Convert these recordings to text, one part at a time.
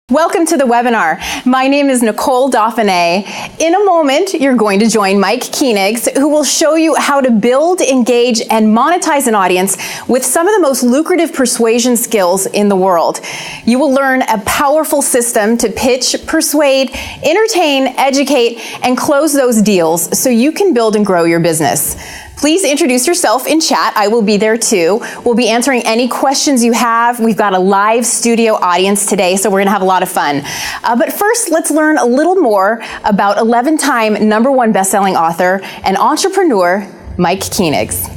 Welcome to the webinar. My name is Nicole Dauphiné. In a moment, you're going to join Mike Koenigs, who will show you how to build, engage, and monetize an audience with some of the most lucrative persuasion skills in the world. You will learn a powerful system to pitch, persuade, entertain, educate, and close those deals so you can build and grow your business. Please introduce yourself in chat. I will be there too. We'll be answering any questions you have. We've got a live studio audience today, so we're gonna have a lot of fun. But first, let's learn a little more about 11-time #1 best-selling author and entrepreneur, Mike Koenigs.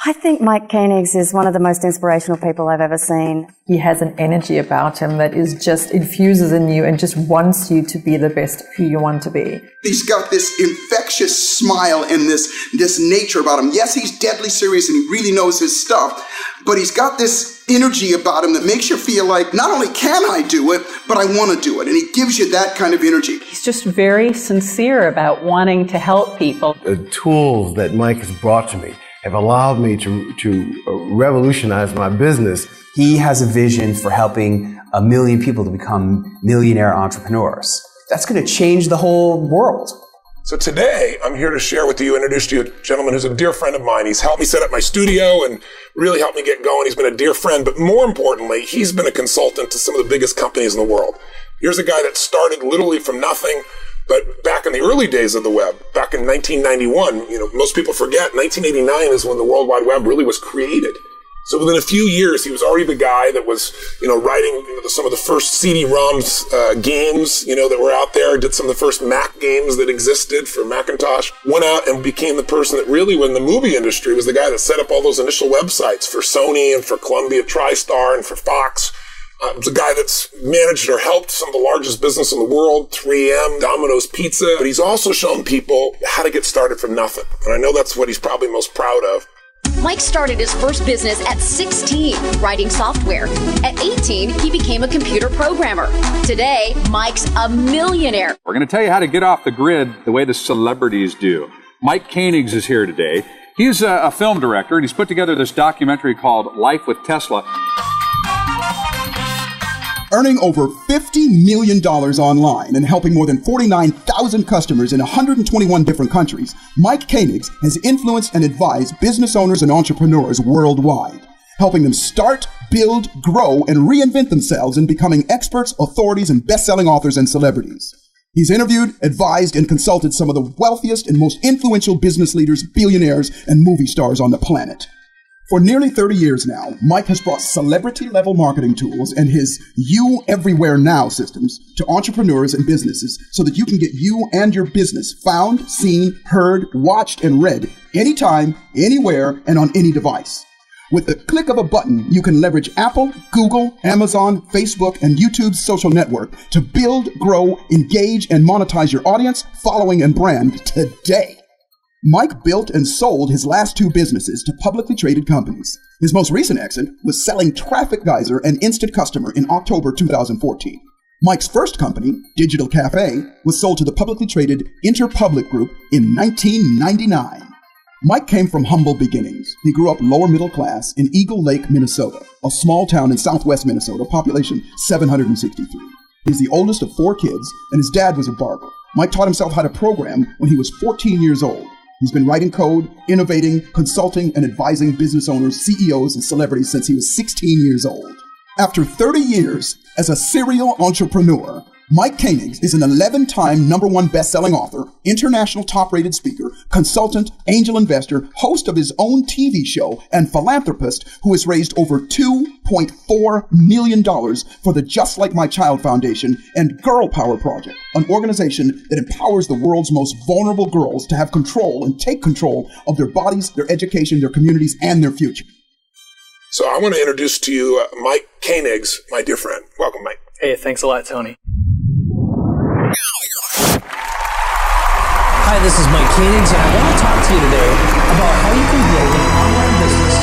I think Mike Koenigs is one of the most inspirational people I've ever seen. He has an energy about him that is just infuses in you and just wants you to be the best who you want to be. He's got this infectious smile and this nature about him. Yes, he's deadly serious and he really knows his stuff, but he's got this energy about him that makes you feel like, not only can I do it, but I want to do it. And he gives you that kind of energy. He's just very sincere about wanting to help people. The tools that Mike has brought to me have allowed me to revolutionize my business. He has a vision for helping 1 million people to become millionaire entrepreneurs. That's going to change the whole world. So today, I'm here to share with you, introduce to you a gentleman who's a dear friend of mine. He's helped me set up my studio and really helped me get going. He's been a dear friend, but more importantly, he's been a consultant to some of the biggest companies in the world. Here's a guy that started literally from nothing. But back in the early days of the web, back in 1991, most people forget, 1989 is when the World Wide Web really was created. So within a few years, he was already the guy that was, writing some of the first CD-ROMs games, that were out there, did some of the first Mac games that existed for Macintosh, went out and became the person that really, when the movie industry, was the guy that set up all those initial websites for Sony and for Columbia TriStar and for Fox. It's a guy that's managed or helped some of the largest business in the world, 3M, Domino's Pizza. But he's also shown people how to get started from nothing. And I know that's what he's probably most proud of. Mike started his first business at 16, writing software. At 18, he became a computer programmer. Today, Mike's a millionaire. We're going to tell you how to get off the grid the way the celebrities do. Mike Koenigs is here today. He's a film director, and he's put together this documentary called Life with Tesla. Earning over $50 million online and helping more than 49,000 customers in 121 different countries, Mike Koenigs has influenced and advised business owners and entrepreneurs worldwide, helping them start, build, grow, and reinvent themselves in becoming experts, authorities, and best-selling authors and celebrities. He's interviewed, advised, and consulted some of the wealthiest and most influential business leaders, billionaires, and movie stars on the planet. For nearly 30 years now, Mike has brought celebrity-level marketing tools and his You Everywhere Now systems to entrepreneurs and businesses so that you can get you and your business found, seen, heard, watched, and read anytime, anywhere, and on any device. With the click of a button, you can leverage Apple, Google, Amazon, Facebook, and YouTube's social network to build, grow, engage, and monetize your audience, following, and brand today. Mike built and sold his last 2 businesses to publicly traded companies. His most recent exit was selling Traffic Geyser and Instant Customer in October 2014. Mike's first company, Digital Cafe, was sold to the publicly traded Interpublic Group in 1999. Mike came from humble beginnings. He grew up lower middle class in Eagle Lake, Minnesota, a small town in southwest Minnesota, population 763. He's the oldest of 4 kids, and his dad was a barber. Mike taught himself how to program when he was 14 years old. He's been writing code, innovating, consulting, and advising business owners, CEOs, and celebrities since he was 16 years old. After 30 years as a serial entrepreneur, Mike Koenigs is an 11-time #1 best-selling author, international top-rated speaker, consultant, angel investor, host of his own TV show, and philanthropist who has raised over $2.4 million for the Just Like My Child Foundation and Girl Power Project, an organization that empowers the world's most vulnerable girls to have control and take control of their bodies, their education, their communities, and their future. So I want to introduce to you Mike Koenigs, my dear friend. Welcome, Mike. Hey, thanks a lot, Tony. Hi, this is Mike Koenigs, and I want to talk to you today about how you can build an online business.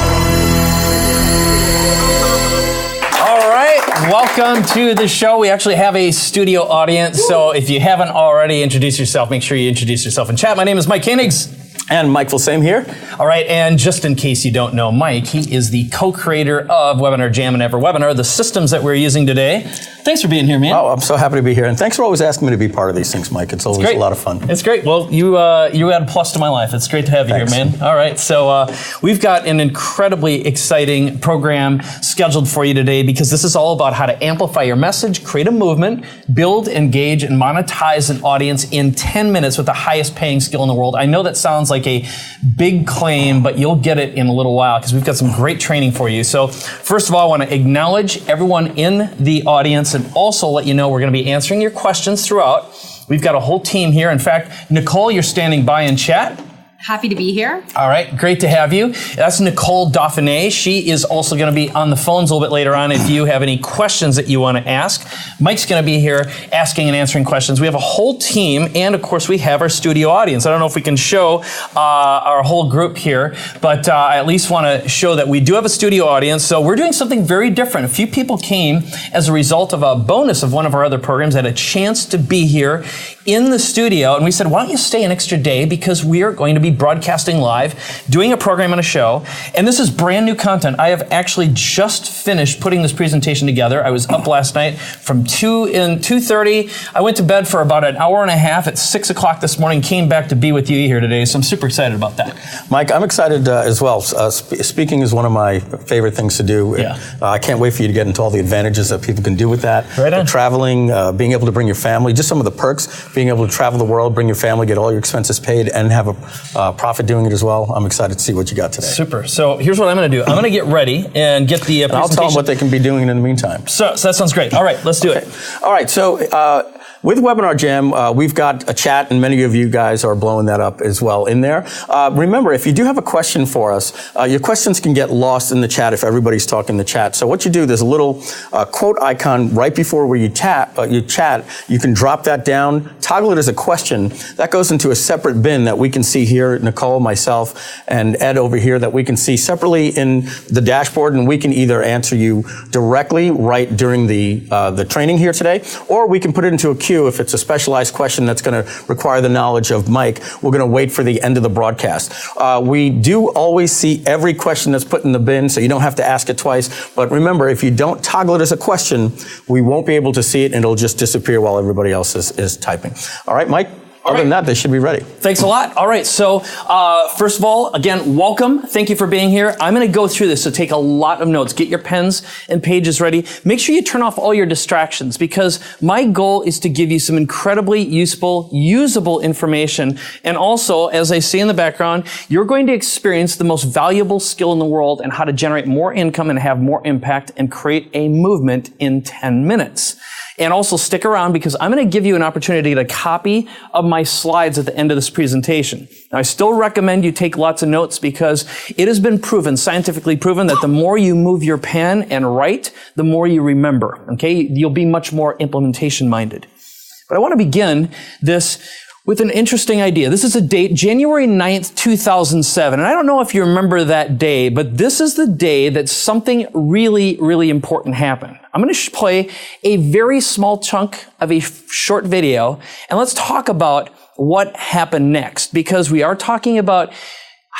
All right, welcome to the show. We actually have a studio audience, so if you haven't already introduced yourself, make sure you introduce yourself in chat. My name is Mike Koenigs. And Mike Filsaime here. All right, and just in case you don't know Mike, he is the co-creator of Webinar Jam and EverWebinar, the systems that we're using today. Thanks for being here, man. Oh, I'm so happy to be here, and thanks for always asking me to be part of these things, Mike. It's always a lot of fun. It's great. Well, you add a plus to my life. It's great to have you here, man. All right, so we've got an incredibly exciting program scheduled for you today because this is all about how to amplify your message, create a movement, build, engage, and monetize an audience in 10 minutes with the highest paying skill in the world. I know that sounds like a big claim, but you'll get it in a little while because we've got some great training for you. So first of all, I want to acknowledge everyone in the audience and also let you know we're going to be answering your questions throughout. We've got a whole team here. In fact, Nicole, you're standing by in chat. Happy to be here. All right, great to have you. That's Nicole Dauphiné. She is also going to be on the phones a little bit later on if you have any questions that you want to ask. Mike's going to be here asking and answering questions. We have a whole team, and of course we have our studio audience. I don't know if we can show our whole group here, but I at least want to show that we do have a studio audience. So we're doing something very different. A few people came as a result of a bonus of one of our other programs, had a chance to be here in the studio, and we said, why don't you stay an extra day because we are going to be broadcasting live, doing a program and a show, and this is brand new content. I have actually just finished putting this presentation together. I was up last night from 2:30. I went to bed for about an hour and a half at 6 o'clock this morning, came back to be with you here today, so I'm super excited about that. Mike, I'm excited as well. Speaking is one of my favorite things to do. Yeah. I can't wait for you to get into all the advantages that people can do with that. Right on. Traveling, being able to bring your family, just some of the perks, being able to travel the world, bring your family, get all your expenses paid, and have a profit doing it as well. I'm excited to see what you got today. Super. So here's what I'm going to do. I'm going to get ready and get the presentation. I'll tell them what they can be doing in the meantime. So that sounds great. All right, let's do it. All right, so with Webinar Jam, we've got a chat, and many of you guys are blowing that up as well in there. Remember, if you do have a question for us, your questions can get lost in the chat if everybody's talking in the chat. So what you do, there's a little quote icon right before where you chat. You can drop that down, toggle it as a question. That goes into a separate bin that we can see here, Nicole, myself, and Ed over here, that we can see separately in the dashboard, and we can either answer you directly right during the training here today, or we can put it into a queue if it's a specialized question that's going to require the knowledge of Mike. We're going to wait for the end of the broadcast. We do always see every question that's put in the bin, so you don't have to ask it twice. But remember, if you don't toggle it as a question, we won't be able to see it, and it'll just disappear while everybody else is typing. All right, Mike? Other than that, they should be ready. Thanks a lot. All right, so first of all, again, welcome. Thank you for being here. I'm going to go through this, so take a lot of notes. Get your pens and pages ready. Make sure you turn off all your distractions because my goal is to give you some incredibly useful, usable information. And also, as I see in the background, you're going to experience the most valuable skill in the world and how to generate more income and have more impact and create a movement in 10 minutes. And also stick around because I'm going to give you an opportunity to get a copy of my slides at the end of this presentation. Now, I still recommend you take lots of notes because it has been proven, scientifically proven, that the more you move your pen and write, the more you remember. Okay? You'll be much more implementation minded. But I want to begin this with an interesting idea. This is a date, January 9th, 2007. And I don't know if you remember that day, but this is the day that something really, really important happened. I'm going to play a very small chunk of a short video, and let's talk about what happened next, because we are talking about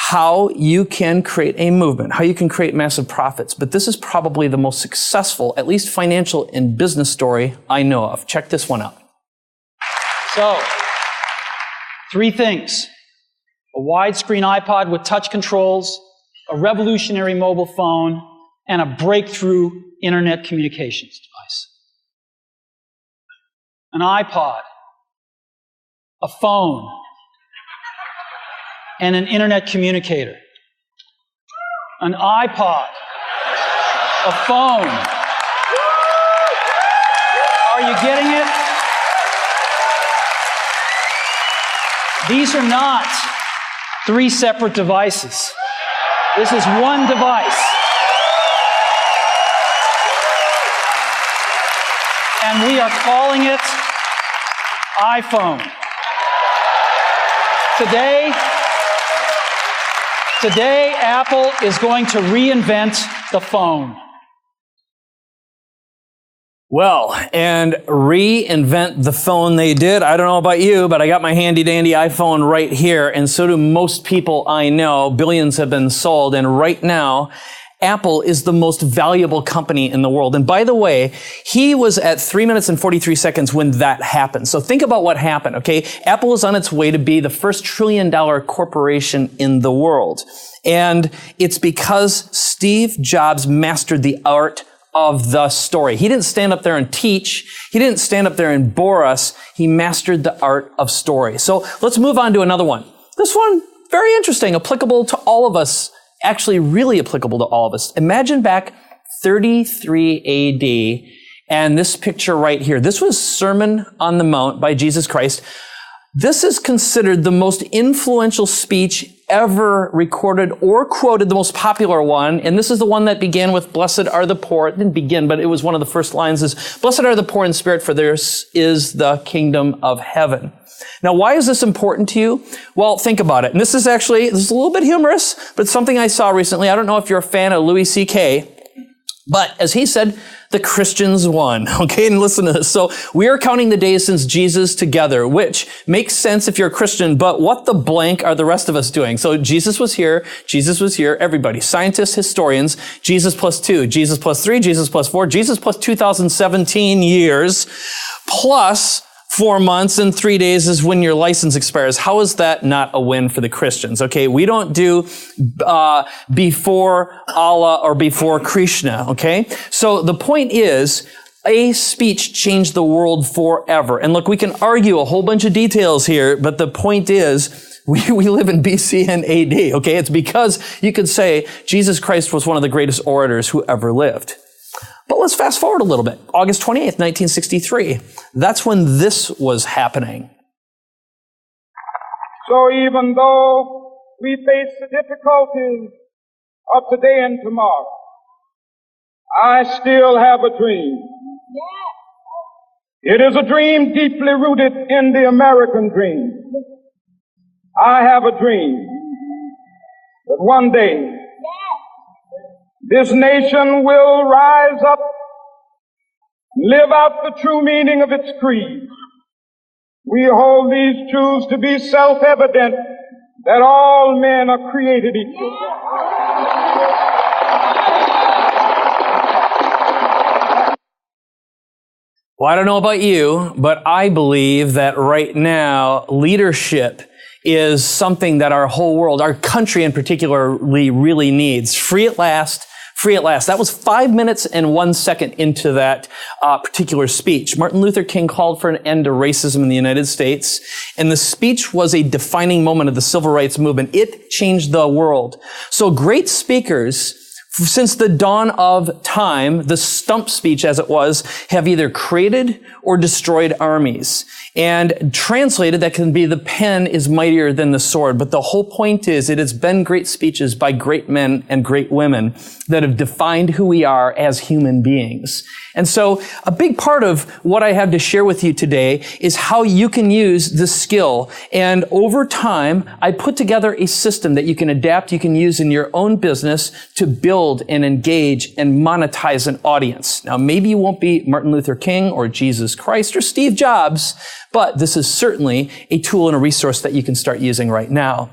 how you can create a movement, how you can create massive profits. But this is probably the most successful, at least financial and business story I know of. Check this one out. So, 3 things: a widescreen iPod with touch controls, a revolutionary mobile phone, and a breakthrough internet communications device. An iPod, a phone, and an internet communicator. An iPod, a phone. Are you getting it? These are not 3 separate devices. This is one device. And we are calling it iPhone. Today, Apple is going to reinvent the phone. Well, and reinvent the phone they did. I don't know about you, but I got my handy dandy iPhone right here, and so do most people I know. Billions have been sold, and right now, Apple is the most valuable company in the world. And by the way, he was at 3 minutes and 43 seconds when that happened. So think about what happened, okay? Apple is on its way to be the first $1 trillion corporation in the world. And it's because Steve Jobs mastered the art of the story. He didn't stand up there and teach. He didn't stand up there and bore us. He mastered the art of story. So let's move on to another one. This one, very interesting, applicable to all of us, actually really applicable to all of us. Imagine back 33 AD and this picture right here. This was Sermon on the Mount by Jesus Christ. This is considered the most influential speech ever recorded or quoted, the most popular one. And this is the one that began with, blessed are the poor. It didn't begin, but it was one of the first lines is, blessed are the poor in spirit, for theirs is the kingdom of heaven. Now, why is this important to you? Well, think about it. And this is a little bit humorous, but something I saw recently. I don't know if you're a fan of Louis C.K., but as he said, the Christians won. Okay, and listen to this. So we are counting the days since Jesus together, which makes sense if you're a Christian, but what the blank are the rest of us doing? So Jesus was here, everybody, scientists, historians, Jesus plus 2, Jesus plus 3, Jesus plus 4, Jesus plus 2017 years, plus 4 months and 3 days is when your license expires. How is that not a win for the Christians? Okay, we don't do before Allah or before Krishna, okay? So the point is, a speech changed the world forever. And look, we can argue a whole bunch of details here, but the point is, we live in BC and AD, okay? It's because you could say Jesus Christ was one of the greatest orators who ever lived. But let's fast forward a little bit. August 28th, 1963. That's when this was happening. So even though we face the difficulties of today and tomorrow, I still have a dream. It is a dream deeply rooted in the American dream. I have a dream that one day this nation will rise up, live out the true meaning of its creed. We hold these truths to be self-evident, that all men are created equal. Well, I don't know about you, but I believe that right now, leadership is something that our whole world, our country in particular, really needs. Free at last. Free at last. That was 5 minutes and 1 second into that particular speech. Martin Luther King called for an end to racism in the United States, and the speech was a defining moment of the civil rights movement. It changed the world. So great speakers, since the dawn of time, the stump speech as it was, have either created or destroyed armies. And translated, that can be the pen is mightier than the sword. But the whole point is, it has been great speeches by great men and great women that have defined who we are as human beings. And so a big part of what I have to share with you today is how you can use this skill. And over time, I put together a system that you can adapt, you can use in your own business to build and engage and monetize an audience. Now, maybe you won't be Martin Luther King or Jesus Christ or Steve Jobs, but this is certainly a tool and a resource that you can start using right now.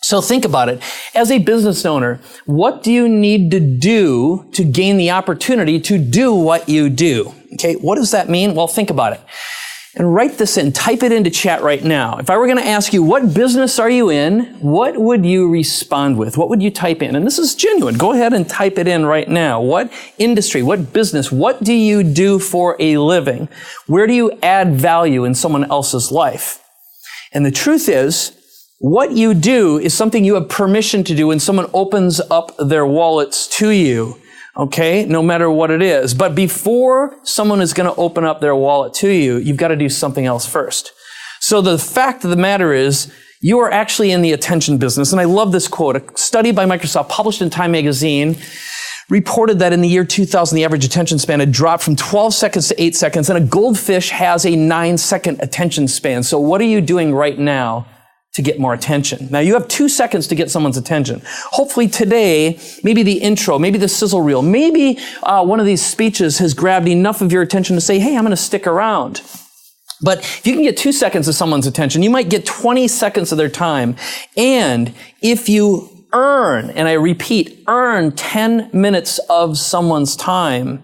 So think about it. As a business owner, what do you need to do to gain the opportunity to do what you do? Okay, what does that mean? Well, think about it. And write this in. Type it into chat right now. If I were going to ask you, what business are you in? What would you respond with? What would you type in? And this is genuine. Go ahead and type it in right now. What industry? What business? What do you do for a living? Where do you add value in someone else's life? And the truth is, what you do is something you have permission to do when someone opens up their wallets to you. Okay, no matter what it is. But before someone is going to open up their wallet to you, you've got to do something else first. So the fact of the matter is, you are actually in the attention business. And I love this quote. A study by Microsoft published in Time magazine reported that in the year 2000, the average attention span had dropped from 12 seconds to 8 seconds, and a goldfish has a 9-second attention span. So what are you doing right now to get more attention. Now you have 2 seconds to get someone's attention. Hopefully today, maybe the intro, maybe the sizzle reel, maybe one of these speeches has grabbed enough of your attention to say, hey, I'm going to stick around. But if you can get 2 seconds of someone's attention, you might get 20 seconds of their time. And if you earn, and I repeat, earn 10 minutes of someone's time,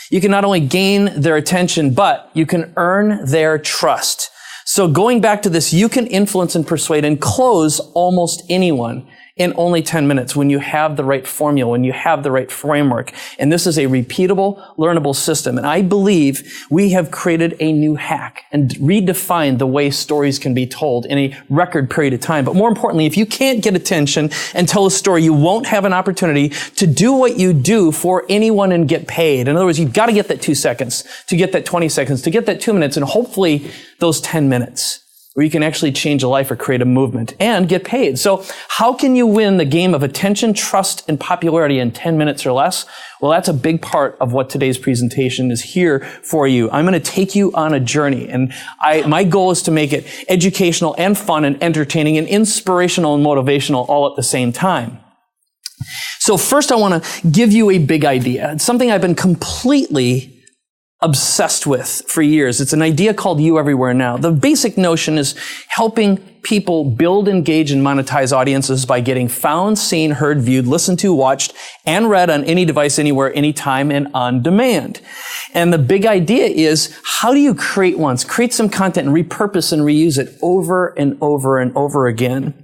you can not only gain their attention, but you can earn their trust. So going back to this, you can influence and persuade and close almost anyone in only 10 minutes when you have the right formula, when you have the right framework. And this is a repeatable, learnable system. And I believe we have created a new hack and redefined the way stories can be told in a record period of time. But more importantly, if you can't get attention and tell a story, you won't have an opportunity to do what you do for anyone and get paid. In other words, you've got to get that 2 seconds, to get that 20 seconds, to get that 2 minutes, and hopefully those 10 minutes. Where you can actually change a life or create a movement and get paid. So how can you win the game of attention, trust, and popularity in 10 minutes or less? Well, that's a big part of what today's presentation is here for you. I'm going to take you on a journey, and my goal is to make it educational and fun and entertaining and inspirational and motivational all at the same time. So first, I want to give you a big idea. It's something I've been completely obsessed with for years. It's an idea called You Everywhere Now. The basic notion is helping people build, engage, and monetize audiences by getting found, seen, heard, viewed, listened to, watched, and read on any device, anywhere, anytime, and on demand. And the big idea is, how do you create once, create some content, and repurpose and reuse it over and over and over again?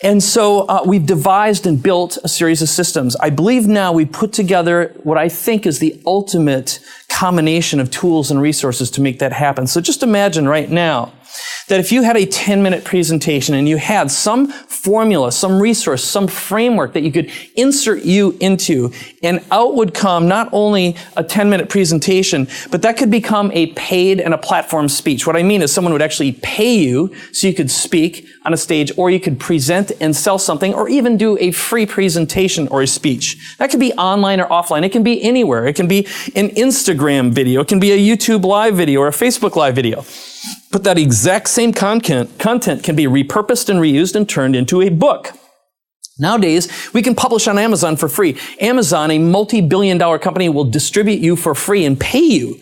And so we've devised and built a series of systems. I believe now we put together what I think is the ultimate combination of tools and resources to make that happen. So just imagine right now that if you had a 10-minute presentation and you had some formula, some resource, some framework that you could insert you into, and out would come not only a 10-minute presentation, but that could become a paid and a platform speech. What I mean is someone would actually pay you so you could speak on a stage, or you could present and sell something, or even do a free presentation or a speech. That could be online or offline. It can be anywhere. It can be an Instagram video. It can be a YouTube live video or a Facebook live video. But that exact same content can be repurposed and reused and turned into a book. Nowadays, we can publish on Amazon for free. Amazon, a multi-billion-dollar company, will distribute you for free and pay you.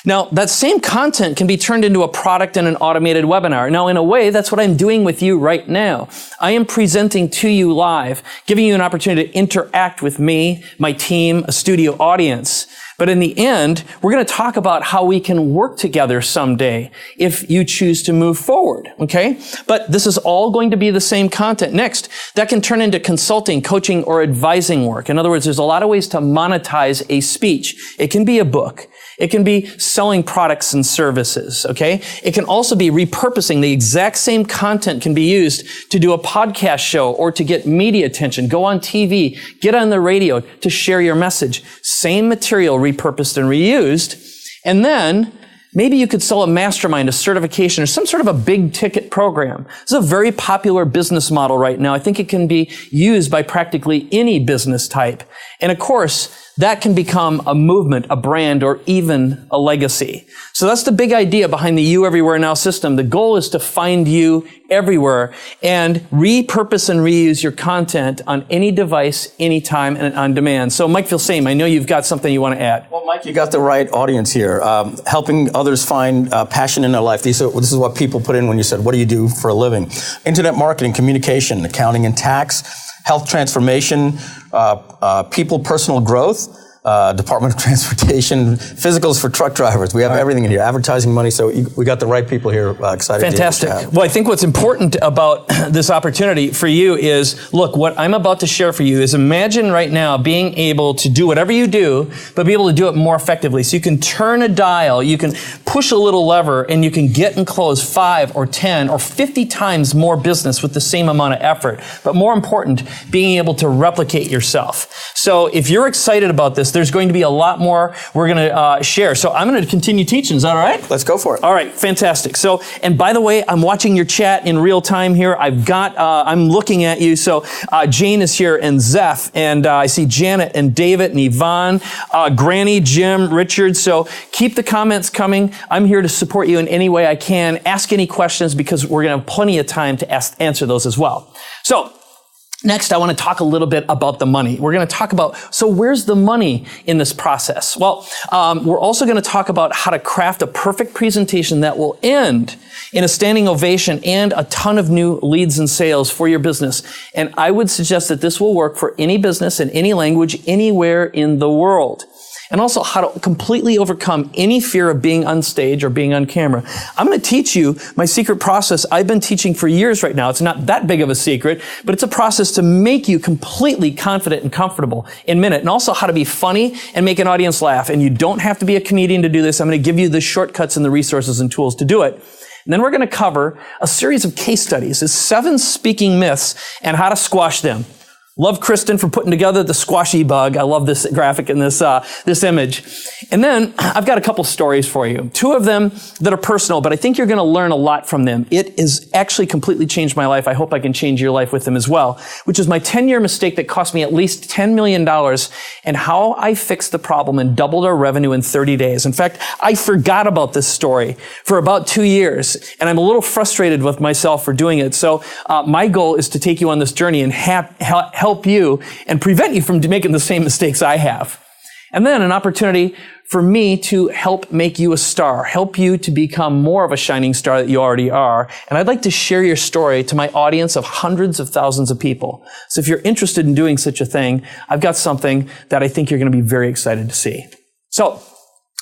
Now, that same content can be turned into a product in an automated webinar. Now, in a way, that's what I'm doing with you right now. I am presenting to you live, giving you an opportunity to interact with me, my team, a studio audience. But in the end, we're going to talk about how we can work together someday if you choose to move forward, okay? But this is all going to be the same content. Next, that can turn into consulting, coaching, or advising work. In other words, there's a lot of ways to monetize a speech. It can be a book. It can be selling products and services, okay? It can also be repurposing. The exact same content can be used to do a podcast show or to get media attention, go on TV, get on the radio to share your message. Same material repurposed and reused. And then maybe you could sell a mastermind, a certification, or some sort of a big ticket program. This is a very popular business model right now. I think it can be used by practically any business type. And of course, that can become a movement, a brand, or even a legacy. So that's the big idea behind the You Everywhere Now system. The goal is to find you everywhere and repurpose and reuse your content on any device, anytime, and on demand. So Mike Filsaime, I know you've got something you want to add. Well, Mike, you got the right audience here. Helping others find passion in their life. This is what people put in when you said, what do you do for a living? Internet marketing, communication, accounting and tax, health transformation, people, personal growth, Department of Transportation, physicals for truck drivers. We have everything in here. Advertising money. So we got the right people here. Excited. Fantastic. Well, I think what's important about this opportunity for you is, look, what I'm about to share for you is imagine right now being able to do whatever you do, but be able to do it more effectively. So you can turn a dial, you can push a little lever, and you can get and close 5 or 10 or 50 times more business with the same amount of effort. But more important, being able to replicate yourself. So if you're excited about this, there's going to be a lot more we're going to share. So I'm going to continue teaching. Is that all right? Let's go for it. All right, fantastic. So, and by the way, I'm watching your chat in real time here. I'm looking at you. So Jane is here, and Zeph, and I see Janet and David and Yvonne, Granny, Jim, Richard. So keep the comments coming. I'm here to support you in any way I can. Ask any questions because we're going to have plenty of time to answer those as well. So next, I want to talk a little bit about the money. We're going to talk about, so where's the money in this process? Well, we're also going to talk about how to craft a perfect presentation that will end in a standing ovation and a ton of new leads and sales for your business. And I would suggest that this will work for any business in any language, anywhere in the world. And also how to completely overcome any fear of being on stage or being on camera. I'm going to teach you my secret process I've been teaching for years right now. It's not that big of a secret, but it's a process to make you completely confident and comfortable in a minute. And also how to be funny and make an audience laugh. And you don't have to be a comedian to do this. I'm going to give you the shortcuts and the resources and tools to do it. And then we're going to cover a series of case studies, 7 speaking myths and how to squash them. Love Kristen for putting together the squashy bug. I love this graphic and this image. And then I've got a couple stories for you. 2 of them that are personal, but I think you're going to learn a lot from them. It has actually completely changed my life. I hope I can change your life with them as well, which is my 10-year mistake that cost me at least $10 million and how I fixed the problem and doubled our revenue in 30 days. In fact, I forgot about this story for about 2 years, and I'm a little frustrated with myself for doing it. So my goal is to take you on this journey and help you and prevent you from making the same mistakes I have. And then an opportunity for me to help make you a star, help you to become more of a shining star that you already are. And I'd like to share your story to my audience of hundreds of thousands of people. So if you're interested in doing such a thing, I've got something that I think you're going to be very excited to see. So,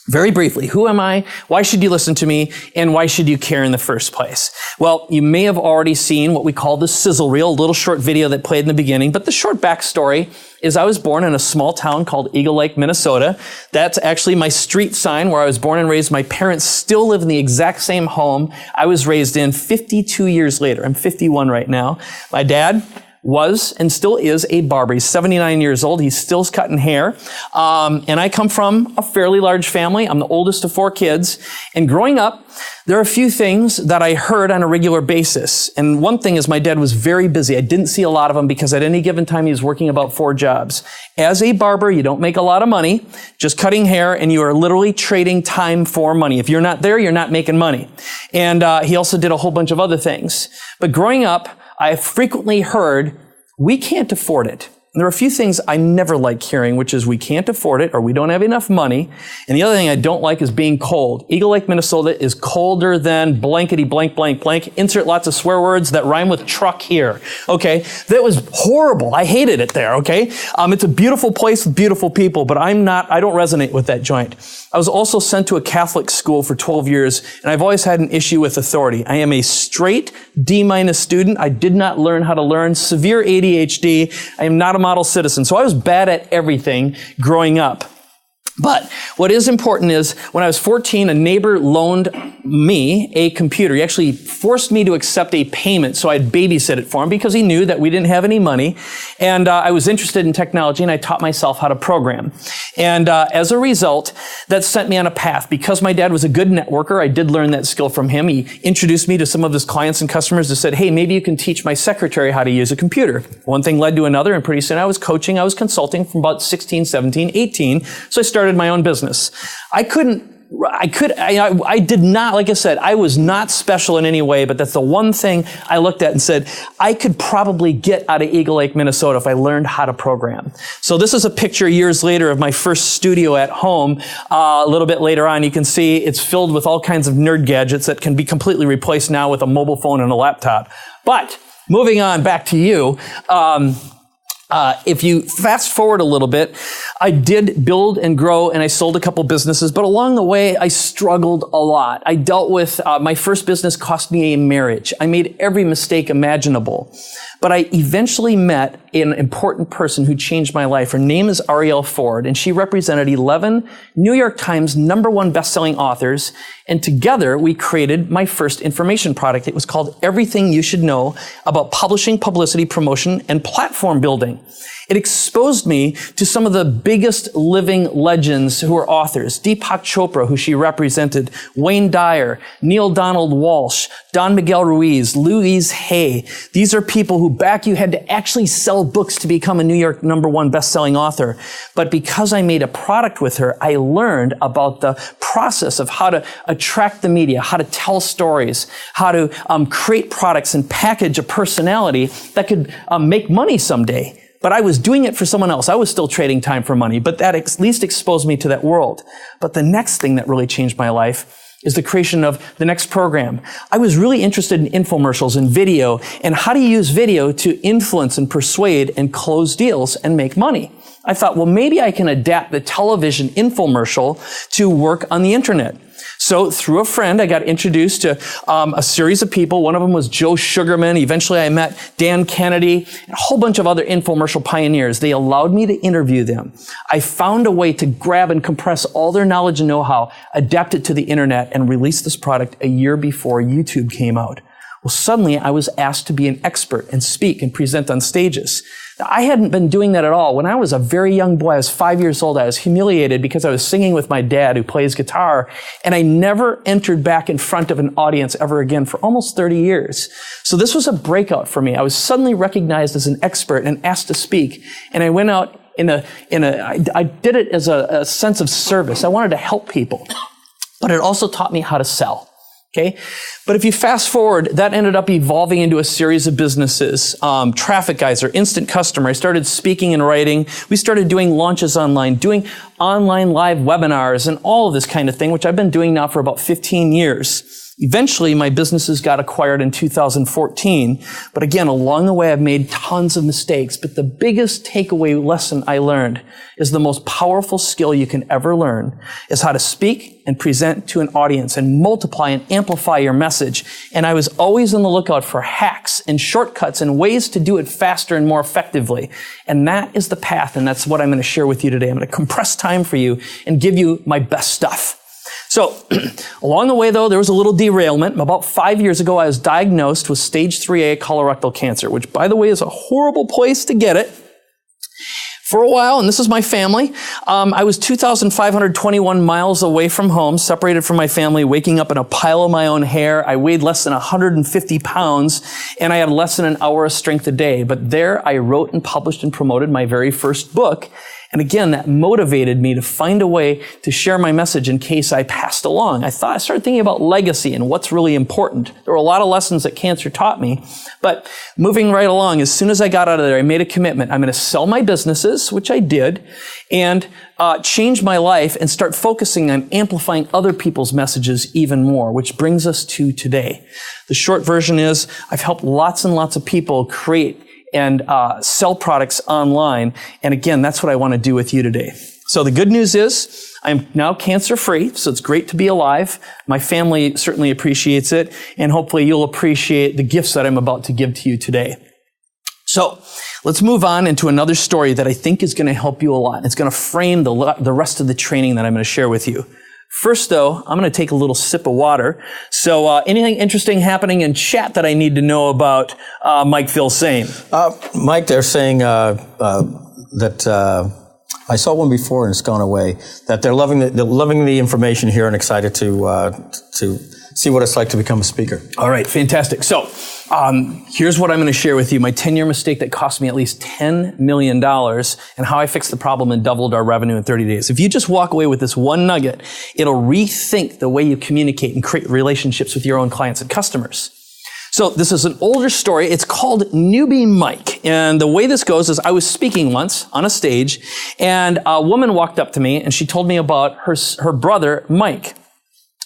very briefly, who am I? Why should you listen to me? And why should you care in the first place? Well, you may have already seen what we call the sizzle reel, a little short video that played in the beginning, but the short backstory is I was born in a small town called Eagle Lake, Minnesota. That's actually my street sign where I was born and raised. My parents still live in the exact same home I was raised in 52 years later. I'm 51 right now. My dad was and still is a barber. He's 79 years old. He's still cutting hair. And I come from a fairly large family. I'm the oldest of 4 kids. And growing up, there are a few things that I heard on a regular basis. And one thing is my dad was very busy. I didn't see a lot of him because at any given time he was working about 4 jobs. As a barber, you don't make a lot of money, just cutting hair, and you are literally trading time for money. If you're not there, you're not making money. And he also did a whole bunch of other things. But growing up, I frequently heard, we can't afford it. And there are a few things I never like hearing, which is we can't afford it or we don't have enough money. And the other thing I don't like is being cold. Eagle Lake, Minnesota is colder than blankety blank, blank, blank. Insert lots of swear words that rhyme with truck here. Okay. That was horrible. I hated it there. Okay. It's a beautiful place with beautiful people, but I don't resonate with that joint. I was also sent to a Catholic school for 12 years, and I've always had an issue with authority. I am a straight D- student. I did not learn how to learn. Severe ADHD. I am not a model citizen. So I was bad at everything growing up. But what is important is when I was 14, a neighbor loaned me a computer. He actually forced me to accept a payment so I'd babysit it for him because he knew that we didn't have any money. And I was interested in technology, and I taught myself how to program. And as a result, that sent me on a path. Because my dad was a good networker, I did learn that skill from him. He introduced me to some of his clients and customers that said, hey, maybe you can teach my secretary how to use a computer. One thing led to another, and pretty soon I was coaching, I was consulting from about 16, 17, 18. So I started my own business. I did not, like I said, I was not special in any way, but that's the one thing I looked at and said, I could probably get out of Eagle Lake, Minnesota if I learned how to program. So this is a picture years later of my first studio at home. A little bit later on, you can see it's filled with all kinds of nerd gadgets that can be completely replaced now with a mobile phone and a laptop. But moving on back to you, if you fast forward a little bit, I did build and grow, and I sold a couple businesses, but along the way, I struggled a lot. I dealt with, my first business cost me a marriage. I made every mistake imaginable. But I eventually met an important person who changed my life. Her name is Arielle Ford, and she represented 11 New York Times #1 best-selling authors. And together, we created my first information product. It was called Everything You Should Know About Publishing, Publicity, Promotion, and Platform Building. It exposed me to some of the biggest living legends who are authors. Deepak Chopra, who she represented, Wayne Dyer, Neil Donald Walsh, Don Miguel Ruiz, Louise Hay. These are people who back you had to actually sell books to become a New York #1 best-selling author. But because I made a product with her, I learned about the process of how to attract the media, how to tell stories, how to create products and package a personality that could make money someday. But I was doing it for someone else. I was still trading time for money, but that at least exposed me to that world. But the next thing that really changed my life is the creation of the next program. I was really interested in infomercials and video and how to use video to influence and persuade and close deals and make money. I thought, well, maybe I can adapt the television infomercial to work on the internet. So through a friend, I got introduced to a series of people. One of them was Joe Sugarman. Eventually, I met Dan Kennedy, and a whole bunch of other infomercial pioneers. They allowed me to interview them. I found a way to grab and compress all their knowledge and know-how, adapt it to the internet, and release this product a year before YouTube came out. Well, suddenly, I was asked to be an expert and speak and present on stages. Now, I hadn't been doing that at all. When I was a very young boy, I was 5 years old, I was humiliated because I was singing with my dad who plays guitar, and I never entered back in front of an audience ever again for almost 30 years. So this was a breakout for me. I was suddenly recognized as an expert and asked to speak, and I went out I did it as a sense of service. I wanted to help people, but it also taught me how to sell. Okay. But if you fast forward, that ended up evolving into a series of businesses. Traffic Geyser, Instant Customer. I started speaking and writing. We started doing launches online, doing online live webinars and all of this kind of thing, which I've been doing now for about 15 years. Eventually, my businesses got acquired in 2014. But again, along the way, I've made tons of mistakes. But the biggest takeaway lesson I learned is the most powerful skill you can ever learn is how to speak and present to an audience and multiply and amplify your message. And I was always on the lookout for hacks and shortcuts and ways to do it faster and more effectively. And that is the path. And that's what I'm going to share with you today. I'm going to compress time for you and give you my best stuff. So along the way, though, there was a little derailment. About 5 years ago, I was diagnosed with stage 3A colorectal cancer, which, by the way, is a horrible place to get it. For a while, and this is my family, I was 2,521 miles away from home, separated from my family, waking up in a pile of my own hair. I weighed less than 150 pounds, and I had less than an hour of strength a day. But there, I wrote and published and promoted my very first book. And again, that motivated me to find a way to share my message in case I passed along. I started thinking about legacy and what's really important. There were a lot of lessons that cancer taught me. But moving right along, as soon as I got out of there, I made a commitment. I'm going to sell my businesses, which I did, and change my life and start focusing on amplifying other people's messages even more, which brings us to today. The short version is I've helped lots and lots of people create and sell products online. And again, that's what I want to do with you today. So the good news is I'm now cancer-free, so it's great to be alive. My family certainly appreciates it, and hopefully you'll appreciate the gifts that I'm about to give to you today. So let's move on into another story that I think is going to help you a lot. It's going to frame the rest of the training that I'm going to share with you. First, though, I'm going to take a little sip of water. So anything interesting happening in chat that I need to know about Mike Phil Sane? Mike, they're saying that I saw one before and it's gone away, that they're loving the information here and excited to see what it's like to become a speaker. All right, fantastic. So here's what I'm going to share with you, my 10-year mistake that cost me at least $10 million and how I fixed the problem and doubled our revenue in 30 days. If you just walk away with this one nugget, it'll rethink the way you communicate and create relationships with your own clients and customers. So this is an older story. It's called Newbie Mike. And the way this goes is I was speaking once on a stage, and a woman walked up to me and she told me about her brother, Mike.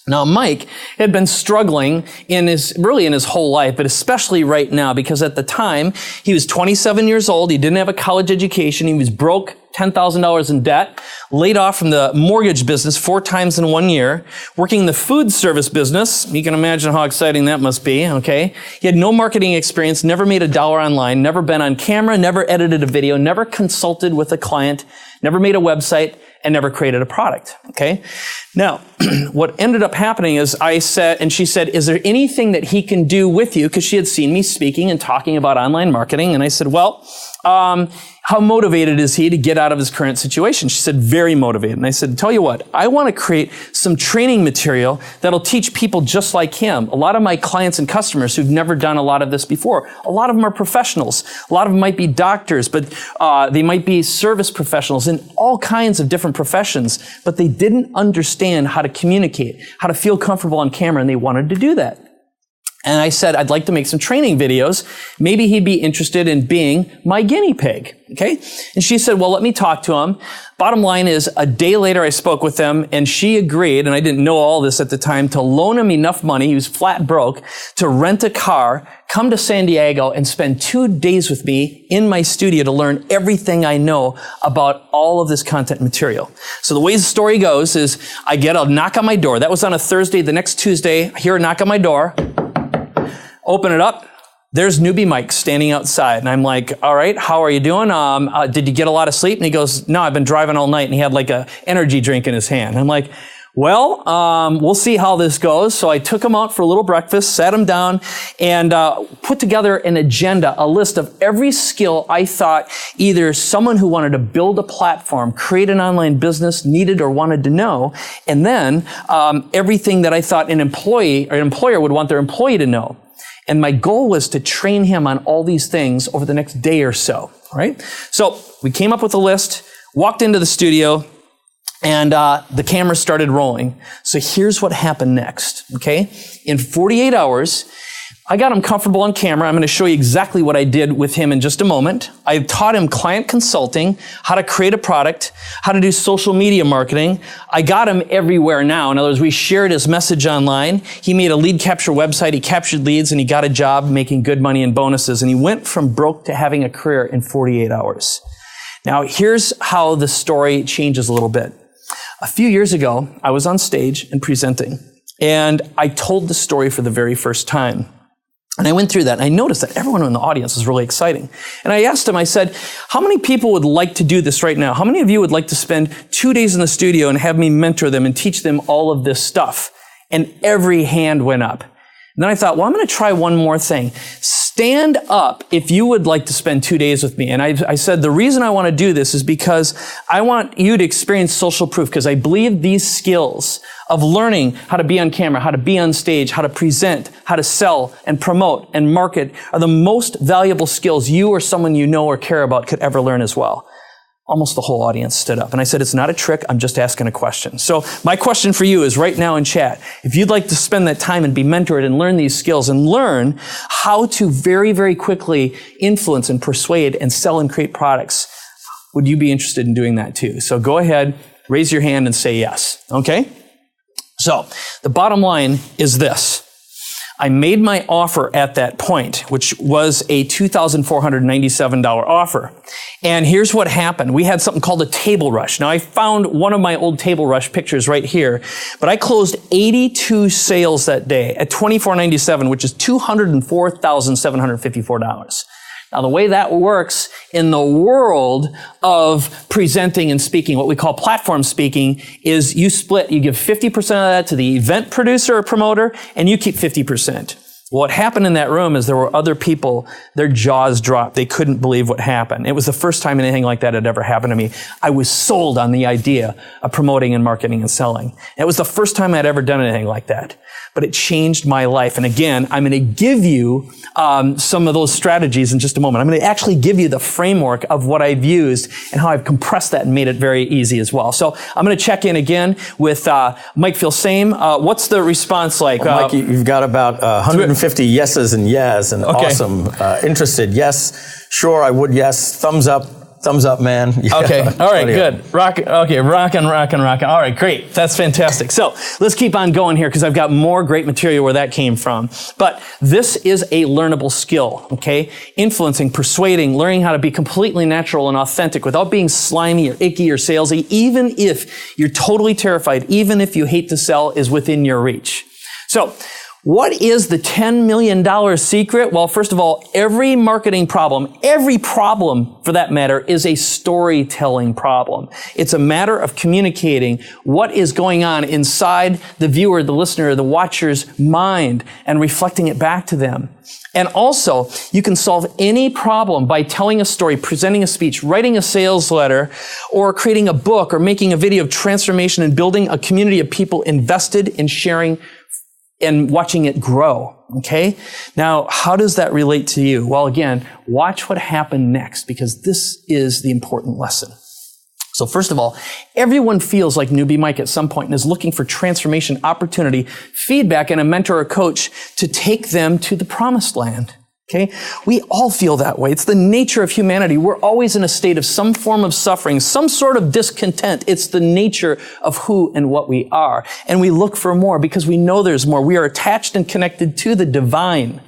Now, Mike had been struggling in his whole life, but especially right now, because at the time, he was 27 years old. He didn't have a college education. He was broke, $10,000 in debt, laid off from the mortgage business 4 times in 1 year, working in the food service business. You can imagine how exciting that must be, okay? He had no marketing experience, never made $1 online, never been on camera, never edited a video, never consulted with a client, never made a website, and never created a product, okay? Now, what ended up happening is I said, and she said, is there anything that he can do with you? Because she had seen me speaking and talking about online marketing. And I said, well, how motivated is he to get out of his current situation? She said, very motivated. And I said, tell you what, I want to create some training material that'll teach people just like him. A lot of my clients and customers who've never done a lot of this before, a lot of them are professionals. A lot of them might be doctors, but they might be service professionals in all kinds of different professions, but they didn't understand how to communicate, how to feel comfortable on camera, and they wanted to do that. And I said, I'd like to make some training videos. Maybe he'd be interested in being my guinea pig. Okay? And she said, well, let me talk to him. Bottom line is, a day later, I spoke with them, and she agreed, and I didn't know all this at the time, to loan him enough money, he was flat broke, to rent a car, come to San Diego, and spend 2 days with me in my studio to learn everything I know about all of this content material. So the way the story goes is, I get a knock on my door. That was on a Thursday. The next Tuesday, I hear a knock on my door. Open it up. There's newbie Mike standing outside. And I'm like, all right, how are you doing? Did you get a lot of sleep? And he goes, no, I've been driving all night. And he had like a energy drink in his hand. I'm like, well, we'll see how this goes. So I took him out for a little breakfast, sat him down, and put together an agenda, a list of every skill I thought either someone who wanted to build a platform, create an online business needed or wanted to know, and then everything that I thought an employee or an employer would want their employee to know. And my goal was to train him on all these things over the next day or so, right? So we came up with a list, walked into the studio, and the camera started rolling. So here's what happened next, okay? In 48 hours, I got him comfortable on camera. I'm going to show you exactly what I did with him in just a moment. I taught him client consulting, how to create a product, how to do social media marketing. I got him everywhere now. In other words, we shared his message online. He made a lead capture website. He captured leads, and he got a job making good money and bonuses. And he went from broke to having a career in 48 hours. Now, here's how the story changes a little bit. A few years ago, I was on stage and presenting, and I told the story for the very first time. And I went through that, and I noticed that everyone in the audience was really exciting. And I asked them, I said, how many people would like to do this right now? How many of you would like to spend 2 days in the studio and have me mentor them and teach them all of this stuff? And every hand went up. And then I thought, well, I'm going to try one more thing. Stand up if you would like to spend 2 days with me. And I said, the reason I want to do this is because I want you to experience social proof, because I believe these skills of learning how to be on camera, how to be on stage, how to present, how to sell and promote and market are the most valuable skills you or someone you know or care about could ever learn as well. Almost the whole audience stood up. And I said, it's not a trick. I'm just asking a question. So my question for you is right now in chat, if you'd like to spend that time and be mentored and learn these skills and learn how to very, very quickly influence and persuade and sell and create products, would you be interested in doing that too? So go ahead, raise your hand and say yes. Okay? So the bottom line is this. I made my offer at that point, which was a $2,497 offer. And here's what happened. We had something called a table rush. Now, I found one of my old table rush pictures right here, but I closed 82 sales that day at $2,497, which is $204,754. Now, the way that works in the world of presenting and speaking, what we call platform speaking, is you split. You give 50% of that to the event producer or promoter, and you keep 50%. What happened in that room is there were other people, their jaws dropped. They couldn't believe what happened. It was the first time anything like that had ever happened to me. I was sold on the idea of promoting and marketing and selling. It was the first time I'd ever done anything like that. But it changed my life. And again, I'm going to give you some of those strategies in just a moment. I'm going to actually give you the framework of what I've used and how I've compressed that and made it very easy as well. So I'm going to check in again with Mike Filsaime. What's the response like? Well, Mike, you've got about 150 yeses and yes, and okay. Awesome. Interested, yes. Sure, I would, yes. Thumbs up, Thumbs up, man. Yeah. Okay. All right. Good. Rocking. All right. Great. That's fantastic. So let's keep on going here because I've got more great material where that came from. But this is a learnable skill. Okay. Influencing, persuading, learning how to be completely natural and authentic without being slimy or icky or salesy, even if you're totally terrified, even if you hate to sell, is within your reach. So, what is the $10 million secret? Well, first of all, every marketing problem, every problem for that matter, is a storytelling problem. It's a matter of communicating what is going on inside the viewer, the listener, the watcher's mind and reflecting it back to them. And also, you can solve any problem by telling a story, presenting a speech, writing a sales letter, or creating a book, or making a video of transformation and building a community of people invested in sharing and watching it grow, okay? Now, how does that relate to you? Well, again, watch what happened next, because this is the important lesson. So first of all, everyone feels like Newbie Mike at some point and is looking for transformation, opportunity, feedback, and a mentor or coach to take them to the promised land. Okay? We all feel that way. It's the nature of humanity. We're always in a state of some form of suffering, some sort of discontent. It's the nature of who and what we are. And we look for more because we know there's more. We are attached and connected to the divine.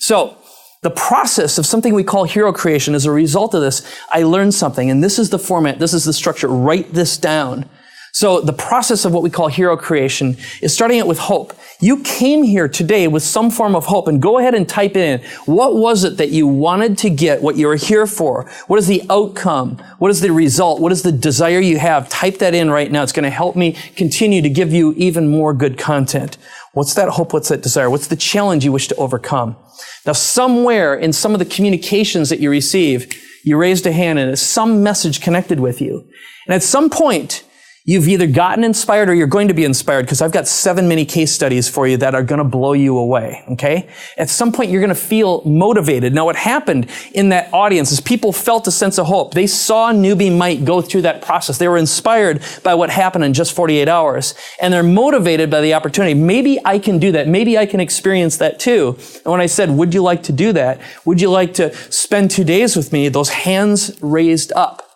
So, the process of something we call hero creation, as a result of this, I learned something. And this is the format. This is the structure. Write this down. So the process of what we call hero creation is starting it with hope. You came here today with some form of hope, and go ahead and type in, what was it that you wanted to get, what you were here for? What is the outcome? What is the result? What is the desire you have? Type that in right now. It's going to help me continue to give you even more good content. What's that hope? What's that desire? What's the challenge you wish to overcome? Now, somewhere in some of the communications that you receive, you raised a hand and there's some message connected with you. And at some point, you've either gotten inspired or you're going to be inspired, because I've got 7 mini case studies for you that are going to blow you away, okay? At some point, you're going to feel motivated. Now, what happened in that audience is people felt a sense of hope. They saw Newbie Mike go through that process. They were inspired by what happened in just 48 hours, and they're motivated by the opportunity. Maybe I can do that. Maybe I can experience that too. And when I said, would you like to do that? Would you like to spend 2 days with me? Those hands raised up.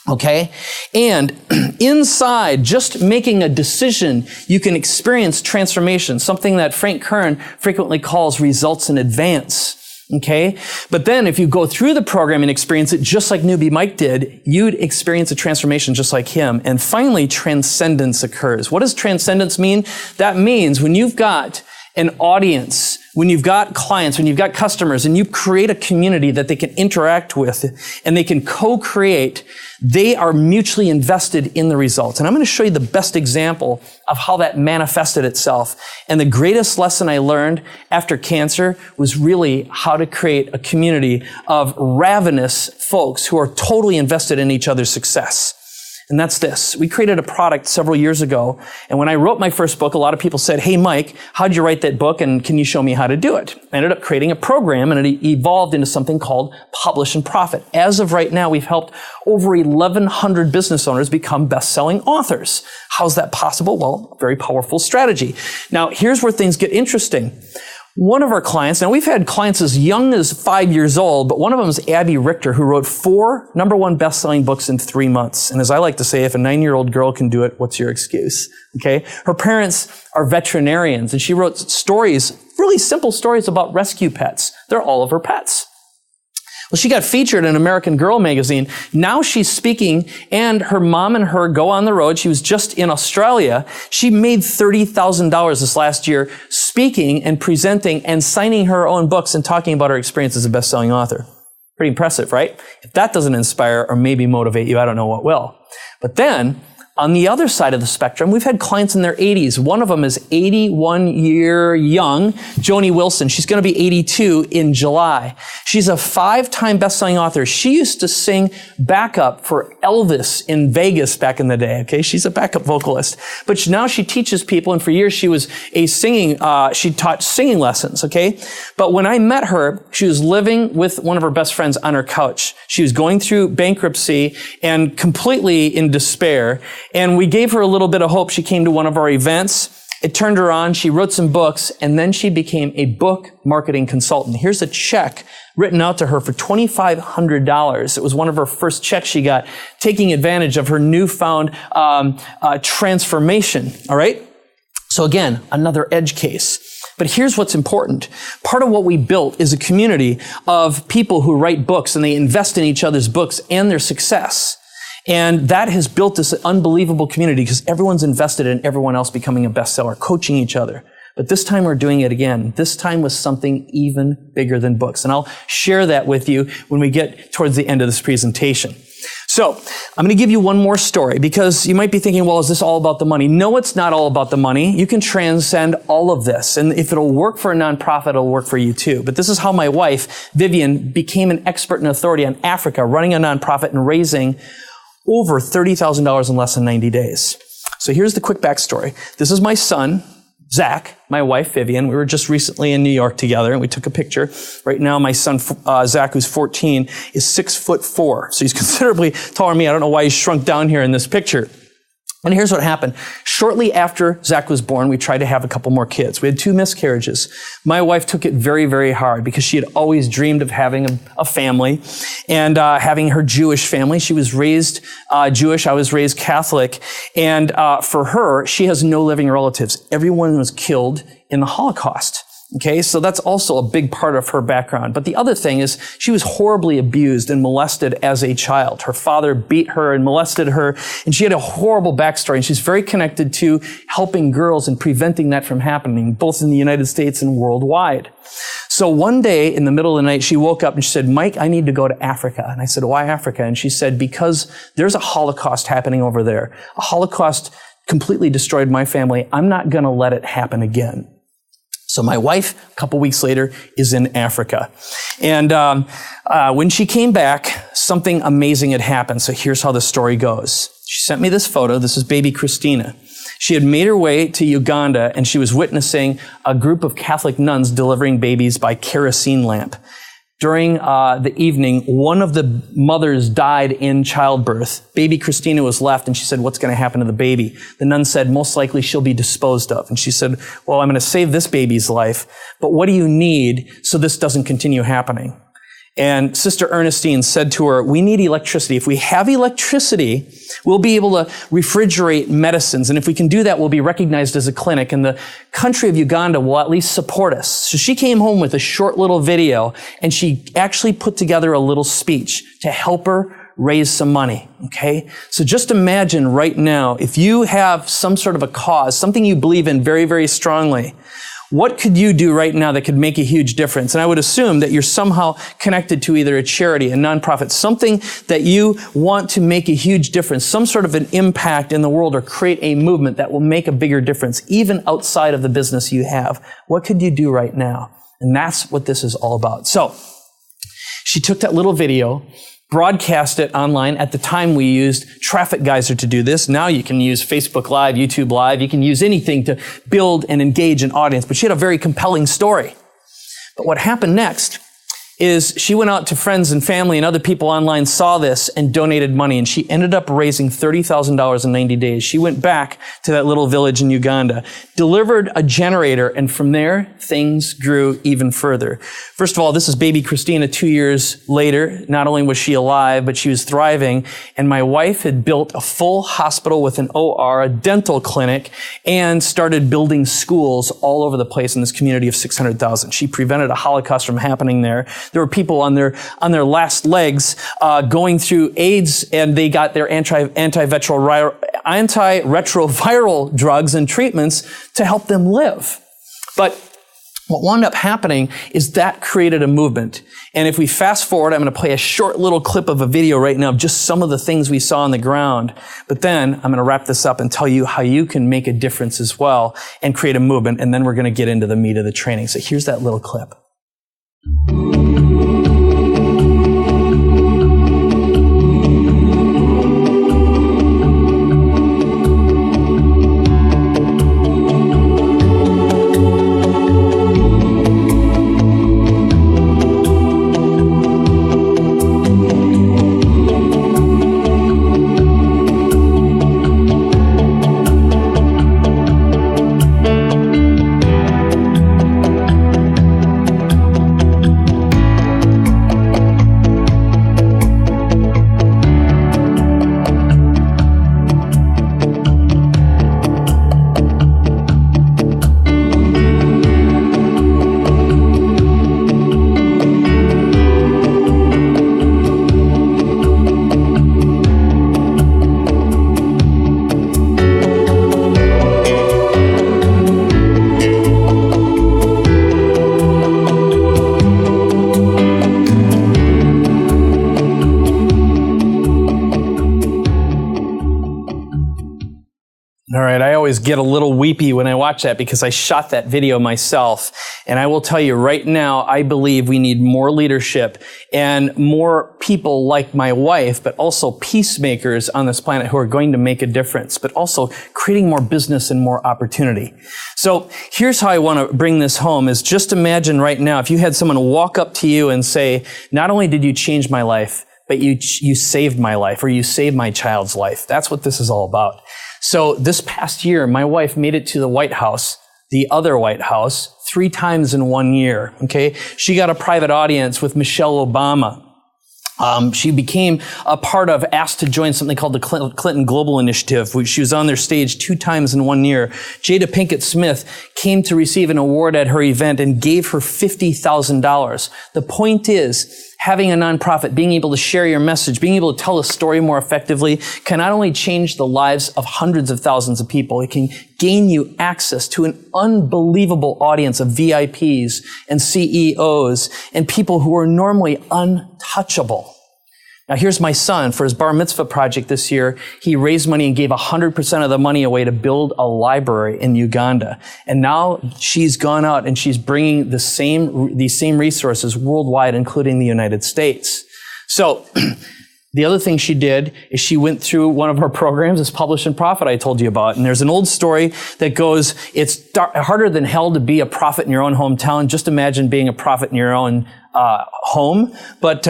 Okay? And inside, just making a decision, you can experience transformation, something that Frank Kern frequently calls results in advance. Okay? But then if you go through the program and experience it just like Newbie Mike did, you'd experience a transformation just like him. And finally, transcendence occurs. What does transcendence mean? That means when you've got an audience, when you've got clients, when you've got customers, and you create a community that they can interact with and they can co-create, they are mutually invested in the results. And I'm going to show you the best example of how that manifested itself. And the greatest lesson I learned after cancer was really how to create a community of ravenous folks who are totally invested in each other's success. And that's this. We created a product several years ago. And when I wrote my first book, a lot of people said, hey, Mike, how'd you write that book? And can you show me how to do it? I ended up creating a program, and it evolved into something called Publish and Profit. As of right now, we've helped over 1,100 business owners become best-selling authors. How's that possible? Well, very powerful strategy. Now, here's where things get interesting. One of our clients, now we've had clients as young as 5 years old, but one of them is Abby Richter, who wrote 4 number-1 best-selling books in 3 months. And as I like to say, if a 9-year-old girl can do it, what's your excuse? Okay? Her parents are veterinarians, and she wrote stories, really simple stories about rescue pets. They're all of her pets. Well, she got featured in American Girl magazine. Now she's speaking, and her mom and her go on the road. She was just in Australia. She made $30,000 this last year speaking and presenting and signing her own books and talking about her experience as a best-selling author. Pretty impressive, right? If that doesn't inspire or maybe motivate you, I don't know what will. But then, on the other side of the spectrum, we've had clients in their 80s. One of them is 81-year young, Joni Wilson. She's going to be 82 in July. She's a 5-time best-selling author. She used to sing backup for Elvis in Vegas back in the day. Okay, she's a backup vocalist. But now she teaches people, and for years she was she taught singing lessons. Okay, but when I met her, she was living with one of her best friends on her couch. She was going through bankruptcy and completely in despair. And we gave her a little bit of hope. She came to one of our events, It turned her on. She wrote some books, and then she became a book marketing consultant. Here's a check written out to her for $2,500. It was one of her first checks she got, taking advantage of her newfound transformation. All right? So again, another edge case. But here's what's important. Part of what we built is a community of people who write books, and they invest in each other's books and their success. And that has built this unbelievable community because everyone's invested in everyone else becoming a bestseller, coaching each other. But this time we're doing it again. This time with something even bigger than books. And I'll share that with you when we get towards the end of this presentation. So I'm going to give you one more story because you might be thinking, well, is this all about the money? No, it's not all about the money. You can transcend all of this. And if it'll work for a nonprofit, it'll work for you too. But this is how my wife, Vivian, became an expert and authority on Africa, running a nonprofit and raising over $30,000 in less than 90 days. So here's the quick backstory. This is my son, Zach, my wife, Vivian. We were just recently in New York together and we took a picture. Right now, my son, Zach, who's 14, is 6'4". So he's considerably taller than me. I don't know why he's shrunk down here in this picture. And here's what happened. Shortly after Zach was born, we tried to have a couple more kids. We had 2 miscarriages. My wife took it very, very hard because she had always dreamed of having a family and having her Jewish family. She was raised Jewish. I was raised Catholic. And for her, she has no living relatives. Everyone was killed in the Holocaust. Okay, so that's also a big part of her background. But the other thing is she was horribly abused and molested as a child. Her father beat her and molested her, and she had a horrible backstory. And she's very connected to helping girls and preventing that from happening, both in the United States and worldwide. So one day in the middle of the night, she woke up and she said, Mike, I need to go to Africa. And I said, why Africa? And she said, because there's a Holocaust happening over there. A Holocaust completely destroyed my family. I'm not going to let it happen again. So my wife, a couple weeks later, is in Africa. And when she came back, something amazing had happened. So here's how the story goes. She sent me this photo. This is baby Christina. She had made her way to Uganda, and she was witnessing a group of Catholic nuns delivering babies by kerosene lamp. During the evening, one of the mothers died in childbirth. Baby Christina was left, and she said, what's going to happen to the baby? The nun said, most likely she'll be disposed of. And she said, well, I'm going to save this baby's life, but what do you need so this doesn't continue happening? And Sister Ernestine said to her, we need electricity. If we have electricity, we'll be able to refrigerate medicines. And if we can do that, we'll be recognized as a clinic. And the country of Uganda will at least support us. So she came home with a short little video, and she actually put together a little speech to help her raise some money. Okay? So just imagine right now, if you have some sort of a cause, something you believe in very, very strongly, what could you do right now that could make a huge difference? And I would assume that you're somehow connected to either a charity, a nonprofit, something that you want to make a huge difference, some sort of an impact in the world or create a movement that will make a bigger difference, even outside of the business you have. What could you do right now? And that's what this is all about. So she took that little video, broadcast it online. At the time, we used Traffic Geyser to do this. Now you can use Facebook Live, YouTube Live. You can use anything to build and engage an audience. But she had a very compelling story. But what happened next is she went out to friends and family, and other people online saw this and donated money. And she ended up raising $30,000 in 90 days. She went back to that little village in Uganda, delivered a generator, and from there, things grew even further. First of all, this is baby Christina 2 years later. Not only was she alive, but she was thriving. And my wife had built a full hospital with an OR, a dental clinic, and started building schools all over the place in this community of 600,000. She prevented a Holocaust from happening there. There were people on their last legs going through AIDS, and they got their antiretroviral drugs and treatments to help them live. But what wound up happening is that created a movement. And if we fast forward, I'm going to play a short little clip of a video right now of just some of the things we saw on the ground. But then I'm going to wrap this up and tell you how you can make a difference as well and create a movement. And then we're going to get into the meat of the training. So here's that little clip. All right, I always get a little weepy when I watch that because I shot that video myself. And I will tell you right now, I believe we need more leadership and more people like my wife, but also peacemakers on this planet who are going to make a difference, but also creating more business and more opportunity. So here's how I want to bring this home is just imagine right now, if you had someone walk up to you and say, not only did you change my life, but you saved my life or you saved my child's life. That's what this is all about. So this past year, my wife made it to the White House, the other White House, 3 times in 1 year. Okay. She got a private audience with Michelle Obama. She became a part of, asked to join something called the Clinton Global Initiative. She was on their stage 2 times in 1 year. Jada Pinkett Smith came to receive an award at her event and gave her $50,000. The point is, having a nonprofit, being able to share your message, being able to tell a story more effectively can not only change the lives of hundreds of thousands of people, it can gain you access to an unbelievable audience of VIPs and CEOs and people who are normally untouchable. Now here's my son. For his bar mitzvah project this year, he raised money and gave 100% of the money away to build a library in Uganda. And now she's gone out and she's bringing these same resources worldwide, including the United States. So the other thing she did is she went through one of our programs, this Publish and Profit I told you about. And there's an old story that goes, it's harder than hell to be a prophet in your own hometown. Just imagine being a prophet in your own home. But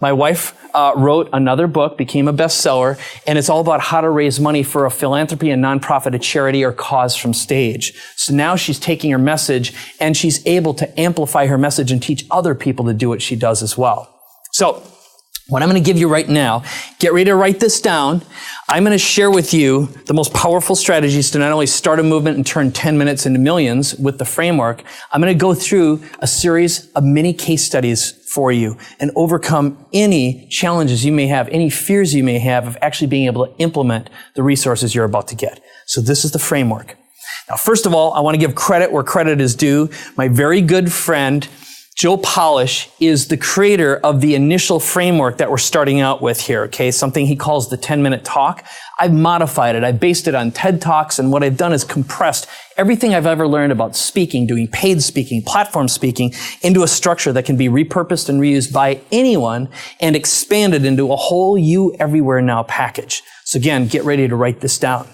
my wife wrote another book, became a bestseller, and it's all about how to raise money for a philanthropy, a nonprofit, a charity, or cause from stage. So now she's taking her message and she's able to amplify her message and teach other people to do what she does as well. So what I'm going to give you right now, get ready to write this down. I'm going to share with you the most powerful strategies to not only start a movement and turn 10 minutes into millions with the framework. I'm going to go through a series of mini case studies for you and overcome any challenges you may have, any fears you may have of actually being able to implement the resources you're about to get. So this is the framework. Now, first of all, I want to give credit where credit is due. My very good friend, Joe Polish, is the creator of the initial framework that we're starting out with here, okay? Something he calls the 10-minute talk. I've modified it. I based it on TED Talks, and what I've done is compressed everything I've ever learned about speaking, doing paid speaking, platform speaking, into a structure that can be repurposed and reused by anyone and expanded into a whole You Everywhere Now package. So again, get ready to write this down.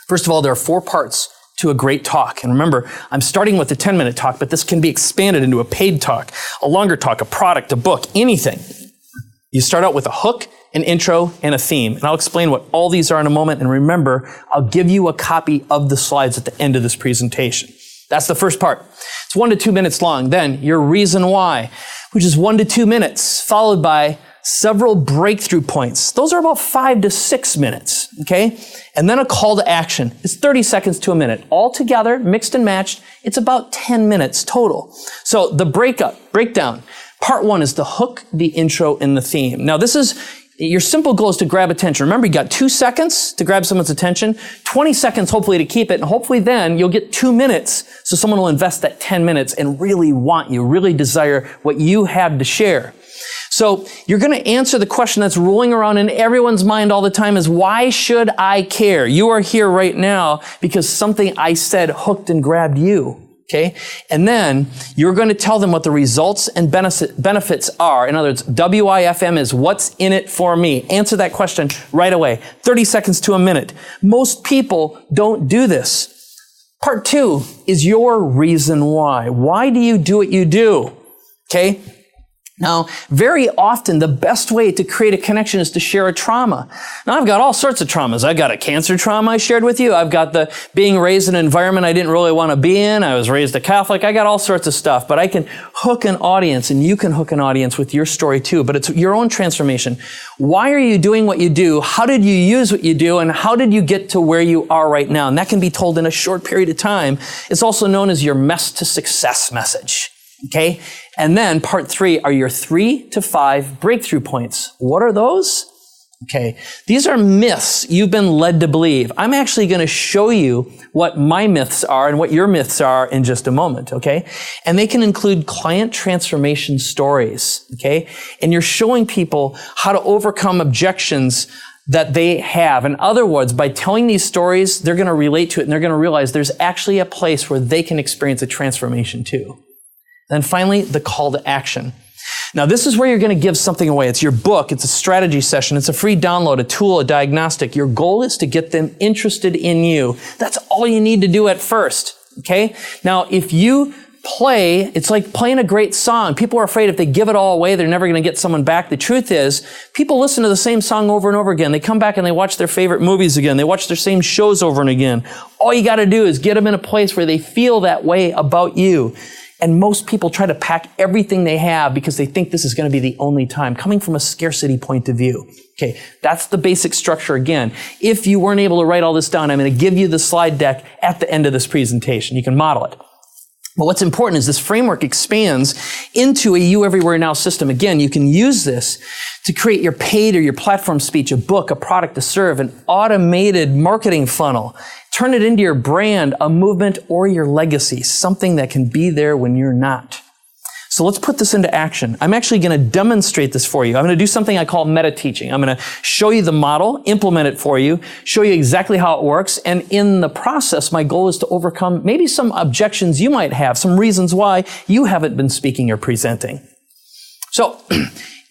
First of all, there are 4 parts to a great talk. And remember, I'm starting with a 10-minute talk, but this can be expanded into a paid talk, a longer talk, a product, a book, anything. You start out with a hook, an intro, and a theme. And I'll explain what all these are in a moment. And remember, I'll give you a copy of the slides at the end of this presentation. That's the first part. It's 1 to 2 minutes long. Then your reason why, which is 1 to 2 minutes, followed by several breakthrough points. Those are about 5 to 6 minutes, okay? And then a call to action. It's 30 seconds to a minute. All together, mixed and matched, it's about 10 minutes total. So the breakdown. Part 1 is the hook, the intro, and the theme. Now this is, your simple goal is to grab attention. Remember, you got 2 seconds to grab someone's attention, 20 seconds hopefully to keep it, and hopefully then you'll get 2 minutes so someone will invest that 10 minutes and really want you, really desire what you have to share. So you're going to answer the question that's rolling around in everyone's mind all the time is, why should I care? You are here right now because something I said hooked and grabbed you. Okay. And then you're going to tell them what the results and benefits are. In other words, WIFM is what's in it for me. Answer that question right away. 30 seconds to a minute. Most people don't do this. Part 2 is your reason why. Why do you do what you do? Okay. Now, very often, the best way to create a connection is to share a trauma. Now, I've got all sorts of traumas. I've got a cancer trauma I shared with you. I've got the being raised in an environment I didn't really want to be in. I was raised a Catholic. I got all sorts of stuff. But I can hook an audience, and you can hook an audience with your story too. But it's your own transformation. Why are you doing what you do? How did you use what you do? And how did you get to where you are right now? And that can be told in a short period of time. It's also known as your mess to success message. Okay? And then part 3 are your 3 to 5 breakthrough points. What are those? Okay. These are myths you've been led to believe. I'm actually going to show you what my myths are and what your myths are in just a moment. Okay. And they can include client transformation stories. Okay. And you're showing people how to overcome objections that they have. In other words, by telling these stories, they're going to relate to it and they're going to realize there's actually a place where they can experience a transformation too. Then finally, the call to action. Now, this is where you're going to give something away. It's your book. It's a strategy session. It's a free download, a tool, a diagnostic. Your goal is to get them interested in you. That's all you need to do at first. Okay? Now, if you play, it's like playing a great song. People are afraid if they give it all away, they're never going to get someone back. The truth is, people listen to the same song over and over again. They come back and they watch their favorite movies again. They watch their same shows over and again. All you got to do is get them in a place where they feel that way about you. And most people try to pack everything they have because they think this is going to be the only time, coming from a scarcity point of view. Okay, that's the basic structure again. If you weren't able to write all this down, I'm going to give you the slide deck at the end of this presentation. You can model it. But what's important is this framework expands into a You Everywhere Now system. Again, you can use this to create your paid or your platform speech, a book, a product to serve, an automated marketing funnel. Turn it into your brand, a movement, or your legacy, something that can be there when you're not. So let's put this into action. I'm actually going to demonstrate this for you. I'm going to do something I call meta teaching. I'm going to show you the model, implement it for you, show you exactly how it works. And in the process, my goal is to overcome maybe some objections you might have, some reasons why you haven't been speaking or presenting. So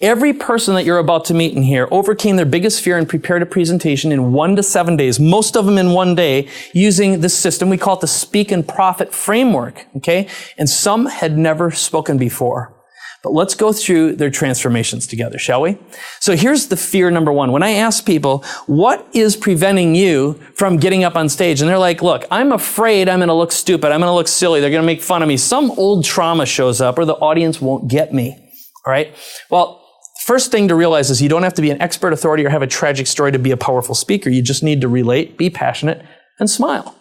every person that you're about to meet in here overcame their biggest fear and prepared a presentation in 1 to 7 days, most of them in 1 day, using this system. We call it the Speak and Profit Framework, okay? And some had never spoken before. But let's go through their transformations together, shall we? So here's the fear number one. When I ask people, what is preventing you from getting up on stage? And they're like, look, I'm afraid I'm going to look stupid. I'm going to look silly. They're going to make fun of me. Some old trauma shows up or the audience won't get me, all right? Well, first thing to realize is you don't have to be an expert, authority, or have a tragic story to be a powerful speaker. You just need to relate, be passionate, and smile.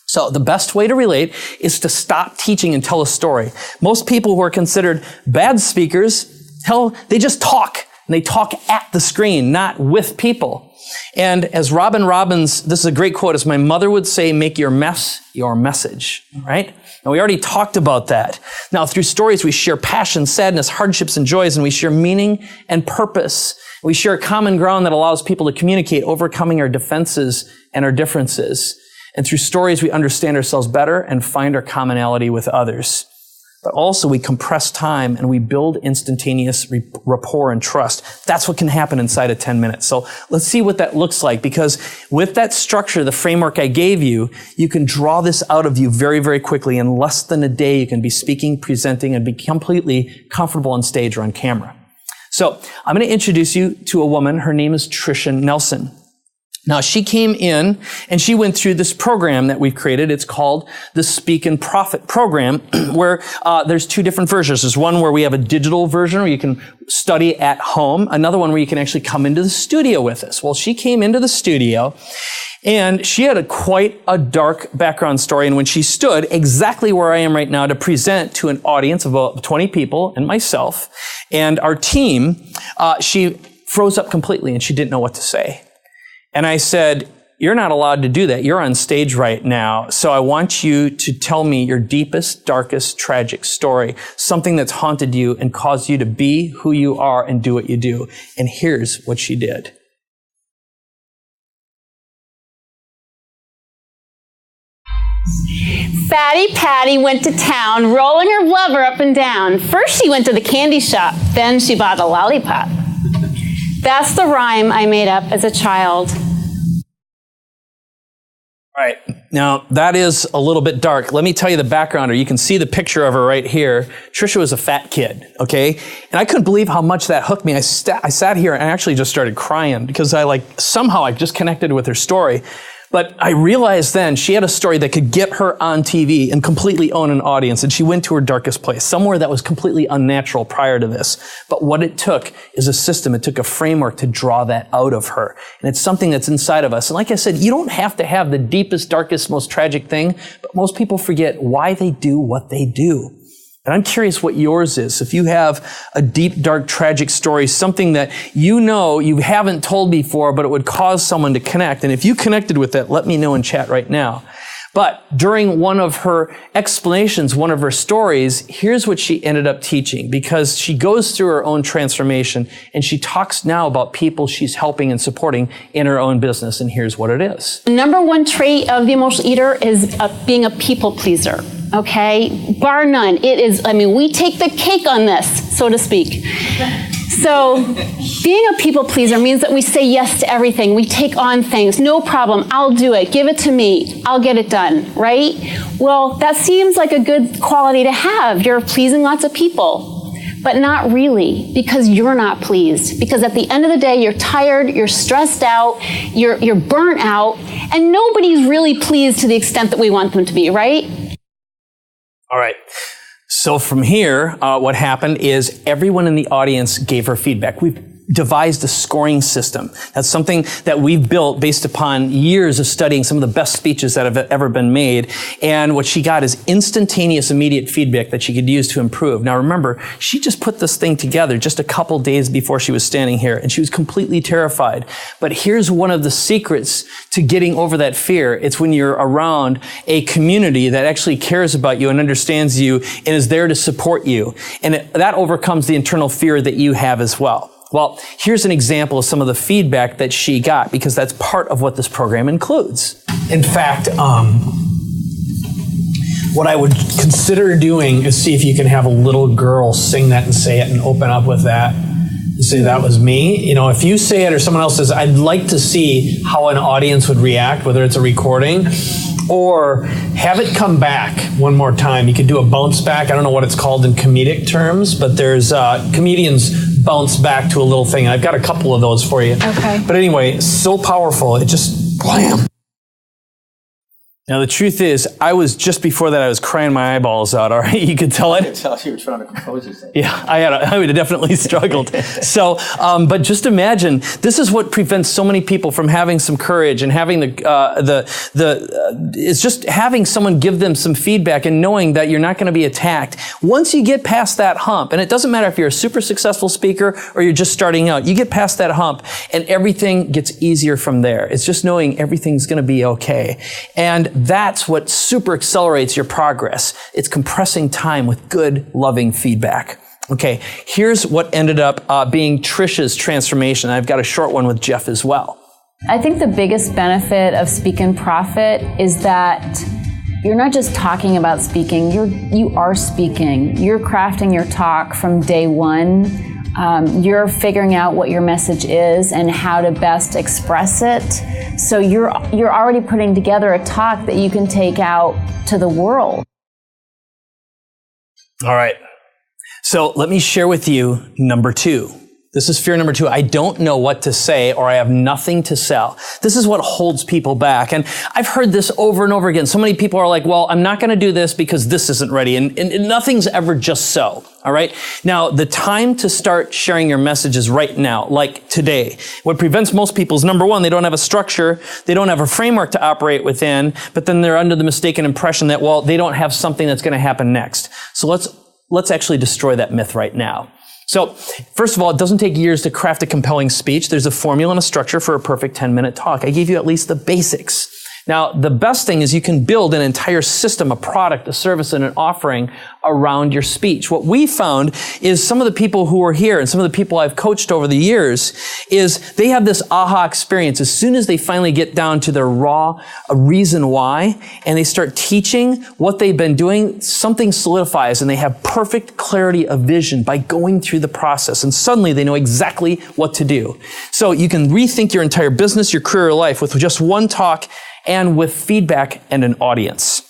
So the best way to relate is to stop teaching and tell a story. Most people who are considered bad speakers, they just talk. And they talk at the screen, not with people. And as Robin Robbins, this is a great quote, as my mother would say, make your mess your message, right? And we already talked about that. Now, through stories, we share passion, sadness, hardships, and joys, and we share meaning and purpose. We share a common ground that allows people to communicate, overcoming our defenses and our differences. And through stories, we understand ourselves better and find our commonality with others. But also, we compress time and we build instantaneous rapport and trust. That's what can happen inside of 10 minutes. So let's see what that looks like, because with that structure, the framework I gave you, you can draw this out of you very, very quickly. In less than a day, you can be speaking, presenting, and be completely comfortable on stage or on camera. So I'm going to introduce you to a woman. Her name is Tricia Nelson. Now, she came in and she went through this program that we've created. It's called the Speak and Profit Program, where there's two different versions. There's one where we have a digital version where you can study at home. Another one where you can actually come into the studio with us. Well, she came into the studio and she had quite a dark background story. And when she stood exactly where I am right now to present to an audience of about 20 people and myself and our team, she froze up completely and she didn't know what to say. And I said, you're not allowed to do that. You're on stage right now. So I want you to tell me your deepest, darkest, tragic story, something that's haunted you and caused you to be who you are and do what you do. And here's what she did. Fatty Patty went to town, rolling her blubber up and down. First she went to the candy shop, then she bought a lollipop. That's the rhyme I made up as a child. All right. Now, that is a little bit dark. Let me tell you the background, or you can see the picture of her right here. Tricia was a fat kid, okay? And I couldn't believe how much that hooked me. I sat here and I actually just started crying because somehow I just connected with her story. But I realized then she had a story that could get her on TV and completely own an audience. And she went to her darkest place, somewhere that was completely unnatural prior to this. But what it took is a system. It took a framework to draw that out of her. And it's something that's inside of us. And like I said, you don't have to have the deepest, darkest, most tragic thing. But most people forget why they do what they do. And I'm curious what yours is. If you have a deep, dark, tragic story, something that you know you haven't told before, but it would cause someone to connect. And if you connected with that, let me know in chat right now. But during one of her explanations, one of her stories, here's what she ended up teaching, because she goes through her own transformation and she talks now about people she's helping and supporting in her own business. And here's what it is. Number one trait of the emotional eater is being a people pleaser. Okay, bar none. It is, we take the cake on this, so to speak. So being a people pleaser means that we say yes to everything. We take on things. No problem. I'll do it. Give it to me. I'll get it done, right? Well, that seems like a good quality to have. You're pleasing lots of people, but not really, because you're not pleased. Because at the end of the day, you're tired, you're stressed out, you're burnt out, and nobody's really pleased to the extent that we want them to be, right? All right. So from here, what happened is everyone in the audience gave her feedback. We've devised a scoring system. That's something that we've built based upon years of studying some of the best speeches that have ever been made. And what she got is instantaneous, immediate feedback that she could use to improve. Now remember, she just put this thing together just a couple days before she was standing here, and she was completely terrified. But here's one of the secrets to getting over that fear. It's when you're around a community that actually cares about you and understands you and is there to support you. And that overcomes the internal fear that you have as well. Well, here's an example of some of the feedback that she got, because that's part of what this program includes. In fact, what I would consider doing is see if you can have a little girl sing that and say it and open up with that and say that was me. You know, if you say it or someone else says, I'd like to see how an audience would react, whether it's a recording or have it come back one more time. You could do a bounce back. I don't know what it's called in comedic terms, but there's comedians bounce back to a little thing. I've got a couple of those for you. Okay. But anyway, so powerful. It just blam. Now, the truth is, I was just before that, I was crying my eyeballs out. All right, you could tell it. I could tell you were trying to compose yourself. Yeah, I would have definitely struggled. So, but just imagine, this is what prevents so many people from having some courage and having it's just having someone give them some feedback and knowing that you're not going to be attacked. Once you get past that hump, and it doesn't matter if you're a super successful speaker or you're just starting out, you get past that hump and everything gets easier from there. It's just knowing everything's going to be okay. And that's what super accelerates your progress. It's compressing time with good, loving feedback. Okay, here's what ended up being Trisha's transformation. I've got a short one with Jeff as well. I think the biggest benefit of Speak and Profit is that you're not just talking about speaking, you are speaking. You're crafting your talk from day one. You're figuring out what your message is and how to best express it. So you're already putting together a talk that you can take out to the world. All right. So let me share with you number 2. This is fear number 2. I don't know what to say, or I have nothing to sell. This is what holds people back. And I've heard this over and over again. So many people are like, well, I'm not going to do this because this isn't ready. And nothing's ever just so. All right. Now, the time to start sharing your message is right now, like today. What prevents most people is, number 1, they don't have a structure. They don't have a framework to operate within, but then they're under the mistaken impression that, well, they don't have something that's going to happen next. So let's actually destroy that myth right now. So, first of all, it doesn't take years to craft a compelling speech. There's a formula and a structure for a perfect 10-minute talk. I gave you at least the basics. Now, the best thing is you can build an entire system, a product, a service, and an offering around your speech. What we found is some of the people who are here and some of the people I've coached over the years is they have this aha experience. As soon as they finally get down to their raw reason why, and they start teaching what they've been doing, something solidifies and they have perfect clarity of vision by going through the process. And suddenly they know exactly what to do. So you can rethink your entire business, your career, your life with just one talk and with feedback and an audience.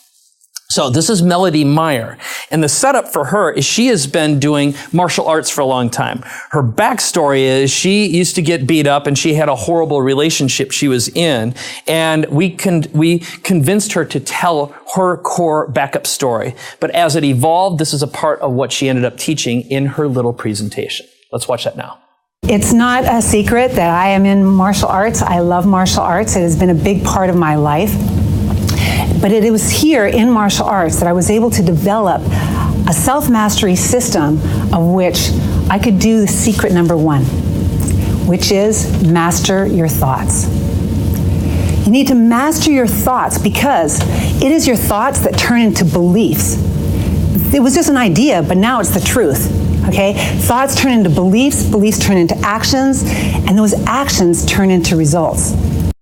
So this is Melody Meyer. And the setup for her is she has been doing martial arts for a long time. Her backstory is she used to get beat up and she had a horrible relationship she was in. And we convinced her to tell her core backup story. But as it evolved, this is a part of what she ended up teaching in her little presentation. Let's watch that now. It's not a secret that I am in martial arts. I love martial arts. It has been a big part of my life. But it was here in martial arts that I was able to develop a self-mastery system of which I could do the secret number 1, which is master your thoughts. You need to master your thoughts because it is your thoughts that turn into beliefs. It was just an idea, but now it's the truth. Okay? Thoughts turn into beliefs, beliefs turn into actions, and those actions turn into results.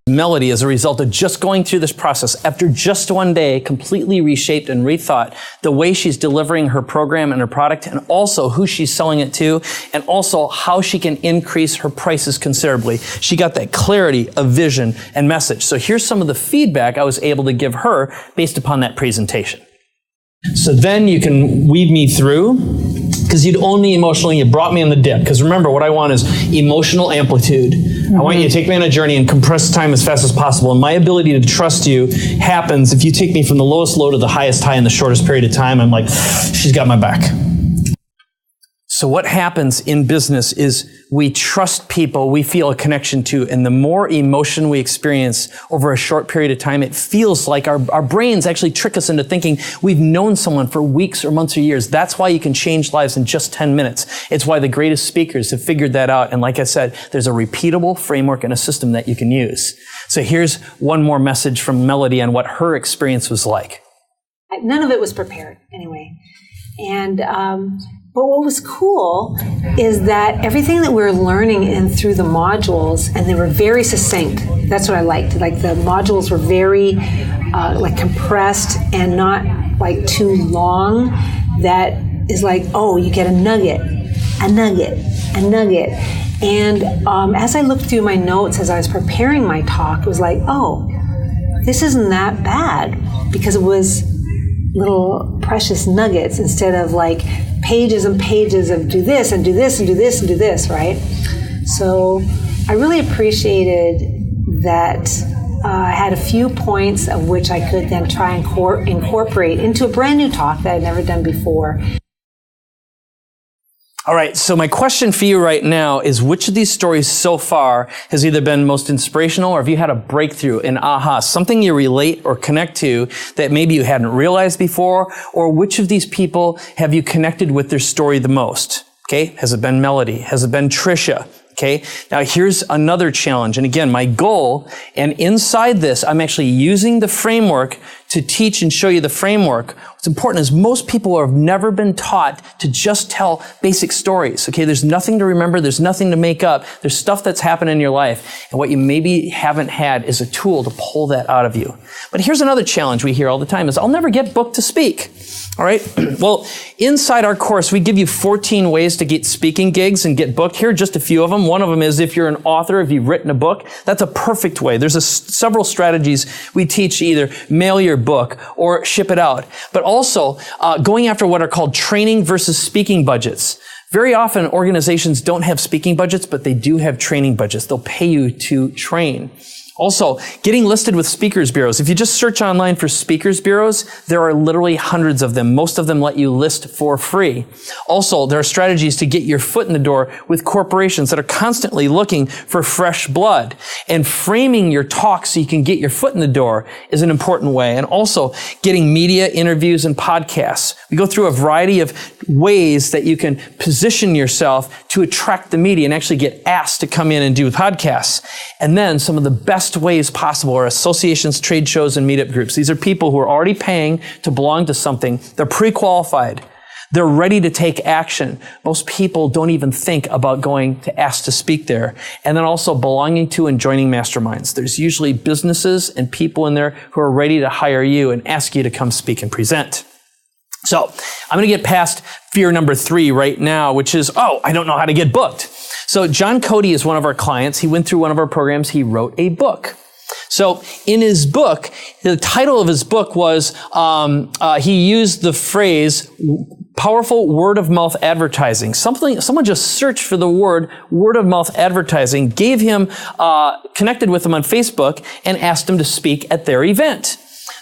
Melody, as a result of just going through this process, after just one day, completely reshaped and rethought the way she's delivering her program and her product, and also who she's selling it to, and also how she can increase her prices considerably. She got that clarity of vision and message. So here's some of the feedback I was able to give her based upon that presentation. So then you can weave me through, because you'd own me emotionally, you brought me on the dip. Because remember, what I want is emotional amplitude. I want you to take me on a journey and compress time as fast as possible. And my ability to trust you happens if you take me from the lowest low to the highest high in the shortest period of time. I'm like, she's got my back. So what happens in business is we trust people we feel a connection to, and the more emotion we experience over a short period of time, it feels like our brains actually trick us into thinking we've known someone for weeks or months or years. That's why you can change lives in just 10 minutes. It's why the greatest speakers have figured that out. And like I said, there's a repeatable framework and a system that you can use. So here's one more message from Melody on what her experience was like. None of it was prepared anyway. And but what was cool is that everything that we were learning in through the modules, and they were very succinct. That's what I liked. Like the modules were very like compressed and not like too long. That is like, oh, you get a nugget, a nugget, a nugget. And as I looked through my notes as I was preparing my talk, it was like, oh, this isn't that bad, because it was little precious nuggets instead of like pages and pages of do this and do this and do this and do this, right? So I really appreciated that I had a few points of which I could then try and incorporate into a brand new talk that I'd never done before. All right, so my question for you right now is, which of these stories so far has either been most inspirational, or have you had a breakthrough, an aha, something you relate or connect to that maybe you hadn't realized before, or which of these people have you connected with their story the most? Okay, has it been Melody? Has it been Trisha? Okay, now here's another challenge. And again, my goal, and inside this, I'm actually using the framework to teach and show you the framework. What's important is most people have never been taught to just tell basic stories. Okay, there's nothing to remember. There's nothing to make up. There's stuff that's happened in your life. And what you maybe haven't had is a tool to pull that out of you. But here's another challenge we hear all the time is, I'll never get booked to speak. All right. Well, inside our course, we give you 14 ways to get speaking gigs and get booked. Here are just a few of them. One of them is if you're an author, if you've written a book, that's a perfect way. There's several strategies we teach to either mail your book or ship it out. But also going after what are called training versus speaking budgets. Very often organizations don't have speaking budgets, but they do have training budgets. They'll pay you to train. Also, getting listed with speakers bureaus. If you just search online for speakers bureaus, there are literally hundreds of them. Most of them let you list for free. Also, there are strategies to get your foot in the door with corporations that are constantly looking for fresh blood. And framing your talk so you can get your foot in the door is an important way. And also, getting media interviews and podcasts. We go through a variety of ways that you can position yourself to attract the media and actually get asked to come in and do podcasts. And then some of the best ways possible are associations, trade shows, and meetup groups. These are people who are already paying to belong to something. They're pre-qualified. They're ready to take action. Most people don't even think about going to ask to speak there. And then also belonging to and joining masterminds. There's usually businesses and people in there who are ready to hire you and ask you to come speak and present. So I'm going to get past fear number 3 right now, which is, oh, I don't know how to get booked. So John Cody is one of our clients. He went through one of our programs. He wrote a book. So in his book, the title of his book was, he used the phrase, powerful word of mouth advertising. Someone just searched for the word of mouth advertising, gave him, connected with him on Facebook, and asked him to speak at their event.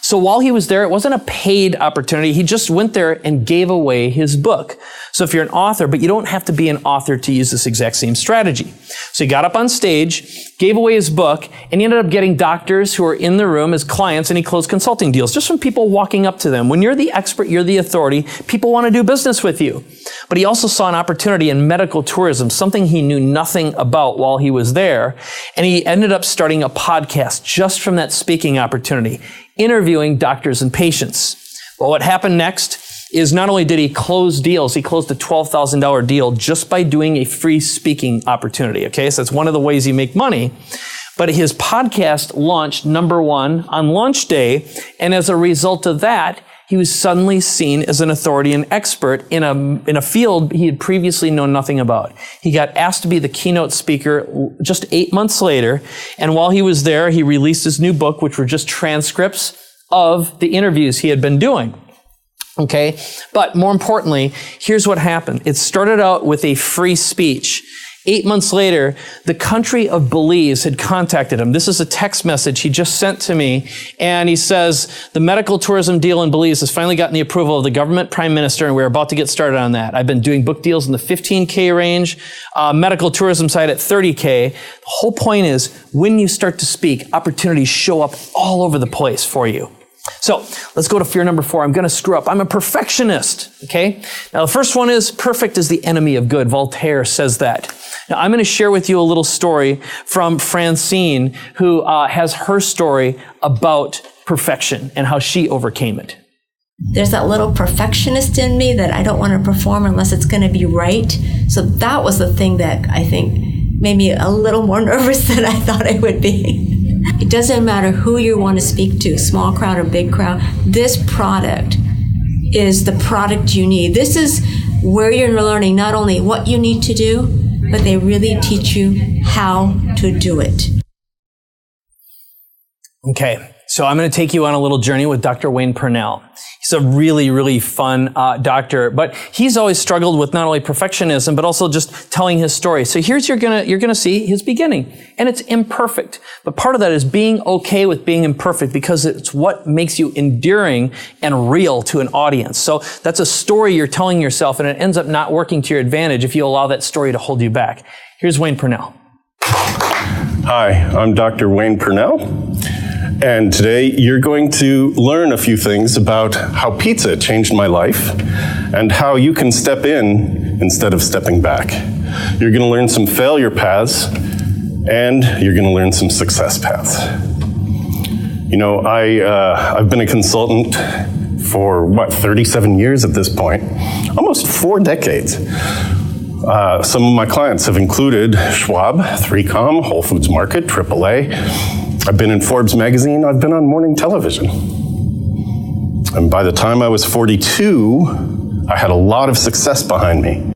So while he was there, it wasn't a paid opportunity. He just went there and gave away his book. So if you're an author, but you don't have to be an author to use this exact same strategy. So he got up on stage, gave away his book, and he ended up getting doctors who were in the room as clients, and he closed consulting deals just from people walking up to them. When you're the expert, you're the authority, people want to do business with you. But he also saw an opportunity in medical tourism, something he knew nothing about while he was there. And he ended up starting a podcast just from that speaking opportunity, interviewing doctors and patients. Well, what happened next is not only did he close deals, he closed a $12,000 deal just by doing a free speaking opportunity. Okay, so that's one of the ways you make money. But his podcast launched #1 on launch day, and as a result of that, he was suddenly seen as an authority and expert in a field he had previously known nothing about. He got asked to be the keynote speaker just 8 months later, and while he was there, he released his new book, which were just transcripts of the interviews he had been doing. Okay, but more importantly, here's what happened. It started out with a free speech. 8 months later, the country of Belize had contacted him. This is a text message he just sent to me, and he says, the medical tourism deal in Belize has finally gotten the approval of the government prime minister, and we're about to get started on that. I've been doing book deals in the 15K range, medical tourism side at 30K. The whole point is, when you start to speak, opportunities show up all over the place for you. So let's go to fear number 4. I'm going to screw up. I'm a perfectionist. Okay. Now the first one is perfect is the enemy of good. Voltaire says that. Now I'm going to share with you a little story from Francine, who has her story about perfection and how she overcame it. There's that little perfectionist in me that I don't want to perform unless it's going to be right. So that was the thing that I think made me a little more nervous than I thought I would be. It doesn't matter who you want to speak to, small crowd or big crowd. This product is the product you need. This is where you're learning not only what you need to do, but they really teach you how to do it. Okay, so I'm going to take you on a little journey with Dr. Wayne Purnell. He's a really, really fun doctor, but he's always struggled with not only perfectionism, but also just telling his story. So here's you're gonna see his beginning, and it's imperfect. But part of that is being okay with being imperfect, because it's what makes you endearing and real to an audience. So that's a story you're telling yourself, and it ends up not working to your advantage if you allow that story to hold you back. Here's Wayne Purnell. Hi, I'm Dr. Wayne Purnell. And today you're going to learn a few things about how pizza changed my life and how you can step in instead of stepping back. You're going to learn some failure paths and you're going to learn some success paths. You know, I've been a consultant for 37 years at this point, almost 4 decades. Some of my clients have included Schwab, 3Com, Whole Foods Market, AAA. I've been in Forbes magazine, I've been on morning television. And by the time I was 42, I had a lot of success behind me.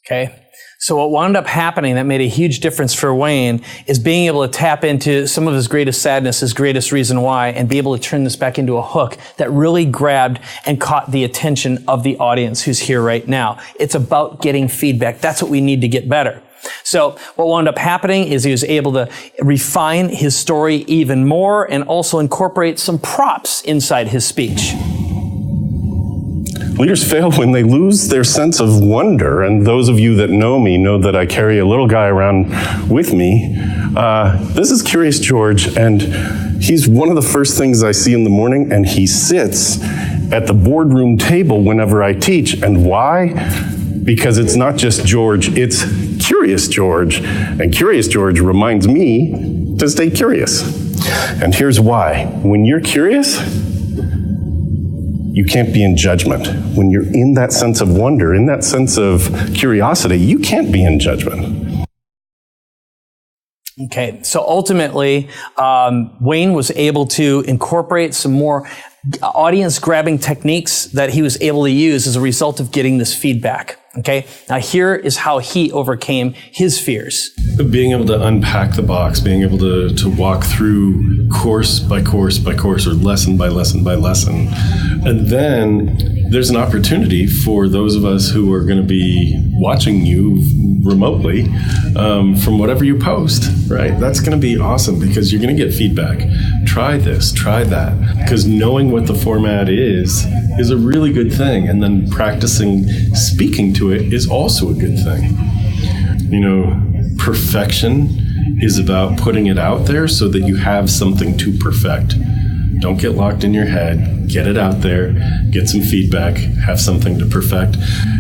Okay. So what wound up happening that made a huge difference for Wayne is being able to tap into some of his greatest sadness, his greatest reason why, and be able to turn this back into a hook that really grabbed and caught the attention of the audience who's here right now. It's about getting feedback. That's what we need to get better. So what wound up happening is he was able to refine his story even more and also incorporate some props inside his speech. Leaders fail when they lose their sense of wonder, and those of you that know me know that I carry a little guy around with me. This is Curious George, and he's one of the first things I see in the morning, and he sits at the boardroom table whenever I teach. And why? Because it's not just George, it's Curious George. And Curious George reminds me to stay curious. And here's why. When you're curious, you can't be in judgment. When you're in that sense of wonder, in that sense of curiosity, you can't be in judgment. Okay, so ultimately, Wayne was able to incorporate some more audience-grabbing techniques that he was able to use as a result of getting this feedback. Okay, now here is how he overcame his fears. Being able to unpack the box, being able to walk through course by course by course, or lesson by lesson by lesson. And then there's an opportunity for those of us who are going to be watching you remotely from whatever you post, right? That's going to be awesome because you're going to get feedback. Try this, try that. Because knowing what the format is a really good thing. And then practicing speaking to it is also a good thing. You know, perfection is about putting it out there so that you have something to perfect. Don't get locked in your head. Get it out there. Get some feedback. Have something to perfect.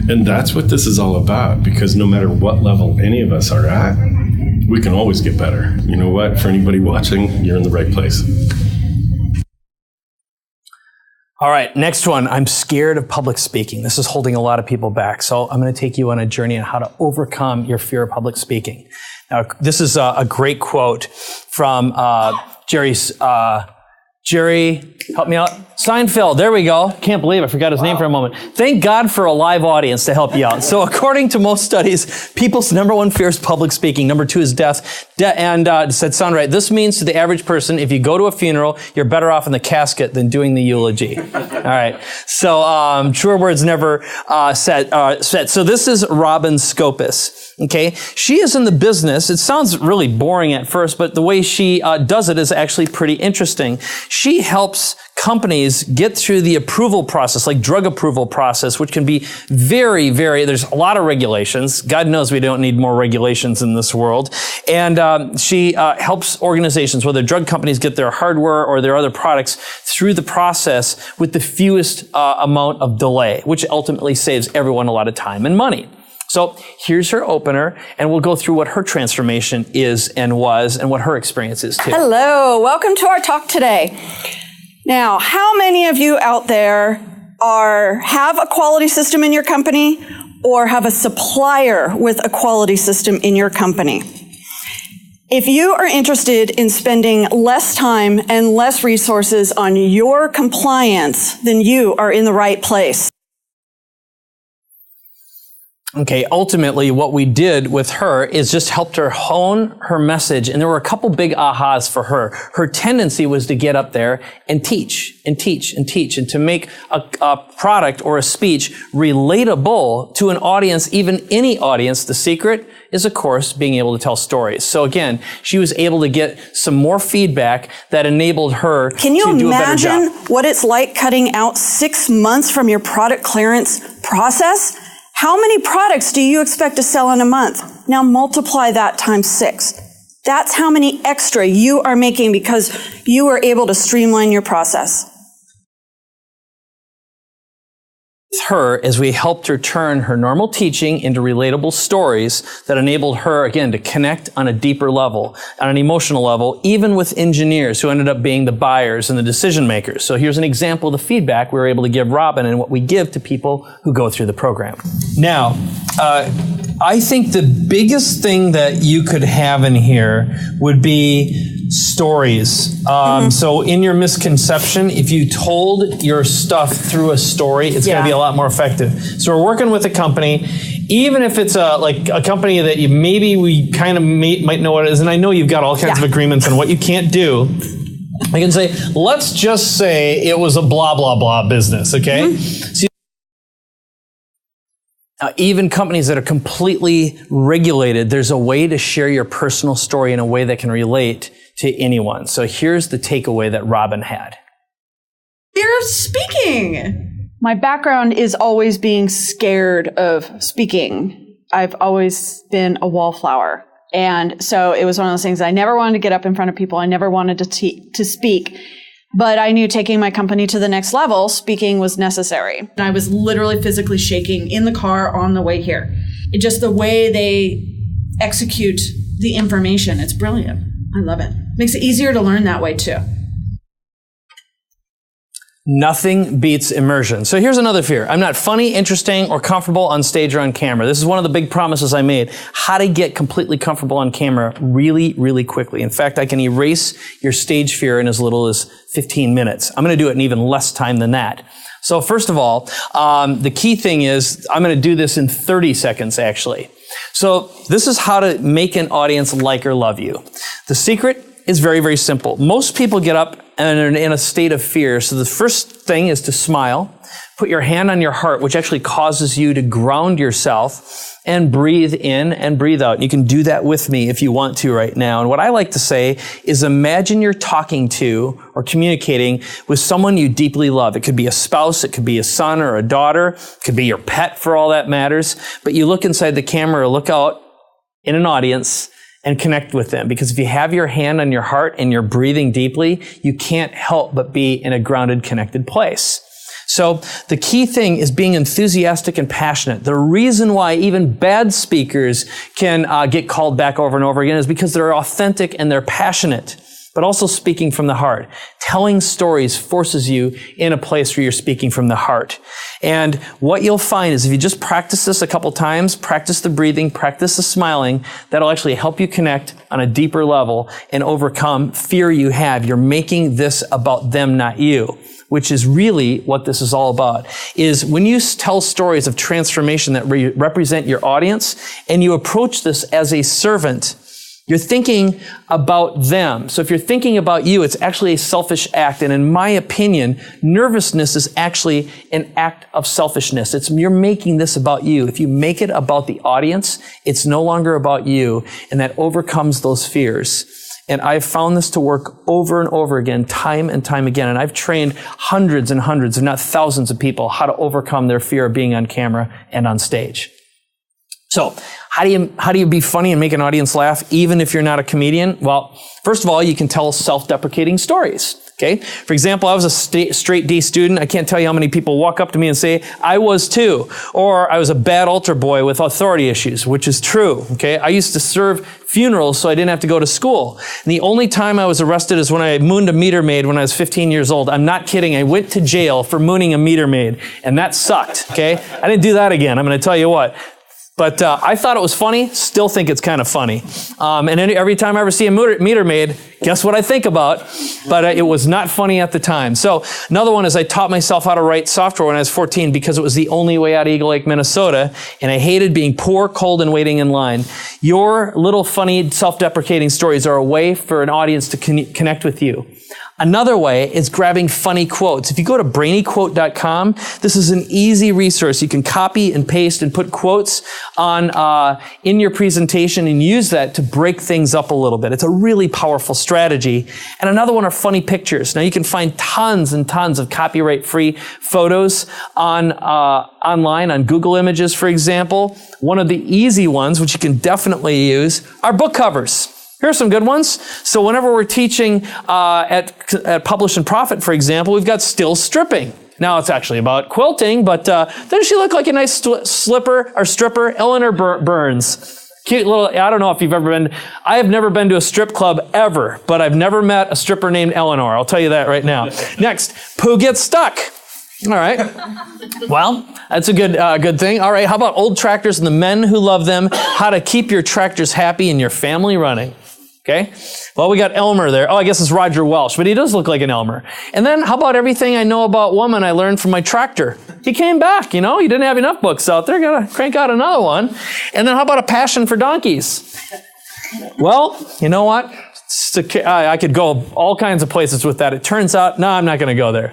And that's what this is all about, because no matter what level any of us are at, we can always get better. You know what? For anybody watching, you're in the right place. All right, next one. I'm scared of public speaking. This is holding a lot of people back. So I'm going to take you on a journey on how to overcome your fear of public speaking. Now, this is a great quote from Jerry, help me out. Seinfeld, there we go. Can't believe I forgot his name for a moment. Thank God for a live audience to help you out. So according to most studies, people's number one fear is public speaking. Number two is death. Said sound right. This means to the average person, if you go to a funeral, you're better off in the casket than doing the eulogy. All right. So truer words never said. So this is Robin Scopus. Okay. She is in the business. It sounds really boring at first, but the way she does it is actually pretty interesting. She helps companies get through the approval process, like drug approval process, which can be very, there's a lot of regulations. God knows we don't need more regulations in this world. And she helps organizations, whether drug companies, get their hardware or their other products through the process with the fewest amount of delay, which ultimately saves everyone a lot of time and money. So here's her opener, and we'll go through what her transformation is and was and what her experience is too. Hello, welcome to our talk today. Now, how many of you out there have a quality system in your company or have a supplier with a quality system in your company? If you are interested in spending less time and less resources on your compliance, then you are in the right place. Okay, ultimately what we did with her is just helped her hone her message, and there were a couple big ahas for her. Her tendency was to get up there and teach and teach and teach, and to make a product or a speech relatable to an audience, even any audience. The secret is, of course, being able to tell stories. So again, she was able to get some more feedback that enabled her to do a better job. Can you imagine what it's like cutting out 6 months from your product clearance process? How many products do you expect to sell in a month? Now multiply that times 6. That's how many extra you are making because you are able to streamline your process. Her as we helped her turn her normal teaching into relatable stories that enabled her, again, to connect on a deeper level, on an emotional level, even with engineers who ended up being the buyers and the decision makers. So here's an example of the feedback we were able to give Robin and what we give to people who go through the program. Now, I think the biggest thing that you could have in here would be stories. So in your misconception, if you told your stuff through a story, it's going to be a lot more effective. So we're working with a company, even if it's a company that we kind of might know what it is, and I know you've got all kinds of agreements on what you can't do. I can say, let's just say it was a blah, blah, blah business, okay? So even companies that are completely regulated, there's a way to share your personal story in a way that can relate to anyone. So here's the takeaway that Robin had. Fear of speaking. My background is always being scared of speaking. I've always been a wallflower. And so it was one of those things, I never wanted to get up in front of people. I never wanted to speak. But I knew taking my company to the next level, speaking was necessary. And I was literally physically shaking in the car on the way here. Just the way they execute the information, it's brilliant. I love it. Makes it easier to learn that way too. Nothing beats immersion. So here's another fear. I'm not funny, interesting, or comfortable on stage or on camera. This is one of the big promises I made. How to get completely comfortable on camera really, really quickly. In fact, I can erase your stage fear in as little as 15 minutes. I'm going to do it in even less time than that. So first of all, the key thing is I'm going to do this in 30 seconds, actually. So this is how to make an audience like or love you. The secret is very, very simple. Most people get up and are in a state of fear. So the first thing is to smile. put your hand on your heart, which actually causes you to ground yourself and breathe in and breathe out. You can do that with me if you want to right now. And what I like to say is imagine you're talking to or communicating with someone you deeply love. It could be a spouse, it could be a son or a daughter, it could be your pet for all that matters. But you look inside the camera or look out in an audience and connect with them. Because if you have your hand on your heart and you're breathing deeply, you can't help but be in a grounded, connected place. So the key thing is being enthusiastic and passionate. The reason why even bad speakers can get called back over and over again is because they're authentic and they're passionate, but also speaking from the heart. Telling stories forces you in a place where you're speaking from the heart. And what you'll find is if you just practice this a couple times, practice the breathing, practice the smiling, that'll actually help you connect on a deeper level and overcome fear you have. You're making this about them, not you, which is really what this is all about, is when you tell stories of transformation that represent your audience and you approach this as a servant, you're thinking about them. So if you're thinking about you, it's actually a selfish act. And in my opinion, nervousness is actually an act of selfishness. You're making this about you. If you make it about the audience, it's no longer about you, and that overcomes those fears. And I've found this to work over and over again, time and time again. And I've trained hundreds and hundreds, if not thousands of people, how to overcome their fear of being on camera and on stage. So how do you be funny and make an audience laugh even if you're not a comedian? Well, first of all, you can tell self-deprecating stories. Okay. For example, I was a straight D student. I can't tell you how many people walk up to me and say, I was too. Or I was a bad altar boy with authority issues, which is true. Okay. I used to serve funerals so I didn't have to go to school. And the only time I was arrested is when I mooned a meter maid when I was 15 years old. I'm not kidding. I went to jail for mooning a meter maid, and that sucked. Okay. I didn't do that again. I'm going to tell you what. But I thought it was funny, still think it's kind of funny. And every time I ever see a meter maid, guess what I think about? But it was not funny at the time. So another one is I taught myself how to write software when I was 14 because it was the only way out of Eagle Lake, Minnesota, and I hated being poor, cold, and waiting in line. Your little funny, self-deprecating stories are a way for an audience to connect with you. Another way is grabbing funny quotes. If you go to brainyquote.com, this is an easy resource. You can copy and paste and put quotes on in your presentation and use that to break things up a little bit. It's a really powerful strategy. And another one are funny pictures. Now you can find tons and tons of copyright-free photos on online on Google Images, for example. One of the easy ones, which you can definitely use, are book covers. Here's some good ones. So whenever we're teaching at Publish and Profit, for example, we've got still stripping. Now it's actually about quilting, but doesn't she look like a nice stripper? Eleanor Burns. Cute little, I don't know if you've ever been, I have never been to a strip club ever, but I've never met a stripper named Eleanor. I'll tell you that right now. Next, poo gets stuck. All right. Well, that's a good thing. All right. How about old tractors and the men who love them? How to keep your tractors happy and your family running. Okay. Well, we got Elmer there. Oh, I guess it's Roger Welsh, but he does look like an Elmer. And then how about everything I know about woman I learned from my tractor? He came back, you know, he didn't have enough books out there. Got to crank out another one. And then how about a passion for donkeys? Well, you know what? I could go all kinds of places with that. It turns out, no, I'm not going to go there.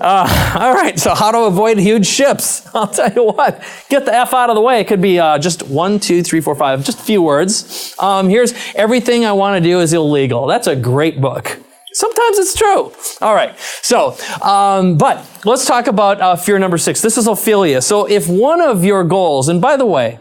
All right, so how to avoid huge ships. I'll tell you what, get the F out of the way. It could be just 1, 2, 3, 4, 5, just a few words. Here's Everything I Want to Do is Illegal. That's a great book. Sometimes it's true. All right, so, but let's talk about fear number 6. This is Ophelia. So if one of your goals, and by the way,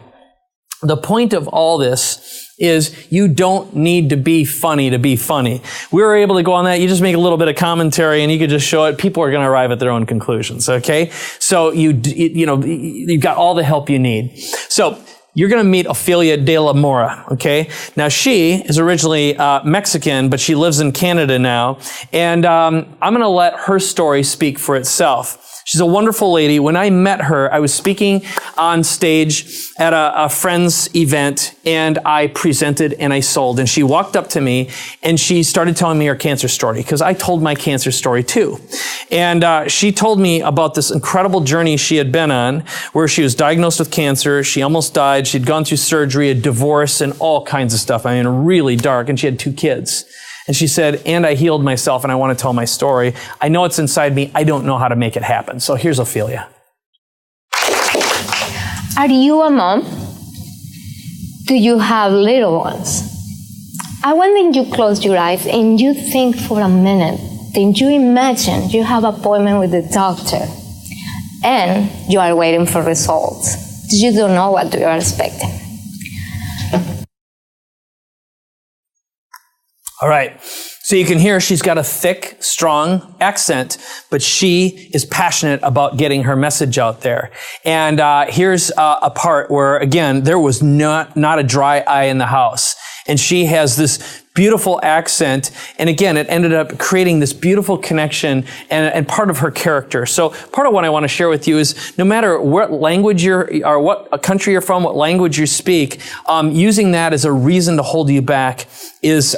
the point of all this is you don't need to be funny to be funny. We were able to go on that. You just make a little bit of commentary and you could just show it. People are going to arrive at their own conclusions. Okay. So you've got all the help you need. So you're going to meet Ophelia de la Mora. Okay. Now she is originally Mexican, but she lives in Canada now. And I'm going to let her story speak for itself. She's a wonderful lady. When I met her, I was speaking on stage at a friend's event, and I presented and I sold. And she walked up to me, and she started telling me her cancer story, because I told my cancer story too. And she told me about this incredible journey she had been on, where she was diagnosed with cancer. She almost died. She'd gone through surgery, a divorce, and all kinds of stuff. I mean, really dark. And she had 2 kids. And she said, and I healed myself and I want to tell my story. I know it's inside me. I don't know how to make it happen. So here's Ophelia. Are you a mom? Do you have little ones? I want that you close your eyes and you think for a minute. Then you imagine you have an appointment with the doctor and you are waiting for results. You don't know what you are expecting. All right. So you can hear she's got a thick, strong accent, but she is passionate about getting her message out there. And here's a part where, again, there was not a dry eye in the house. And she has this beautiful accent. And again, it ended up creating this beautiful connection and part of her character. So part of what I want to share with you is no matter what language or what country you're from, what language you speak, using that as a reason to hold you back is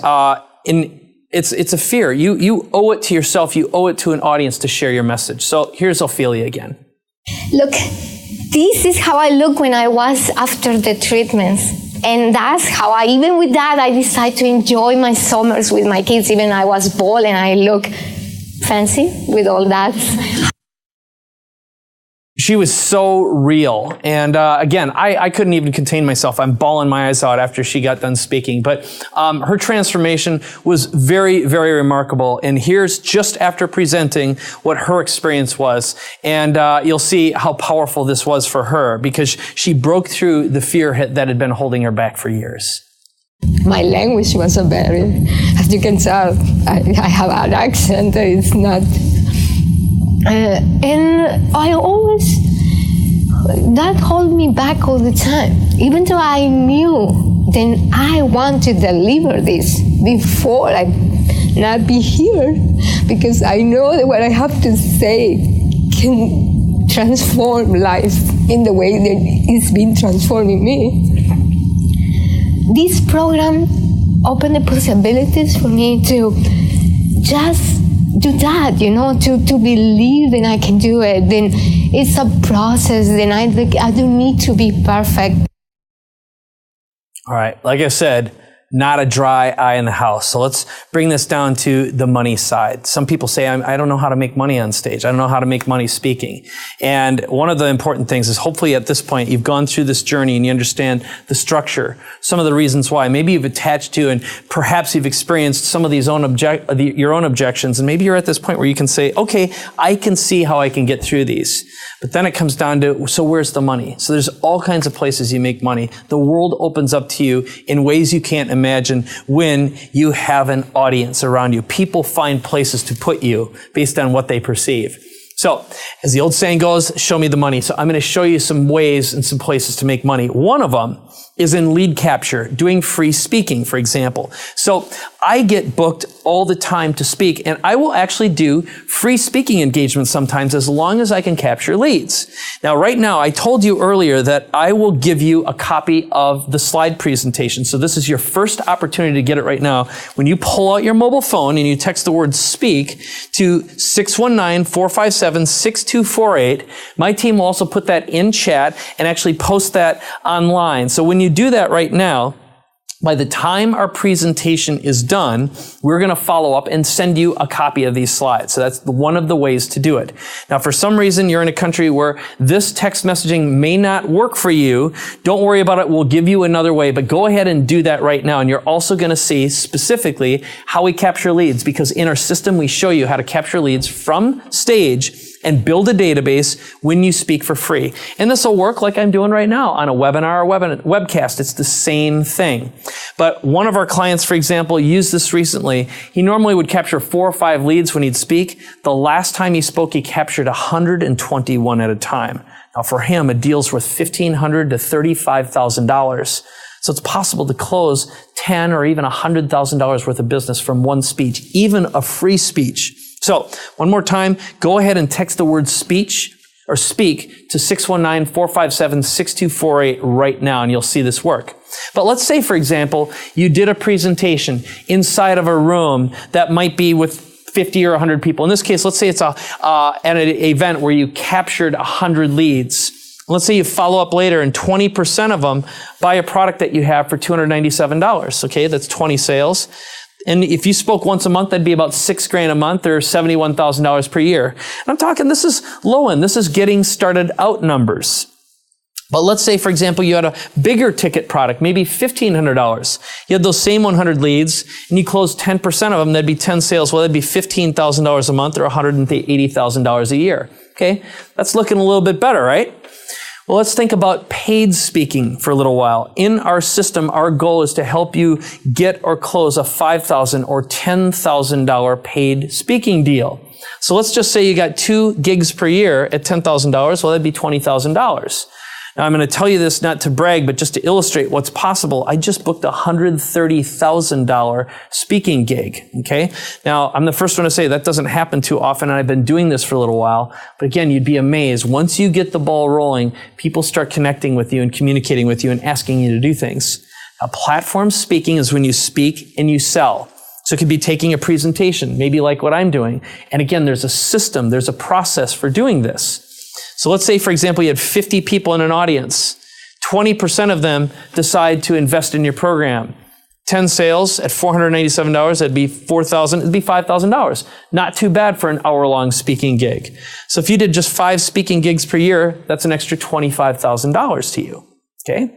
it's a fear. You owe it to yourself. You owe it to an audience to share your message. So here's Ophelia again. Look, this is how I look when I was after the treatments. And that's how even with that, I decided to enjoy my summers with my kids. Even I was bald and I look fancy with all that. She was so real. And again, I couldn't even contain myself. I'm bawling my eyes out after she got done speaking. But her transformation was very, very remarkable. And here's just after presenting what her experience was. And you'll see how powerful this was for her because she broke through the fear that had been holding her back for years. My language was a barrier. As you can tell, I have an accent that is not... and I always, that held me back all the time. Even though I knew, then I want to deliver this before I not be here, because I know that what I have to say can transform life in the way that it's been transforming me. This program opened the possibilities for me to just do that, to believe that I can do it. Then it's a process. Then I don't need to be perfect. All right. Like I said, not a dry eye in the house. So let's bring this down to the money side. Some people say, I don't know how to make money on stage. I don't know how to make money speaking. And one of the important things is hopefully at this point, you've gone through this journey and you understand the structure, some of the reasons why. Maybe you've attached to and perhaps you've experienced some of these your own objections. And maybe you're at this point where you can say, okay, I can see how I can get through these. But then it comes down to, so where's the money? So there's all kinds of places you make money. The world opens up to you in ways you can't imagine when you have an audience around you. People find places to put you based on what they perceive. So, as the old saying goes, show me the money. So I'm going to show you some ways and some places to make money. One of them is in lead capture, doing free speaking, for example. So I get booked all the time to speak, and I will actually do free speaking engagements sometimes as long as I can capture leads. Now, right now, I told you earlier that I will give you a copy of the slide presentation. So this is your first opportunity to get it right now. When you pull out your mobile phone and you text the word speak to 619-457-6248, my team will also put that in chat and actually post that online. So when you do that right now, by the time our presentation is done, we're going to follow up and send you a copy of these slides. So that's one of the ways to do it. Now, for some reason, you're in a country where this text messaging may not work for you. Don't worry about it. We'll give you another way, but go ahead and do that right now. And you're also going to see specifically how we capture leads, because in our system, we show you how to capture leads from stage and build a database when you speak for free. And this will work like I'm doing right now on a webinar or webcast. It's the same thing. But one of our clients, for example, used this recently. He normally would capture 4 or 5 leads when he'd speak. The last time he spoke, he captured 121 at a time. Now for him, a deal's worth $1,500 to $35,000. So it's possible to close $10,000 or even $100,000 worth of business from one speech, even a free speech. So one more time, go ahead and text the word speech or speak to 619-457-6248 right now, and you'll see this work. But let's say, for example, you did a presentation inside of a room that might be with 50 or 100 people. In this case, let's say it's at an event where you captured 100 leads. Let's say you follow up later and 20% of them buy a product that you have for $297. Okay, that's 20 sales. And if you spoke once a month, that'd be about $6,000 a month or $71,000 per year. And I'm talking, this is low end. This is getting started out numbers. But let's say, for example, you had a bigger ticket product, maybe $1,500. You had those same 100 leads and you closed 10% of them. That'd be 10 sales. Well, that'd be $15,000 a month or $180,000 a year. Okay. That's looking a little bit better, right? Well, let's think about paid speaking for a little while. In our system, our goal is to help you get or close a $5,000 or $10,000 paid speaking deal. So let's just say you got 2 gigs per year at $10,000. Well, that'd be $20,000. Now, I'm going to tell you this not to brag, but just to illustrate what's possible. I just booked a $130,000 speaking gig, okay? Now, I'm the first one to say that doesn't happen too often, and I've been doing this for a little while. But again, you'd be amazed. Once you get the ball rolling, people start connecting with you and communicating with you and asking you to do things. Now, platform speaking is when you speak and you sell. So it could be taking a presentation, maybe like what I'm doing. And again, there's a system, there's a process for doing this. So let's say, for example, you had 50 people in an audience. 20% of them decide to invest in your program. 10 sales at $497, that'd be $4,000, it'd be $5,000. Not too bad for an hour-long speaking gig. So if you did just 5 speaking gigs per year, that's an extra $25,000 to you, okay?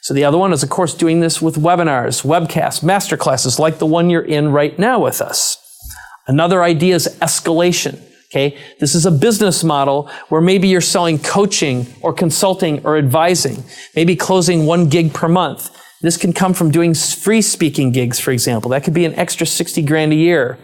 So the other one is, of course, doing this with webinars, webcasts, masterclasses, like the one you're in right now with us. Another idea is escalation. Okay, this is a business model where maybe you're selling coaching or consulting or advising, maybe closing 1 gig per month. This can come from doing free speaking gigs, for example. That could be an extra $60,000 a year.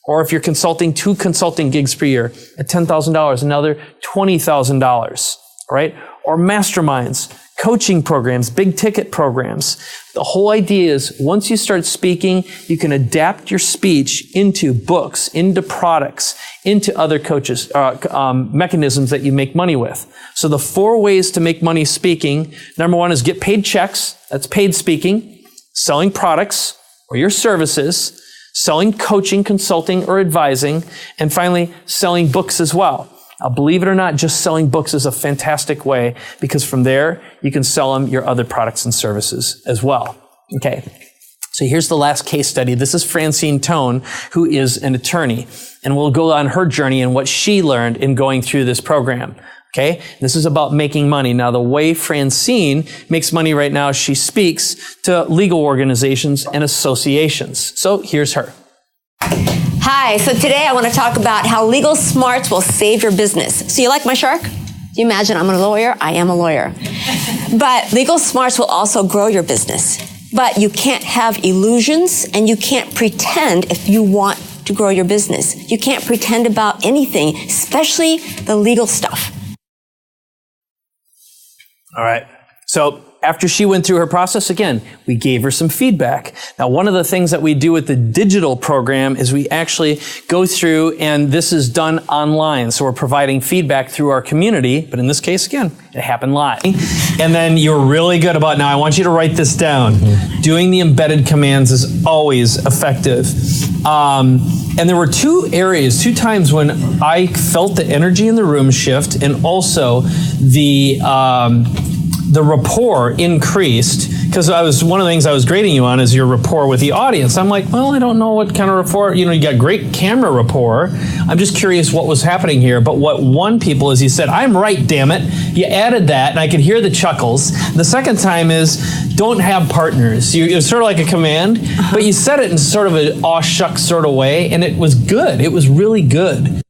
Or if you're consulting 2 consulting gigs per year at $10,000, another $20,000, right? Or masterminds, coaching programs, big ticket programs. The whole idea is once you start speaking, you can adapt your speech into books, into products, into other coaches, mechanisms that you make money with. So the 4 ways to make money speaking, number 1 is get paid checks. That's paid speaking, selling products or your services, selling coaching, consulting, or advising, and finally, selling books as well. Now, believe it or not, just selling books is a fantastic way because from there, you can sell them your other products and services as well. Okay. So here's the last case study. This is Francine Tone, who is an attorney, and we'll go on her journey and what she learned in going through this program. Okay. This is about making money. Now, the way Francine makes money right now, she speaks to legal organizations and associations. So here's her. Hi, so today I want to talk about how legal smarts will save your business. So you like my shark? Do you imagine I'm a lawyer? I am a lawyer. But legal smarts will also grow your business. But you can't have illusions and you can't pretend if you want to grow your business. You can't pretend about anything, especially the legal stuff. All right. So after she went through her process, again, we gave her some feedback. Now, one of the things that we do with the digital program is we actually go through, and this is done online. So we're providing feedback through our community, but in this case, again, it happened live. And then you're really good about, now I want you to write this down. Doing the embedded commands is always effective. And there were 2 times when I felt the energy in the room shift, and also the rapport increased, because one of the things I was grading you on is your rapport with the audience. I'm like, well, I don't know what kind of rapport, you got great camera rapport. I'm just curious what was happening here. But what won people is you said, I'm right, damn it. You added that, and I could hear the chuckles. The second time is, don't have partners. It was sort of like a command, but you said it in sort of an aw shucks sort of way, and it was good. It was really good.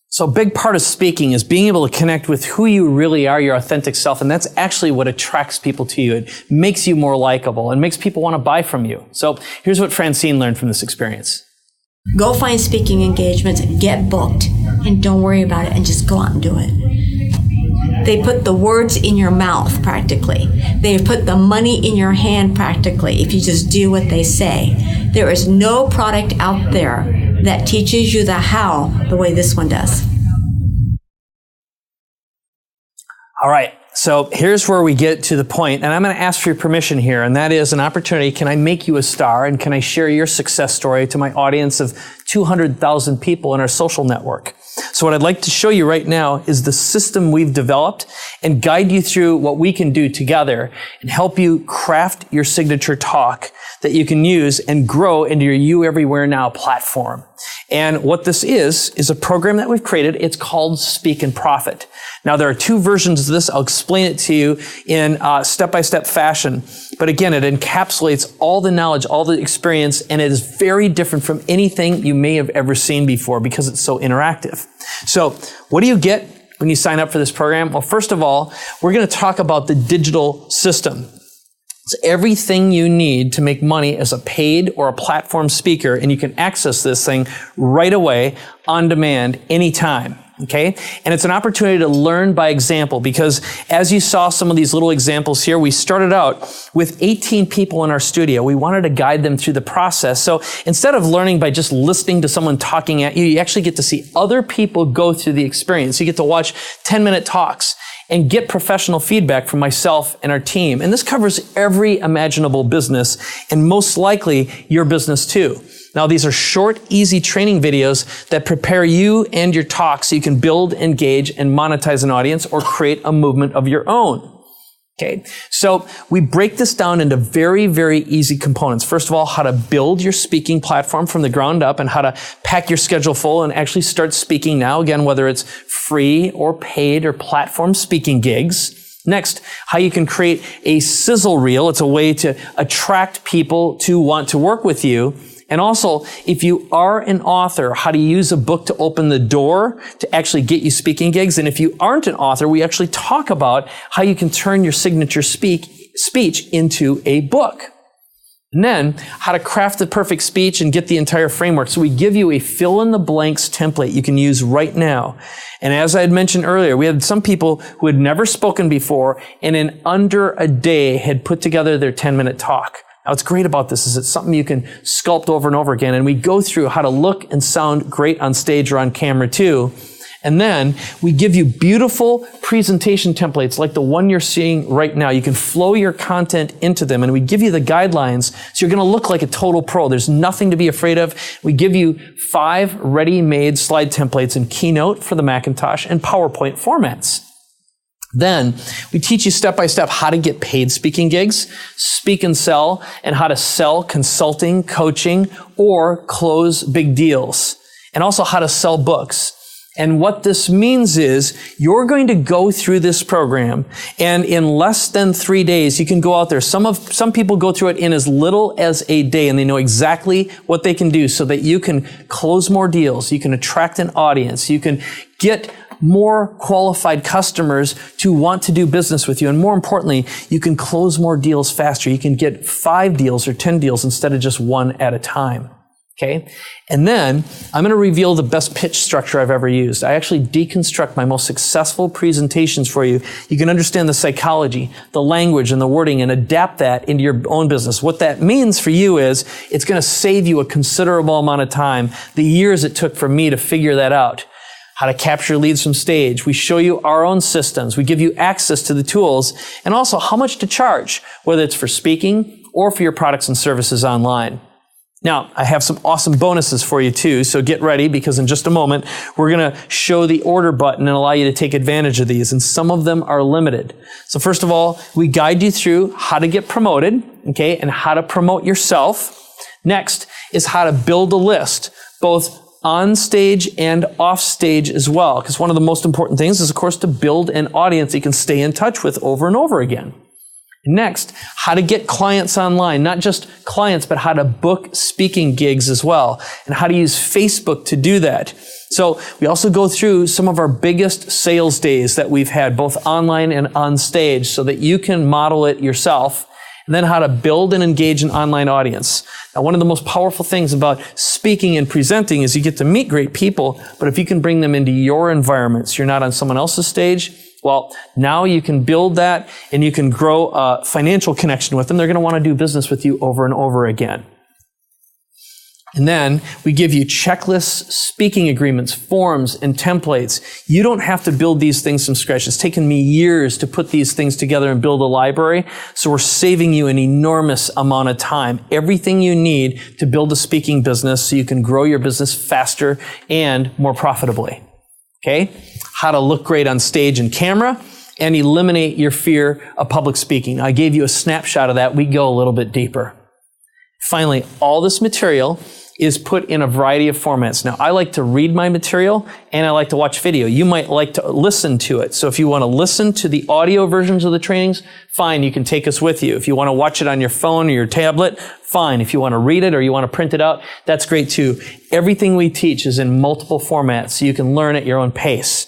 So a big part of speaking is being able to connect with who you really are, your authentic self, and that's actually what attracts people to you. It makes you more likable and makes people want to buy from you. So here's what Francine learned from this experience. Go find speaking engagements, get booked, and don't worry about it, and just go out and do it. They put the words in your mouth, practically. They put the money in your hand, practically, if you just do what they say. There is no product out there that teaches you the how the way this one does. All right. So here's where we get to the point, and I'm going to ask for your permission here, and that is an opportunity. Can I make you a star, and can I share your success story to my audience of 200,000 people in our social network? So what I'd like to show you right now is the system we've developed and guide you through what we can do together and help you craft your signature talk that you can use and grow into your You Everywhere Now platform. And what this is a program that we've created. It's called Speak and Profit. Now, there are 2 versions of this. I'll explain it to you in step-by-step fashion. But again, it encapsulates all the knowledge, all the experience, and it is very different from anything you may have ever seen before because it's so interactive. So what do you get when you sign up for this program? Well, first of all, we're going to talk about the digital system. It's everything you need to make money as a paid or a platform speaker, and you can access this thing right away, on demand, anytime. Okay? And it's an opportunity to learn by example, because as you saw some of these little examples here, we started out with 18 people in our studio. We wanted to guide them through the process. So instead of learning by just listening to someone talking at you, you actually get to see other people go through the experience. You get to watch 10-minute talks and get professional feedback from myself and our team. And this covers every imaginable business, and most likely your business too. Now, these are short, easy training videos that prepare you and your talk so you can build, engage, and monetize an audience or create a movement of your own. Okay, so we break this down into very, very easy components. First of all, how to build your speaking platform from the ground up and how to pack your schedule full and actually start speaking now. Again, whether it's free or paid or platform speaking gigs. Next, how you can create a sizzle reel. It's a way to attract people to want to work with you. And also, if you are an author, how to use a book to open the door to actually get you speaking gigs. And if you aren't an author, we actually talk about how you can turn your signature speech into a book. And then, how to craft the perfect speech and get the entire framework. So we give you a fill-in-the-blanks template you can use right now. And as I had mentioned earlier, we had some people who had never spoken before and in under a day had put together their 10-minute talk. Now, what's great about this is it's something you can sculpt over and over again, and we go through how to look and sound great on stage or on camera too. And then we give you beautiful presentation templates like the one you're seeing right now. You can flow your content into them, and we give you the guidelines so you're going to look like a total pro. There's nothing to be afraid of. We give you 5 ready-made slide templates in Keynote for the Macintosh and PowerPoint formats. Then we teach you step-by-step how to get paid speaking gigs, speak and sell, and how to sell consulting, coaching, or close big deals, and also how to sell books. And what this means is you're going to go through this program, and in less than 3 days, you can go out there. Some people go through it in as little as a day, and they know exactly what they can do so that you can close more deals, you can attract an audience, you can get more qualified customers to want to do business with you. And more importantly, you can close more deals faster. You can get 5 deals or 10 deals instead of just 1 at a time. Okay? And then I'm going to reveal the best pitch structure I've ever used. I actually deconstruct my most successful presentations for you. You can understand the psychology, the language, and the wording and adapt that into your own business. What that means for you is it's going to save you a considerable amount of time, the years it took for me to figure that out. How to capture leads from stage. We show you our own systems. We give you access to the tools and also how much to charge, whether it's for speaking or for your products and services online. Now, I have some awesome bonuses for you too, so get ready because in just a moment, we're going to show the order button and allow you to take advantage of these, and some of them are limited. So first of all, we guide you through how to get promoted, okay, and how to promote yourself. Next is how to build a list, both on stage and off stage as well. Because one of the most important things is, of course, to build an audience you can stay in touch with over and over again. Next, how to get clients online, not just clients, but how to book speaking gigs as well, and how to use Facebook to do that. So we also go through some of our biggest sales days that we've had, both online and on stage, so that you can model it yourself. And then how to build and engage an online audience. Now, one of the most powerful things about speaking and presenting is you get to meet great people, but if you can bring them into your environments, you're not on someone else's stage, well, now you can build that and you can grow a financial connection with them. They're going to want to do business with you over and over again. And then we give you checklists, speaking agreements, forms, and templates. You don't have to build these things from scratch. It's taken me years to put these things together and build a library. So we're saving you an enormous amount of time. Everything you need to build a speaking business so you can grow your business faster and more profitably. Okay? How to look great on stage and camera and eliminate your fear of public speaking. I gave you a snapshot of that. We go a little bit deeper. Finally, all this material is put in a variety of formats. Now, I like to read my material and I like to watch video. You might like to listen to it. So if you want to listen to the audio versions of the trainings, fine, you can take us with you. If you want to watch it on your phone or your tablet, fine. If you want to read it or you want to print it out, that's great too. Everything we teach is in multiple formats, so you can learn at your own pace.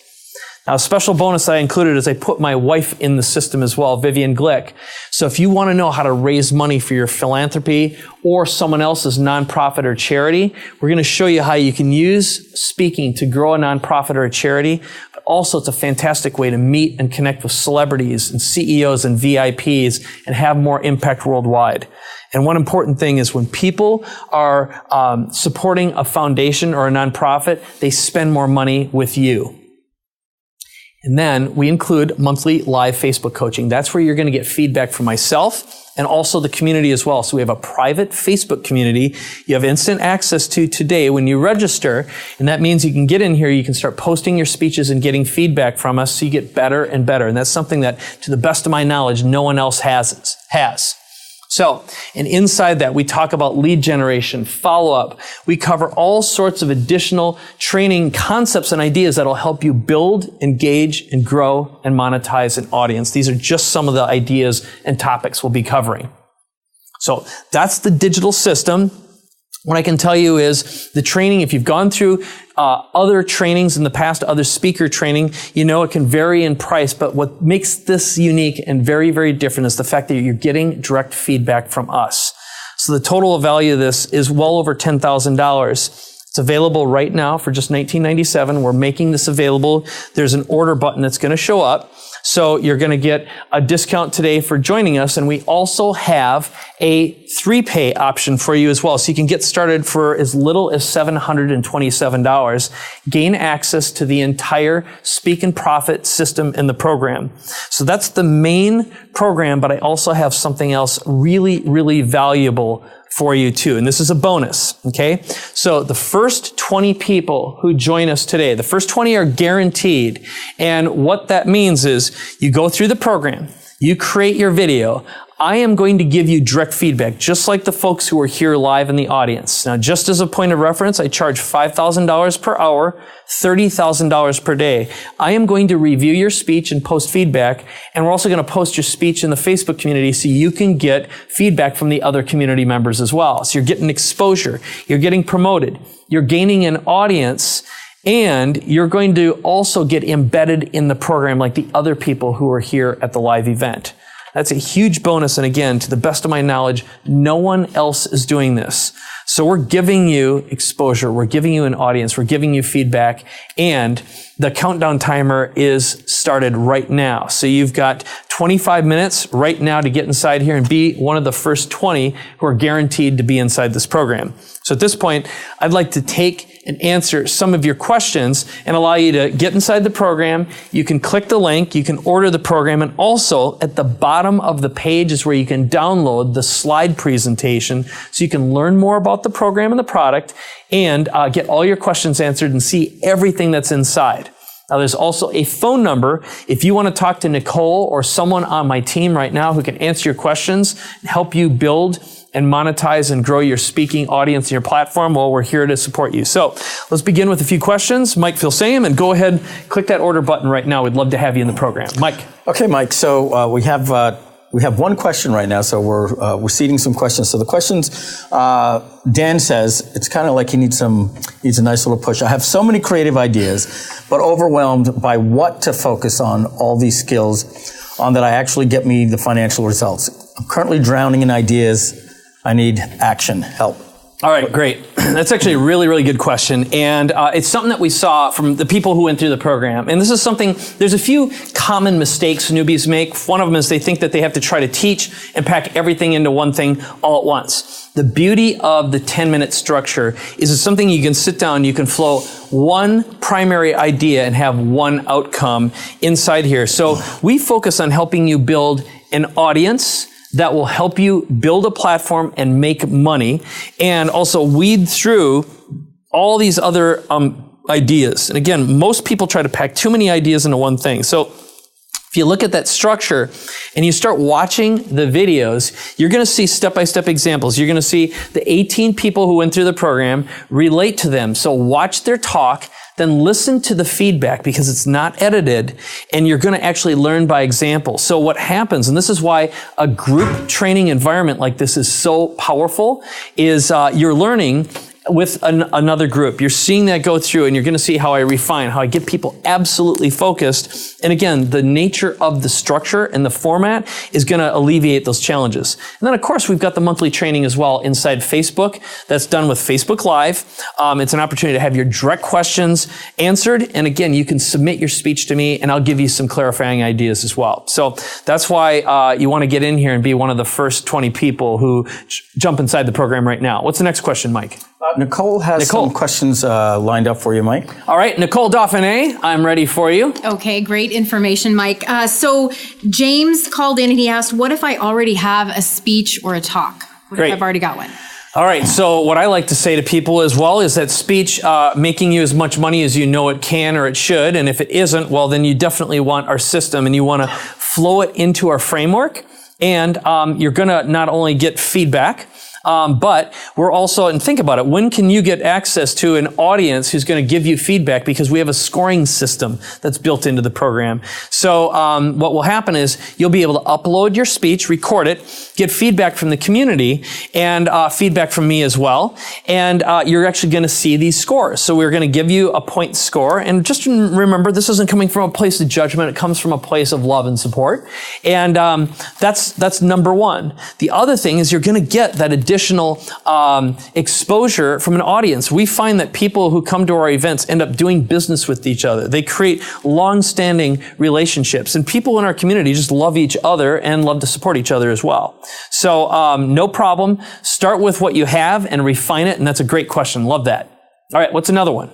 Now, a special bonus I included is I put my wife in the system as well, Vivian Glick. So if you want to know how to raise money for your philanthropy or someone else's nonprofit or charity, we're going to show you how you can use speaking to grow a nonprofit or a charity. But also, it's a fantastic way to meet and connect with celebrities and CEOs and VIPs and have more impact worldwide. And one important thing is when people are supporting a foundation or a nonprofit, they spend more money with you. And then we include monthly live Facebook coaching. That's where you're going to get feedback from myself and also the community as well. So we have a private Facebook community you have instant access to today when you register. And that means you can get in here, you can start posting your speeches and getting feedback from us so you get better and better. And that's something that, to the best of my knowledge, no one else has. So, and inside that, we talk about lead generation, follow-up. We cover all sorts of additional training concepts and ideas that'll help you build, engage, and grow and monetize an audience. These are just some of the ideas and topics we'll be covering. So that's the digital system. What I can tell you is the training, if you've gone through other trainings in the past, other speaker training, you know it can vary in price, but what makes this unique and very, very different is the fact that you're getting direct feedback from us. So the total value of this is well over $10,000. It's available right now for just $19.97. We're making this available. There's an order button that's going to show up. So you're going to get a discount today for joining us. And we also have a 3-pay option for you as well. So you can get started for as little as $727. Gain access to the entire Speak and Profit system in the program. So that's the main program, but I also have something else really, really valuable for you too. And this is a bonus, okay? So the first 20 people who join us today, the first 20 are guaranteed. And what that means is you go through the program, you create your video. I am going to give you direct feedback, just like the folks who are here live in the audience. Now, just as a point of reference, I charge $5,000 per hour, $30,000 per day. I am going to review your speech and post feedback, and we're also going to post your speech in the Facebook community so you can get feedback from the other community members as well. So you're getting exposure, you're getting promoted, you're gaining an audience, and you're going to also get embedded in the program like the other people who are here at the live event. That's a huge bonus. And again, to the best of my knowledge, no one else is doing this. So we're giving you exposure. We're giving you an audience. We're giving you feedback. And the countdown timer is started right now. So you've got 25 minutes right now to get inside here and be one of the first 20 who are guaranteed to be inside this program. So at this point, I'd like to take and answer some of your questions and allow you to get inside the program. You can click the link, you can order the program, and also at the bottom of the page is where you can download the slide presentation so you can learn more about the program and the product and get all your questions answered and see everything that's inside. Now, there's also a phone number if you want to talk to Nicole or someone on my team right now who can answer your questions and help you build and monetize and grow your speaking audience and your platform. Well, we're here to support you. So let's begin with a few questions. Mike Filsaime, and go ahead, click that order button right now. We'd love to have you in the program. Mike. Okay, Mike. So we have one question right now. So we're seeding some questions. So the questions, Dan says, it's kind of like he needs a nice little push. I have so many creative ideas, but overwhelmed by what to focus on all these skills on that I actually get me the financial results. I'm currently drowning in ideas. I need action, help. All right, great. That's actually a really, really good question. And it's something that we saw from the people who went through the program. And this is something, there's a few common mistakes newbies make. One of them is they think that they have to try to teach and pack everything into one thing all at once. The beauty of the 10-minute structure is it's something you can sit down, you can flow one primary idea and have one outcome inside here. So we focus on helping you build an audience that will help you build a platform and make money, and also weed through all these other ideas. And again, most people try to pack too many ideas into one thing. So if If you look at that structure and you start watching the videos, you're going to see step-by-step examples. You're going to see the 18 people who went through the program, relate to them. So watch their talk, then listen to the feedback because it's not edited, and you're going to actually learn by example. So what happens, and this is why a group training environment like this is so powerful, is you're learning with another group. You're seeing that go through, and you're going to see how I refine, how I get people absolutely focused. And again, the nature of the structure and the format is going to alleviate those challenges. And then, of course, we've got the monthly training as well inside Facebook. That's done with Facebook Live. It's an opportunity to have your direct questions answered. And again, you can submit your speech to me, and I'll give you some clarifying ideas as well. So that's why you want to get in here and be one of the first 20 people who jump inside the program right now. What's the next question, Mike? Nicole has some questions lined up for you, Mike. All right, Nicole Dauphiné, I'm ready for you. Okay, great information, Mike. So James called in and he asked, what if I already have a speech or a talk? What Great. if I've already got one? All right, so what I like to say to people as well is that speech making you as much money as you know it can or it should, and if it isn't, well, then you definitely want our system and you want to flow it into our framework, and you're going to not only get feedback, but we're also, and think about it, when can you get access to an audience who's going to give you feedback? Because we have a scoring system that's built into the program. So what will happen is you'll be able to upload your speech, record it, get feedback from the community, and feedback from me as well. And you're actually going to see these scores. So we're going to give you a point score. And just remember, this isn't coming from a place of judgment. It comes from a place of love and support. And that's number one. The other thing is you're going to get that additional exposure from an audience. We find that people who come to our events end up doing business with each other. They create long-standing relationships, and people in our community just love each other and love to support each other as well. So no problem. Start with what you have and refine it, and that's a great question. Love that. All right, what's another one?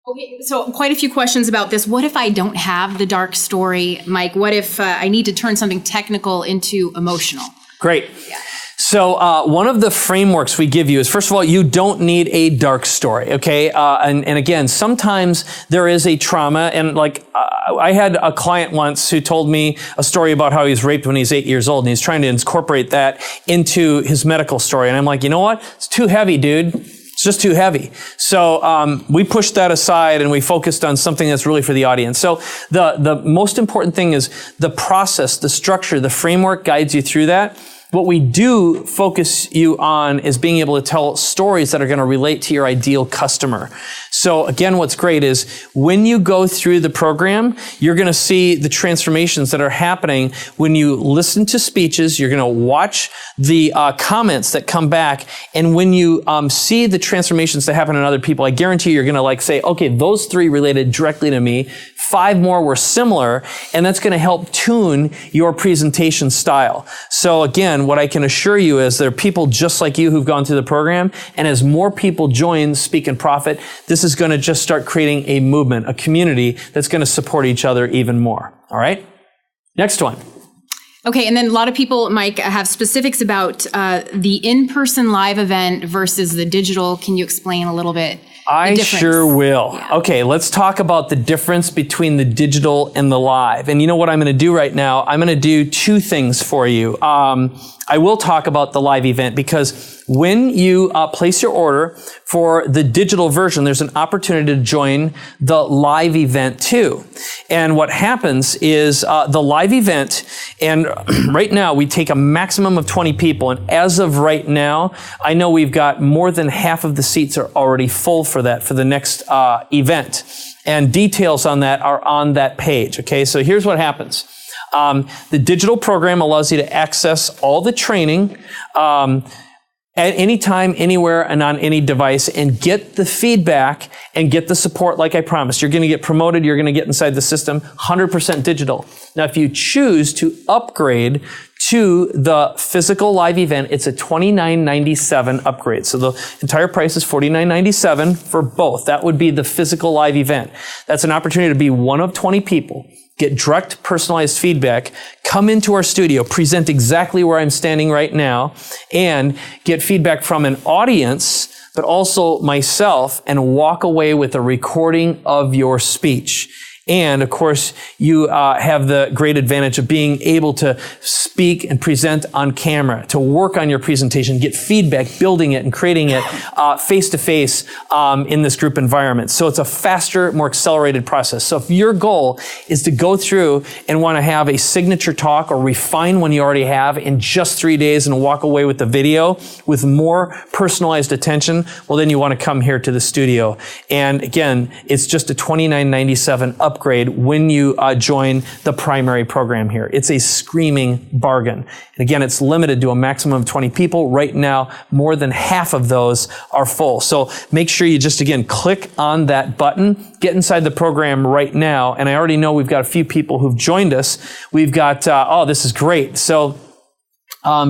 Okay, so quite a few questions about this. What if I don't have the dark story, Mike? What if I need to turn something technical into emotional? Great. Yeah. So one of the frameworks we give you is, first of all, you don't need a dark story, okay? And again, sometimes there is a trauma, and like I had a client once who told me a story about how he was raped when he was 8 years old, and he's trying to incorporate that into his medical story. And I'm like, you know what? It's too heavy, dude. It's just too heavy. So we pushed that aside and we focused on something that's really for the audience. So the most important thing is the process, the structure, the framework guides you through that. What we do focus you on is being able to tell stories that are going to relate to your ideal customer. So again, what's great is when you go through the program, you're going to see the transformations that are happening when you listen to speeches. You're going to watch the comments that come back. And when you see the transformations that happen in other people, I guarantee you're going to like say, okay, those 3 related directly to me. 5 more were similar. And that's going to help tune your presentation style. So again, what I can assure you is there are people just like you who've gone through the program. And as more people join Speak and Profit, this is going to just start creating a movement, a community that's going to support each other even more. All right? Next one. Okay, and then a lot of people, Mike, have specifics about the in-person live event versus the digital. Can you explain a little bit? I sure will. Yeah. Okay, let's talk about the difference between the digital and the live. And you know what I'm going to do right now? I'm going to do 2 things for you. I will talk about the live event because when you place your order for the digital version, there's an opportunity to join the live event too. And what happens is the live event, and right now we take a maximum of 20 people. And as of right now, I know we've got more than half of the seats are already full for that, for the next event. And details on that are on that page. Okay, so here's what happens. The digital program allows you to access all the training at any time, anywhere, and on any device, and get the feedback and get the support like I promised. You're going to get promoted. You're going to get inside the system, 100% digital. Now, if you choose to upgrade to the physical live event, it's a $29.97 upgrade. So the entire price is $49.97 for both. That would be the physical live event. That's an opportunity to be one of 20 people, get direct personalized feedback, come into our studio, present exactly where I'm standing right now, and get feedback from an audience, but also myself, and walk away with a recording of your speech. And of course, you have the great advantage of being able to speak and present on camera, to work on your presentation, get feedback, building it and creating it face to face in this group environment. So it's a faster, more accelerated process. So if your goal is to go through and want to have a signature talk or refine one you already have in just 3 days and walk away with the video with more personalized attention, well, then you want to come here to the studio. And again, it's just a $29.97 upgrade when you join the primary program here. It's a screaming bargain. And again, it's limited to a maximum of 20 people. Right now, more than half of those are full. So make sure you just, again, click on that button, get inside the program right now. And I already know we've got a few people who've joined us. We've got, oh, this is great. So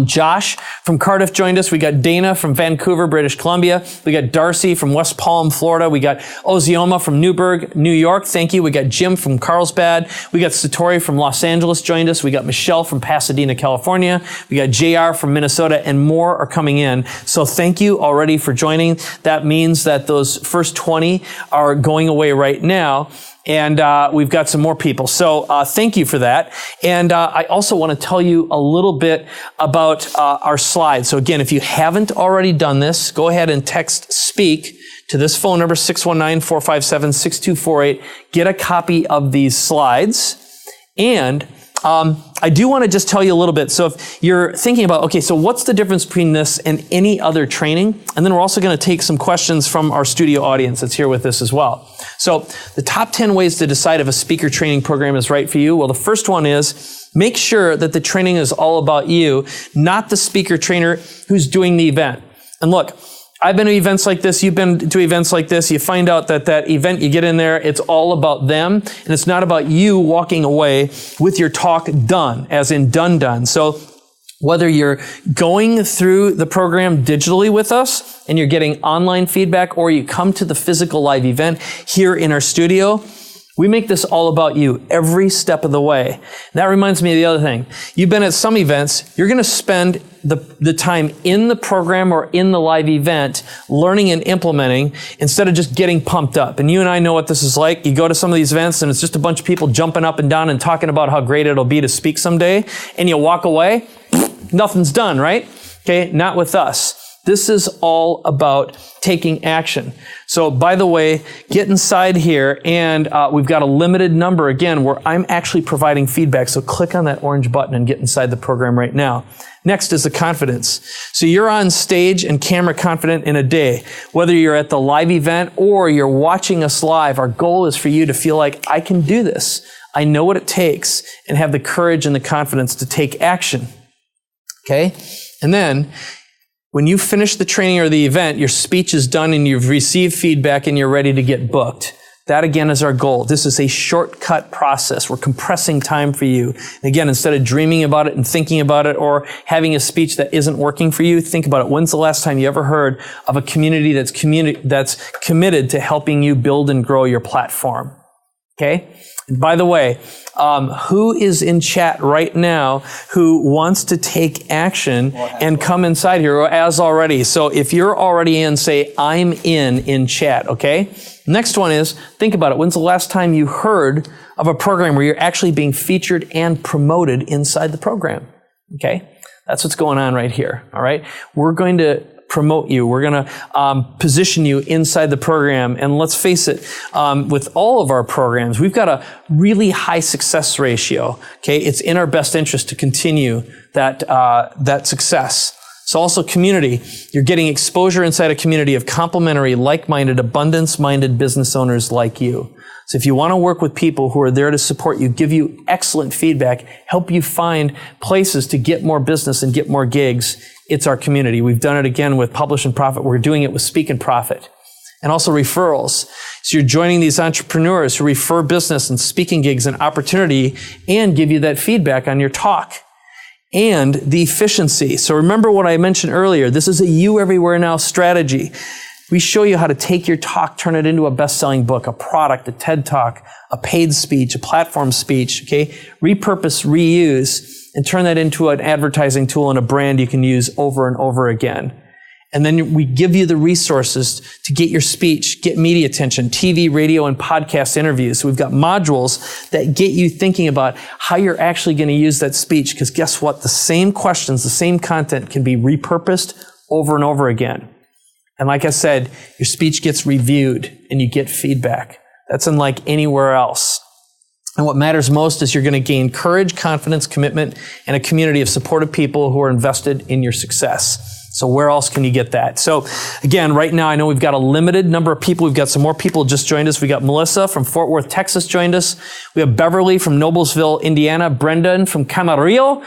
Josh from Cardiff joined us. We got Dana from Vancouver, British Columbia. We got Darcy from West Palm, Florida. We got Ozioma from Newburgh, New York. Thank you. We got Jim from Carlsbad. We got Satori from Los Angeles joined us. We got Michelle from Pasadena, California. We got JR from Minnesota, and more are coming in. So thank you already for joining. That means that those first 20 are going away right now. And we've got some more people. So thank you for that. And I also want to tell you a little bit about our slides. So again, if you haven't already done this, go ahead and text SPEAK to this phone number, 619-457-6248. Get a copy of these slides. And I do want to just tell you a little bit. So if you're thinking about, okay, so what's the difference between this and any other training? And then we're also going to take some questions from our studio audience that's here with us as well. So the top 10 ways to decide if a speaker training program is right for you. Well, the first one is make sure that the training is all about you, not the speaker trainer who's doing the event. And look, I've been to events like this. You've been to events like this. You find out that that event, you get in there, it's all about them. And it's not about you walking away with your talk done, as in done. So whether you're going through the program digitally with us and you're getting online feedback, or you come to the physical live event here in our studio, we make this all about you every step of the way. And that reminds me of the other thing. You've been at some events, you're going to spend the time in the program or in the live event learning and implementing instead of just getting pumped up. And you and I know what this is like. You go to some of these events and it's just a bunch of people jumping up and down and talking about how great it'll be to speak someday. And you walk away, nothing's done, right? Okay, not with us. This is all about taking action. So by the way, get inside here, and we've got a limited number again where I'm actually providing feedback. So click on that orange button and get inside the program right now. Next is the confidence. So you're on stage and camera confident in a day. Whether you're at the live event or you're watching us live, our goal is for you to feel like I can do this. I know what it takes, and have the courage and the confidence to take action. Okay? And then when you finish the training or the event, your speech is done and you've received feedback and you're ready to get booked. That again is our goal. This is a shortcut process. We're compressing time for you. And again, instead of dreaming about it and thinking about it or having a speech that isn't working for you, think about it. When's the last time you ever heard of a community that's committed to helping you build and grow your platform? Okay? And by the way, who is in chat right now who wants to take action and come inside here, or as already? So if you're already in, say, I'm in chat, okay? Next one is, think about it. When's the last time you heard of a program where you're actually being featured and promoted inside the program? Okay? That's what's going on right here, all right? We're going to promote you. We're going to position you inside the program. And let's face it, with all of our programs, we've got a really high success ratio. Okay, it's in our best interest to continue that success. So also community. You're getting exposure inside a community of complementary, like-minded, abundance-minded business owners like you. So if you want to work with people who are there to support you, give you excellent feedback, help you find places to get more business and get more gigs, it's our community. We've done it again with Publish and Profit. We're doing it with Speak and Profit. And also referrals. So you're joining these entrepreneurs who refer business and speaking gigs and opportunity and give you that feedback on your talk. And the efficiency. So remember what I mentioned earlier. This is a You Everywhere Now strategy. We show you how to take your talk, turn it into a best-selling book, a product, a TED Talk, a paid speech, a platform speech, okay? Repurpose, reuse, and turn that into an advertising tool and a brand you can use over and over again. And then we give you the resources to get your speech, get media attention, TV, radio, and podcast interviews. So we've got modules that get you thinking about how you're actually going to use that speech. Because guess what? The same questions, the same content can be repurposed over and over again. And like I said, your speech gets reviewed and you get feedback. That's unlike anywhere else. And what matters most is you're going to gain courage, confidence, commitment, and a community of supportive people who are invested in your success. So where else can you get that? So again, right now, I know we've got a limited number of people. We've got some more people just joined us. We got Melissa from Fort Worth, Texas joined us. We have Beverly from Noblesville, Indiana. Brendan from Camarillo.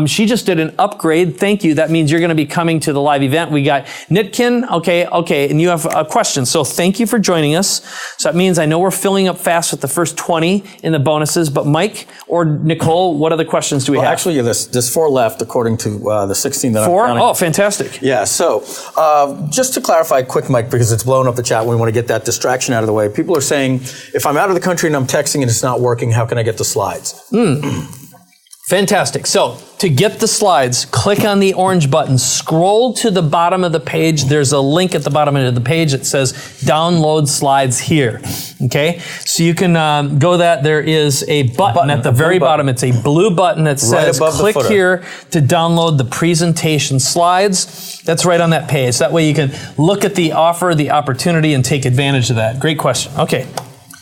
She just did an upgrade. Thank you. That means you're going to be coming to the live event. We got Nitkin. Okay. And you have a question. So thank you for joining us. So that means I know we're filling up fast with the first 20 in the bonuses, but Mike or Nicole, what other questions do we have? Actually, there's 4 left according to the 16 that 4? I'm counting. Oh, fantastic. Yeah, so just to clarify quick, Mike, because it's blowing up the chat, we want to get that distraction out of the way. People are saying, if I'm out of the country and I'm texting and it's not working, how can I get the slides? Fantastic. So to get the slides, click on the orange button, scroll to the bottom of the page. There's a link at the bottom of the page that says download slides here. Okay. So you can go that. There is a button at the very bottom. It's a blue button that says click here to download the presentation slides. That's right on that page. That way you can look at the offer, the opportunity, and take advantage of that. Great question. Okay.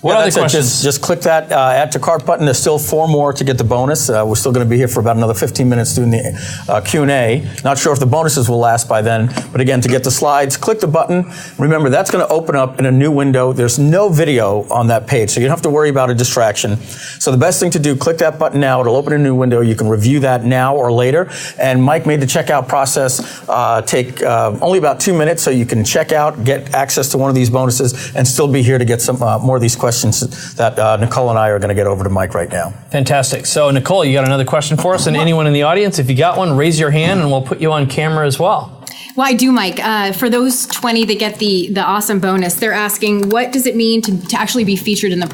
What other questions? Just click that add to cart button. There's still 4 more to get the bonus. We're still going to be here for about another 15 minutes doing the Q&A. Not sure if the bonuses will last by then. But again, to get the slides, click the button. Remember, that's going to open up in a new window. There's no video on that page, so you don't have to worry about a distraction. So the best thing to do, click that button now. It'll open a new window. You can review that now or later. And Mike made the checkout process take only about 2 minutes, so you can check out, get access to one of these bonuses, and still be here to get some more of these questions that Nicole and I are going to get over to Mike right now. Fantastic. So Nicole, you got another question for us? And anyone in the audience, if you got one, raise your hand and we'll put you on camera as well. Well, I do, Mike. For those 20 that get the awesome bonus, they're asking, what does it mean to actually be featured in the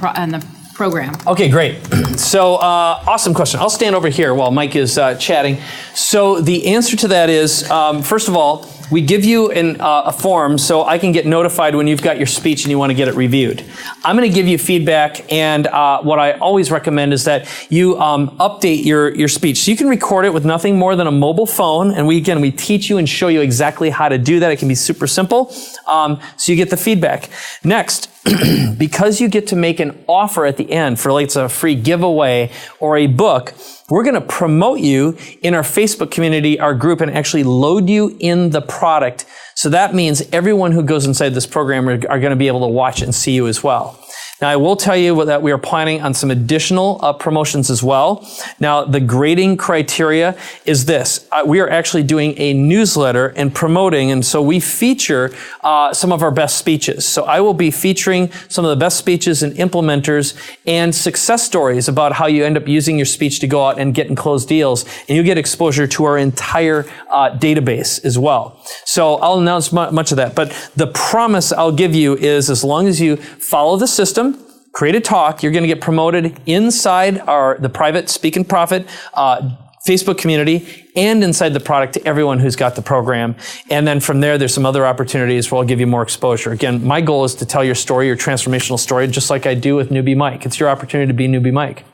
program? Okay, great. So awesome question. I'll stand over here while Mike is chatting. So the answer to that is, first of all, we give you a form so I can get notified when you've got your speech and you want to get it reviewed. I'm going to give you feedback, and what I always recommend is that you update your speech. So you can record it with nothing more than a mobile phone, and we teach you and show you exactly how to do that. It can be super simple, so you get the feedback. Next, because you get to make an offer at the end for, like, it's a free giveaway or a book, we're going to promote you in our Facebook community, our group, and actually load you in the product. So that means everyone who goes inside this program are going to be able to watch it and see you as well. Now, I will tell you that we are planning on some additional promotions as well. Now, the grading criteria is this. We are actually doing a newsletter and promoting, and so we feature some of our best speeches. So I will be featuring some of the best speeches and implementers and success stories about how you end up using your speech to go out and get and close deals, and you get exposure to our entire database as well. So I'll announce much of that, but the promise I'll give you is, as long as you follow the system, create a talk, you're going to get promoted inside the private Speak and Profit Facebook community and inside the product to everyone who's got the program. And then from there, there's some other opportunities where I'll give you more exposure. Again, my goal is to tell your story, your transformational story, just like I do with Newbie Mike. It's your opportunity to be Newbie Mike.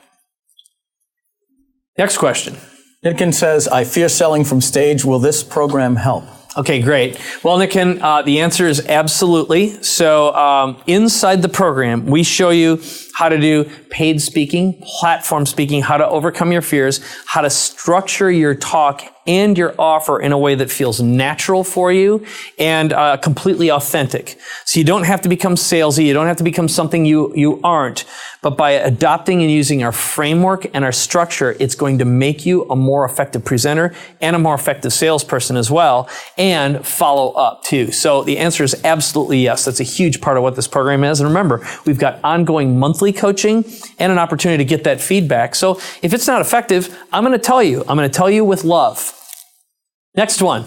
Next question. Nitkin says, I fear selling from stage. Will this program help? Okay, great. Well, Nitkin, the answer is absolutely. So inside the program, we show you how to do paid speaking, platform speaking, how to overcome your fears, how to structure your talk and your offer in a way that feels natural for you and completely authentic. So you don't have to become salesy. You don't have to become something you aren't. But by adopting and using our framework and our structure, it's going to make you a more effective presenter and a more effective salesperson as well, and follow up too. So the answer is absolutely yes. That's a huge part of what this program is. And remember, we've got ongoing monthly coaching and an opportunity to get that feedback. So if it's not effective, I'm going to tell you. I'm going to tell you with love. Next one.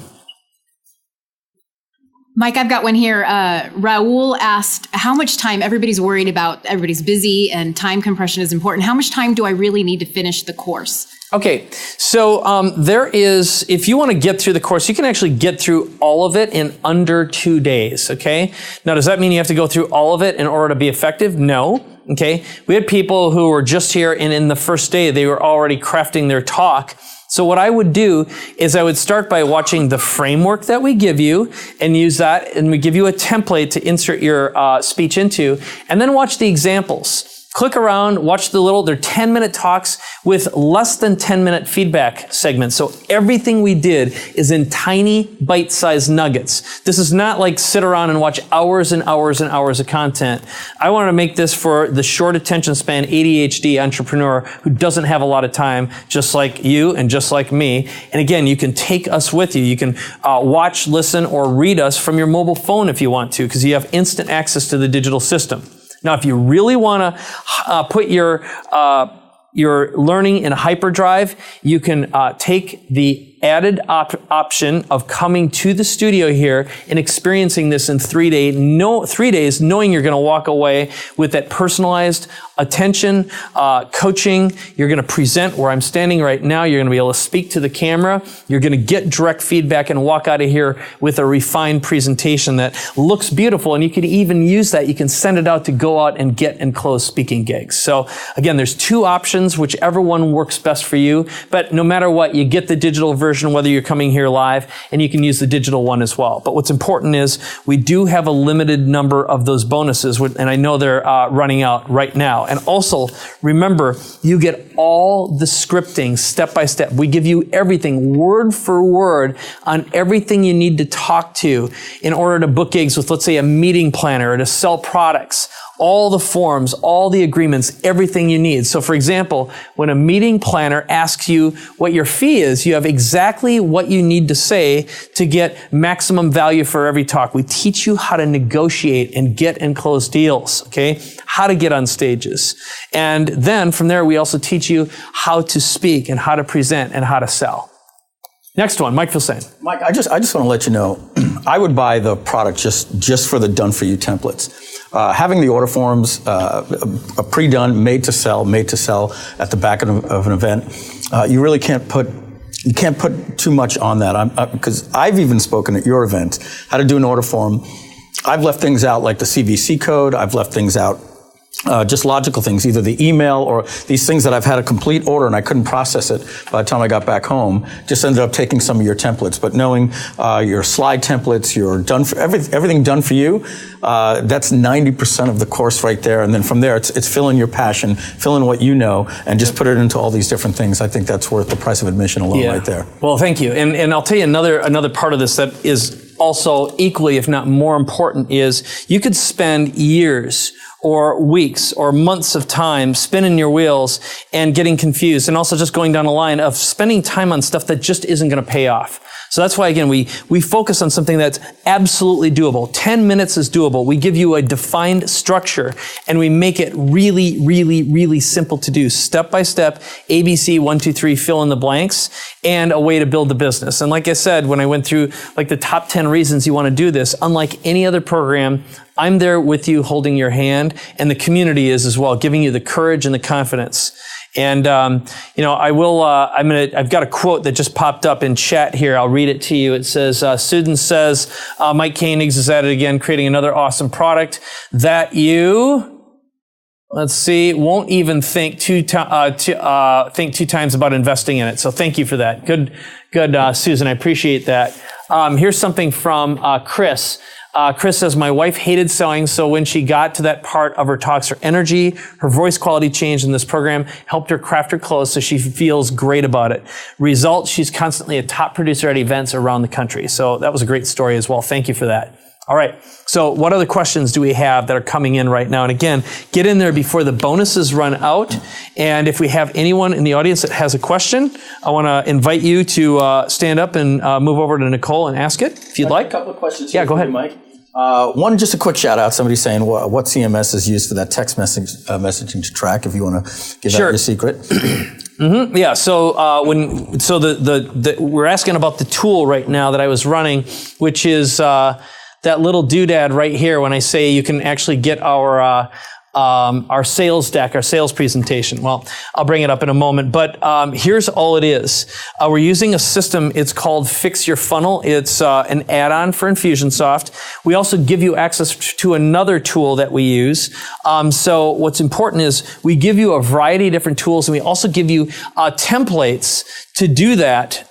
Mike, I've got one here. Raul asked, how much time, everybody's worried about, everybody's busy and time compression is important. How much time do I really need to finish the course? Okay, so there is, if you want to get through the course, you can actually get through all of it in under 2 days, okay? Now, does that mean you have to go through all of it in order to be effective? No, okay? We had people who were just here, and in the first day, they were already crafting their talk. So what I would do is I would start by watching the framework that we give you and use that, and we give you a template to insert your speech into, and then watch the examples. Click around, watch they're 10-minute talks with less than 10-minute feedback segments. So everything we did is in tiny bite-sized nuggets. This is not like sit around and watch hours and hours and hours of content. I wanted to make this for the short attention span ADHD entrepreneur who doesn't have a lot of time, just like you and just like me. And again, you can take us with you. You can watch, listen, or read us from your mobile phone if you want to, because you have instant access to the digital system. Now, if you really want to put your learning in hyperdrive, you can take the added option of coming to the studio here and experiencing this in 3 days, knowing you're going to walk away with that personalized attention, coaching. You're going to present where I'm standing right now. You're going to be able to speak to the camera. You're going to get direct feedback and walk out of here with a refined presentation that looks beautiful. And you can even use that. You can send it out to go out and get and close speaking gigs. So again, there's 2 options, whichever one works best for you. But no matter what, you get the digital version, whether you're coming here live, and you can use the digital one as well. But what's important is we do have a limited number of those bonuses, and I know they're running out right now. And also, remember, you get all the scripting step by step. We give you everything word for word on everything you need to talk to in order to book gigs with, let's say, a meeting planner or to sell products. All the forms, all the agreements, everything you need. So for example, when a meeting planner asks you what your fee is, you have exactly what you need to say to get maximum value for every talk. We teach you how to negotiate and get and close deals, okay? How to get on stages. And then from there, we also teach you how to speak and how to present and how to sell. Next one, Mike Filsaime. Mike, I just want to let you know, I would buy the product just for the done-for-you templates. Having the order forms, a pre-done, made to sell at the back of an event, you really can't put too much on that. Because I've even spoken at your event, how to do an order form. I've left things out like the CVC code. I've left things out. Just logical things, either the email or these things that I've had a complete order and I couldn't process it by the time I got back home, just ended up taking some of your templates. But knowing your slide templates, your everything done for you, that's 90% of the course right there. And then from there, it's fill in your passion, fill in what you know, and just put it into all these different things. I think that's worth the price of admission alone right there. Well, thank you. And I'll tell you another part of this that is also equally, if not more important, is you could spend years or weeks or months of time spinning your wheels and getting confused, and also just going down a line of spending time on stuff that just isn't going to pay off. So that's why, again, we focus on something that's absolutely doable. 10 minutes is doable. We give you a defined structure, and we make it really, really, really simple to do. Step by step, ABC, 1, 2, 3, fill in the blanks, and a way to build the business. And like I said, when I went through like the top 10 reasons you want to do this, unlike any other program, I'm there with you holding your hand, and the community is as well, giving you the courage and the confidence. And, I've got a quote that just popped up in chat here. I'll read it to you. It says, Susan says, Mike Koenigs is at it again, creating another awesome product that you, won't even think two times about investing in it. So thank you for that. Good, Susan. I appreciate that. Here's something from Chris. Chris says, my wife hated sewing, so when she got to that part of her talks, her energy, her voice quality changed, and this program helped her craft her clothes so she feels great about it. Result, she's constantly a top producer at events around the country. So that was a great story as well. Thank you for that. All right. So what other questions do we have that are coming in right now? And again, get in there before the bonuses run out. And if we have anyone in the audience that has a question, I want to invite you to stand up and move over to Nicole and ask it if you'd like. A couple of questions. Yeah, go ahead, Mike. One, just a quick shout out. Somebody saying what CMS is used for that text messaging to track. If you want to give out your secret. Mm-hmm. Yeah. So we're asking about the tool right now that I was running, which is that little doodad right here. When I say you can actually get our our sales deck, our sales presentation. Well, I'll bring it up in a moment, but here's all it is. We're using a system. It's called Fix Your Funnel. It's an add-on for Infusionsoft. We also give you access to another tool that we use. So what's important is we give you a variety of different tools, and we also give you templates to do that.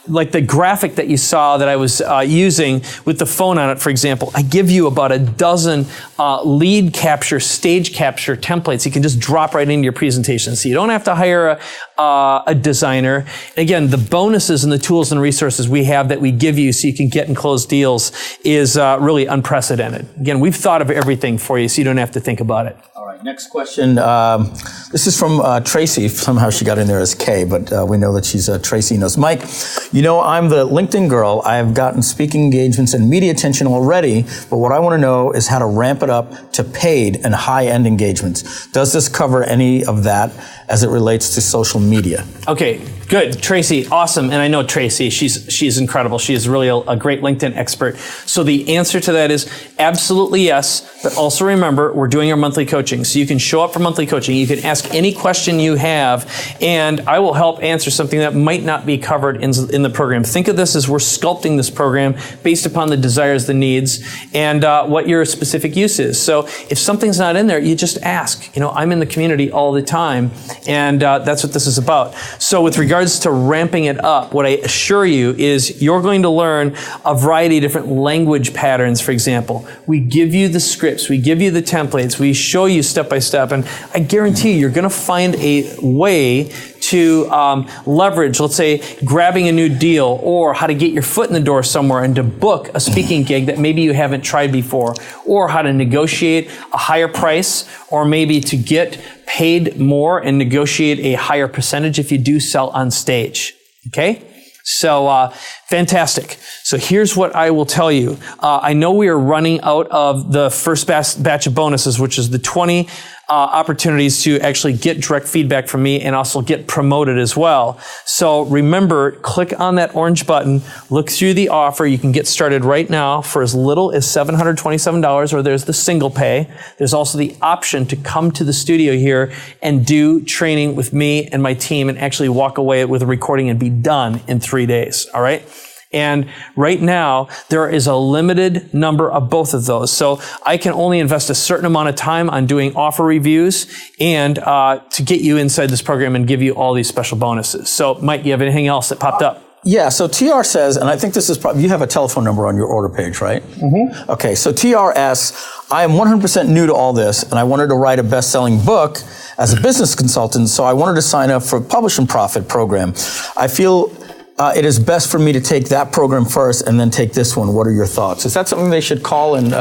Like the graphic that you saw that I was using with the phone on it, for example, I give you about a dozen lead capture, stage capture templates. You can just drop right into your presentation. So you don't have to hire a designer. And again, the bonuses and the tools and resources we have that we give you so you can get and close deals is really unprecedented. Again, we've thought of everything for you so you don't have to think about it. All right, next question. This is from Tracy. Somehow she got in there as K, but we know that she's Tracy knows. Mike, you know, I'm the LinkedIn girl. I have gotten speaking engagements and media attention already, but what I want to know is how to ramp it up to paid and high-end engagements. Does this cover any of that as it relates to social media? Okay, good. Tracy, awesome. And I know Tracy, she's incredible. She is really a great LinkedIn expert. So the answer to that is absolutely yes, but also remember, we're doing our monthly coaching. So you can show up for monthly coaching. You can ask any question you have, and I will help answer something that might not be covered in the program. Think of this as we're sculpting this program based upon the desires, the needs, and what your specific use is. So if something's not in there, you just ask. You know, I'm in the community all the time, and that's what this is about. So with regards to ramping it up, what I assure you is you're going to learn a variety of different language patterns, for example. We give you the scripts, we give you the templates, we show you step by step, and I guarantee you're going to find a way to leverage, let's say, grabbing a new deal, or how to get your foot in the door somewhere and to book a speaking gig that maybe you haven't tried before, or how to negotiate a higher price, or maybe to get paid more and negotiate a higher percentage if you do sell on stage. Okay? So, fantastic. So here's what I will tell you. I know we are running out of the first batch of bonuses, which is the 20 opportunities to actually get direct feedback from me and also get promoted as well. So remember, click on that orange button, look through the offer. You can get started right now for as little as $727, or there's the single pay. There's also the option to come to the studio here and do training with me and my team and actually walk away with a recording and be done in 3 days. All right? And right now, there is a limited number of both of those. So I can only invest a certain amount of time on doing offer reviews and to get you inside this program and give you all these special bonuses. So Mike, you have anything else that popped up? Yeah, so TR says, and I think this is probably, you have a telephone number on your order page, right? Mm-hmm. Okay, so TR asks, I am 100% new to all this, and I wanted to write a best-selling book as a business consultant, so I wanted to sign up for a Publish and Profit program. I feel it is best for me to take that program first and then take this one. What are your thoughts? Is that something they should call and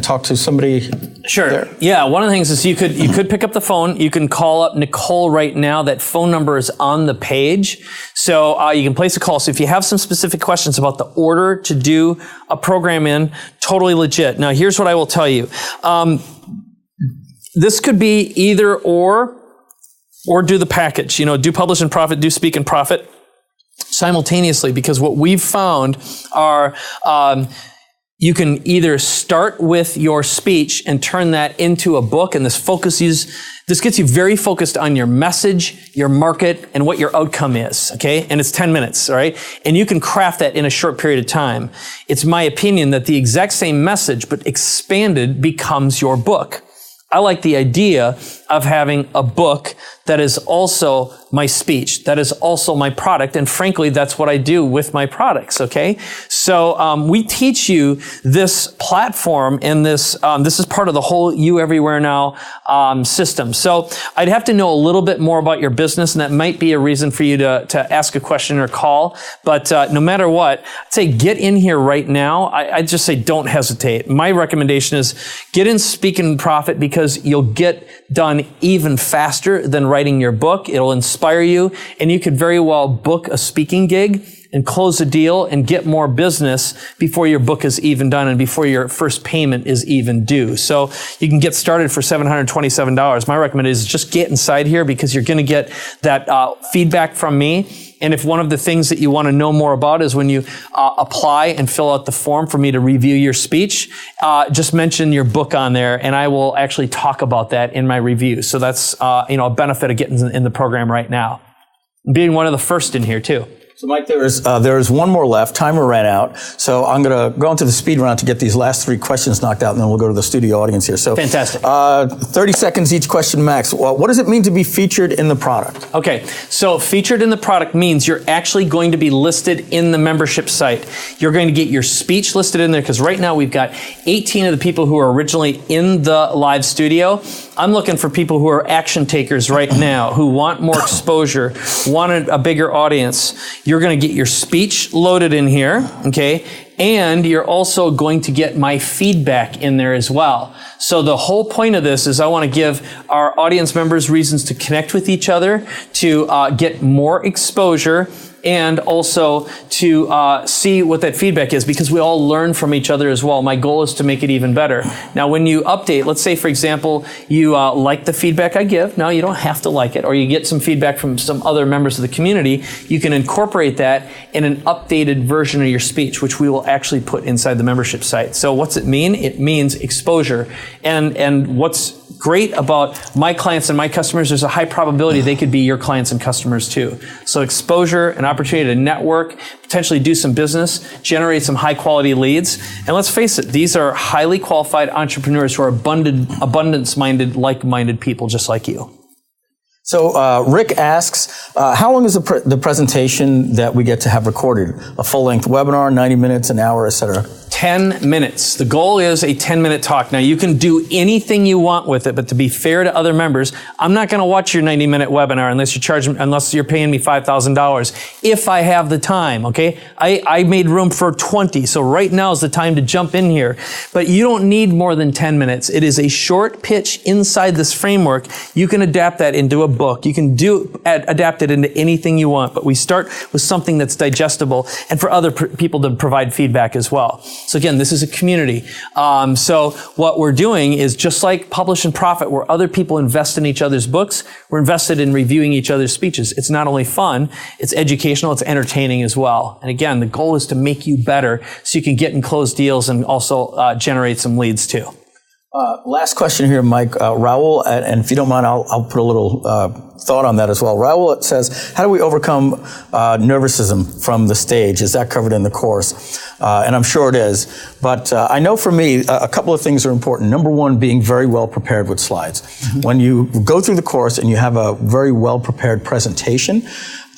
talk to somebody? Sure. There? Yeah. One of the things is you could pick up the phone. You can call up Nicole right now. That phone number is on the page. So you can place a call. So if you have some specific questions about the order to do a program in, totally legit. Now here's what I will tell you. This could be either or do the package, do Publish and Profit, do Speak and Profit simultaneously, because what we've found are you can either start with your speech and turn that into a book, and this gets you very focused on your message, your market, and what your outcome is, okay? And it's 10 minutes, all right? And you can craft that in a short period of time. It's my opinion that the exact same message, but expanded, becomes your book. I like the idea of having a book that is also my speech, that is also my product, and frankly, that's what I do with my products, okay? So we teach you this platform, and this is part of the whole You Everywhere Now system. So I'd have to know a little bit more about your business, and that might be a reason for you to ask a question or call, but no matter what, I'd say get in here right now. I'd just say don't hesitate. My recommendation is get in Speak and Profit, because you'll get done even faster than writing your book. It'll inspire you, and you could very well book a speaking gig and close a deal and get more business before your book is even done and before your first payment is even due. So you can get started for $727. My recommendation is just get inside here, because you're going to get that feedback from me. And if one of the things that you want to know more about is when you apply and fill out the form for me to review your speech, just mention your book on there, and I will actually talk about that in my review. So that's a benefit of getting in the program right now. Being one of the first in here too. So Mike, there is one more left. Timer ran out. So I'm going to go into the speed round to get these last 3 questions knocked out, and then we'll go to the studio audience here. So fantastic. 30 seconds each question max. Well, what does it mean to be featured in the product? Okay, so featured in the product means you're actually going to be listed in the membership site. You're going to get your speech listed in there, because right now we've got 18 of the people who are originally in the live studio. I'm looking for people who are action takers right now, who want more exposure, want a bigger audience. You're going to get your speech loaded in here, okay? And you're also going to get my feedback in there as well. So the whole point of this is I want to give our audience members reasons to connect with each other, to get more exposure, and also to see what that feedback is, because we all learn from each other as well. My goal is to make it even better. Now, when you update, let's say, for example, you like the feedback I give. No, you don't have to like it, or you get some feedback from some other members of the community. You can incorporate that in an updated version of your speech, which we will actually put inside the membership site. So what's it mean? It means exposure. And what's great about my clients and my customers, there's a high probability they could be your clients and customers too. So exposure, an opportunity to network, potentially do some business, generate some high quality leads. And let's face it, these are highly qualified entrepreneurs who are abundance-minded, like-minded people just like you. So Rick asks, how long is the presentation that we get to have recorded? A full-length webinar, 90 minutes, an hour, etc.? 10 minutes. The goal is a 10-minute talk. Now, you can do anything you want with it, but to be fair to other members, I'm not going to watch your 90-minute webinar unless you're paying me $5,000 if I have the time, okay? I made room for 20, so right now is the time to jump in here. But you don't need more than 10 minutes. It is a short pitch inside this framework. You can adapt that into a book. You can adapt it into anything you want, but we start with something that's digestible and for other people to provide feedback as well. So again, this is a community. So what we're doing is just like Publish and Profit, where other people invest in each other's books, we're invested in reviewing each other's speeches. It's not only fun, it's educational, it's entertaining as well. And again, the goal is to make you better so you can get and close deals and also generate some leads too. Last question here, Mike. Raul, and if you don't mind, I'll put a little thought on that as well. Raul says, how do we overcome nervousism from the stage? Is that covered in the course? And I'm sure it is. But I know for me, a couple of things are important. Number one, being very well prepared with slides. Mm-hmm. When you go through the course and you have a very well prepared presentation,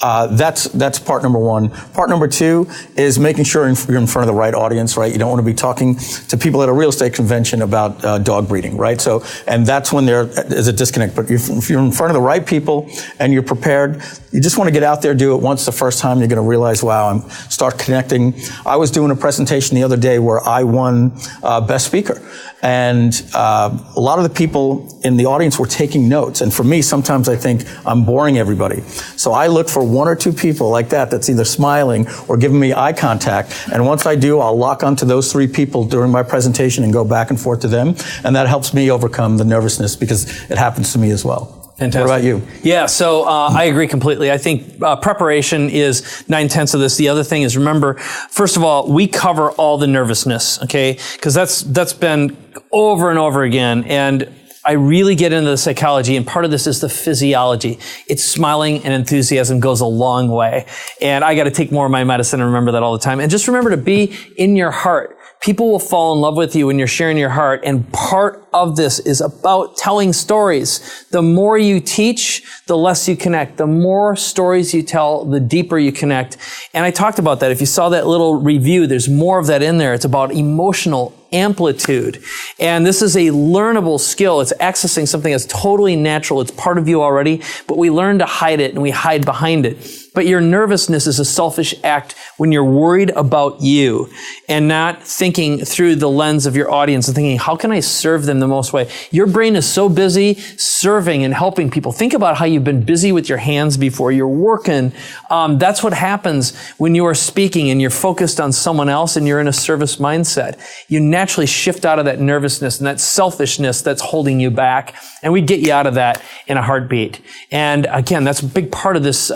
that's part number one. Part number two is making sure you're in front of the right audience, right? You don't want to be talking to people at a real estate convention about dog breeding, right? So, and that's when there is a disconnect. But if you're in front of the right people and you're prepared, you just want to get out there, do it once the first time. You're going to realize, wow, start connecting. I was doing a presentation the other day where I won Best Speaker. And a lot of the people in the audience were taking notes. And for me, sometimes I think I'm boring everybody. So I look for one or two people like that's either smiling or giving me eye contact. And once I do, I'll lock onto those 3 people during my presentation and go back and forth to them. And that helps me overcome the nervousness because it happens to me as well. Fantastic. What about you? Yeah, so I agree completely. I think preparation is 9/10 of this. The other thing is, remember, first of all, we cover all the nervousness, okay? Because that's been over and over again. And I really get into the psychology, and part of this is the physiology. It's smiling and enthusiasm goes a long way. And I got to take more of my medicine and remember that all the time. And just remember to be in your heart. People will fall in love with you when you're sharing your heart, and part of this is about telling stories. The more you teach, the less you connect. The more stories you tell, the deeper you connect. And I talked about that. If you saw that little review, there's more of that in there. It's about emotional amplitude. And this is a learnable skill. It's accessing something that's totally natural. It's part of you already, but we learn to hide it and we hide behind it. But your nervousness is a selfish act when you're worried about you and not thinking through the lens of your audience and thinking, how can I serve them the most way? Your brain is so busy serving and helping people. Think about how you've been busy with your hands before. You're working. That's what happens when you are speaking and you're focused on someone else and you're in a service mindset. You naturally shift out of that nervousness and that selfishness that's holding you back. And we get you out of that in a heartbeat. And again, that's a big part of this,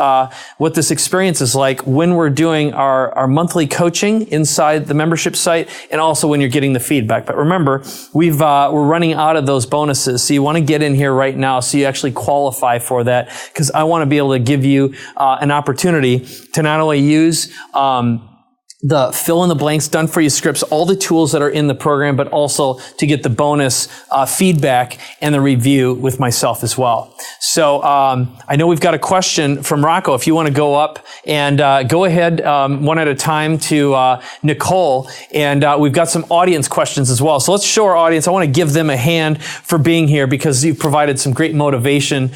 what this experience is like when we're doing our monthly coaching inside the membership site, and also when you're getting the feedback. But remember, we're running out of those bonuses. So you want to get in here right now so you actually qualify for that, because I want to be able to give you an opportunity to not only use the fill in the blanks, done for you scripts, all the tools that are in the program, but also to get the bonus feedback and the review with myself as well. So I know we've got a question from Rocco. If you want to go up and go ahead one at a time to Nicole, and we've got some audience questions as well. So let's show our audience. I want to give them a hand for being here, because you've provided some great motivation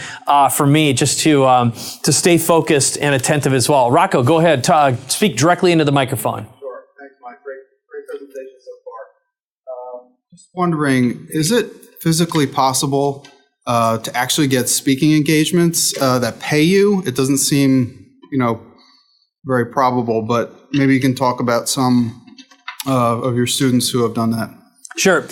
for me just to stay focused and attentive as well. Rocco, go ahead. Speak directly into the microphone. Just wondering, is it physically possible to actually get speaking engagements that pay you? It doesn't seem, very probable, but maybe you can talk about some of your students who have done that. Sure.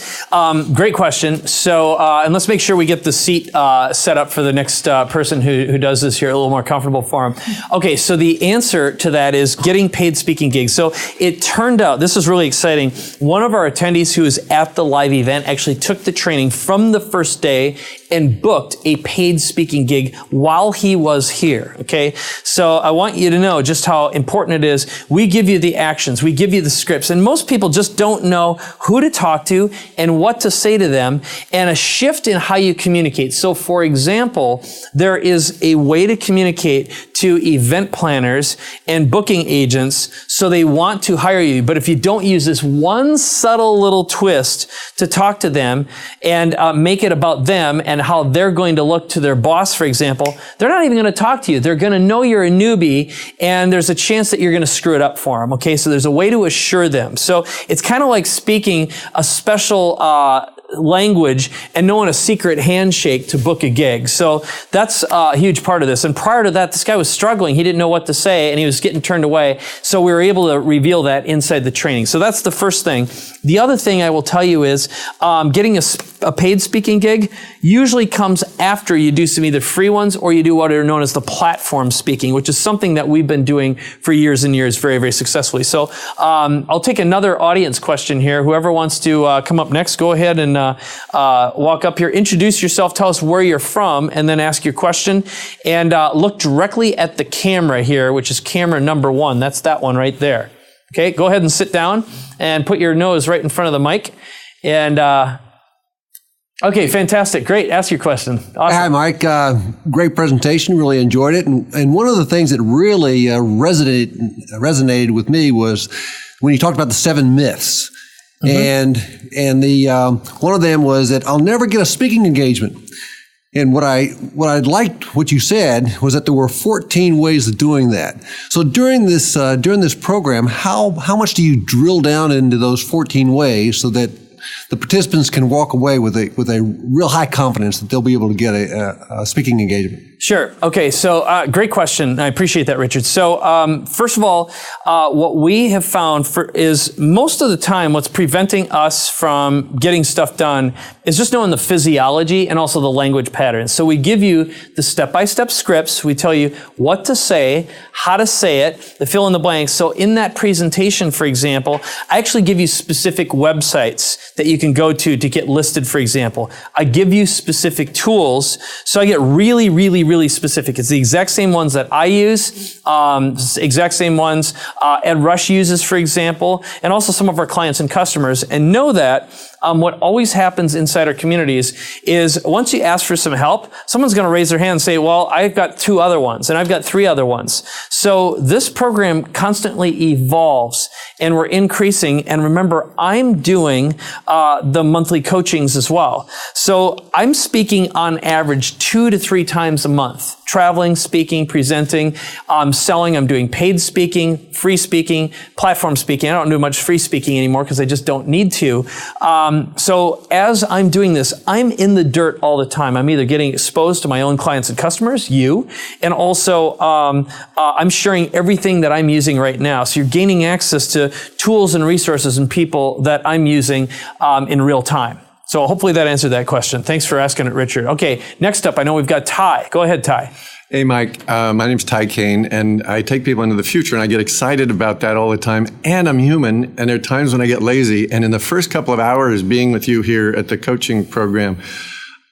Great question. So, and let's make sure we get the seat set up for the next person who does this here, a little more comfortable for them. Okay, so the answer to that is getting paid speaking gigs. So it turned out, this is really exciting, one of our attendees who was at the live event actually took the training from the first day and booked a paid speaking gig while he was here, okay? So I want you to know just how important it is. We give you the actions, we give you the scripts, and most people just don't know who to talk to and what to say to them, and a shift in how you communicate. So for example, there is a way to communicate to event planners and booking agents so they want to hire you. But if you don't use this one subtle little twist to talk to them and make it about them and how they're going to look to their boss, for example, they're not even going to talk to you. They're going to know you're a newbie, and there's a chance that you're going to screw it up for them. Okay, so there's a way to assure them. So it's kind of like speaking a special language and knowing a secret handshake to book a gig. So that's a huge part of this. And prior to that, this guy was struggling. He didn't know what to say, and he was getting turned away. So we were able to reveal that inside the training. So that's the first thing. The other thing I will tell you is getting a paid speaking gig usually comes after you do some either free ones or you do what are known as the platform speaking, which is something that we've been doing for years and years very, very successfully. So I'll take another audience question here. Whoever wants to come up next, go ahead and walk up here. Introduce yourself, tell us where you're from, and then ask your question. And look directly at the camera here, which is camera number 1. That's that one right there. Okay, go ahead and sit down and put your nose right in front of the mic. And okay, fantastic. Great. Ask your question. Awesome. Hi, Mike. Great presentation. Really enjoyed it. And one of the things that really resonated with me was when you talked about the 7 myths. Mm-hmm. And the one of them was that I'll never get a speaking engagement. And what I liked what you said was that there were 14 ways of doing that. So during this program, how much do you drill down into those 14 ways so that the participants can walk away with a real high confidence that they'll be able to get a speaking engagement? Sure. Okay. So, great question. I appreciate that, Richard. So, first of all, what we have found is most of the time what's preventing us from getting stuff done is just knowing the physiology and also the language patterns. So we give you the step-by-step scripts. We tell you what to say, how to say it, the fill in the blanks. So in that presentation, for example, I actually give you specific websites that you can go to get listed, for example. I give you specific tools. So I get really, really, really specific. It's the exact same ones that I use, exact same ones Ed Rush uses, for example, and also some of our clients and customers. And know that what always happens inside our communities is once you ask for some help, someone's going to raise their hand and say, well, I've got 2 other ones and I've got 3 other ones. So this program constantly evolves and we're increasing. And remember, I'm doing the monthly coachings as well. So I'm speaking on average 2 to 3 times a month. traveling, speaking, presenting, selling. I'm doing paid speaking, free speaking, platform speaking. I don't do much free speaking anymore because I just don't need to. So as I'm doing this, I'm in the dirt all the time. I'm either getting exposed to my own clients and customers, you, and also I'm sharing everything that I'm using right now. So you're gaining access to tools and resources and people that I'm using in real time. So hopefully that answered that question. Thanks for asking it, Richard. Okay, next up, I know we've got Ty. Go ahead, Ty. Hey, Mike. My name's Ty Kane, and I take people into the future, and I get excited about that all the time. And I'm human, and there are times when I get lazy. And in the first couple of hours being with you here at the coaching program,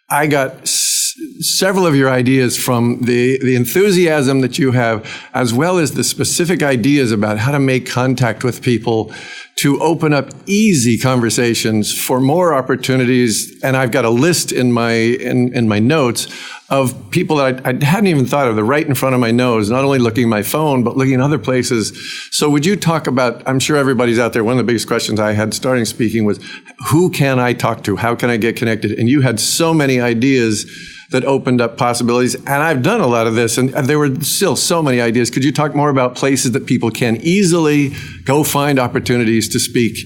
I got several of your ideas from the enthusiasm that you have, as well as the specific ideas about how to make contact with people to open up easy conversations for more opportunities. And I've got a list in my notes of people that I hadn't even thought of. They're right in front of my nose, not only looking at my phone, but looking in other places. So would you talk about, I'm sure everybody's out there, one of the biggest questions I had starting speaking was, who can I talk to? How can I get connected? And you had so many ideas that opened up possibilities. And I've done a lot of this, and there were still so many ideas. Could you talk more about places that people can easily go find opportunities to speak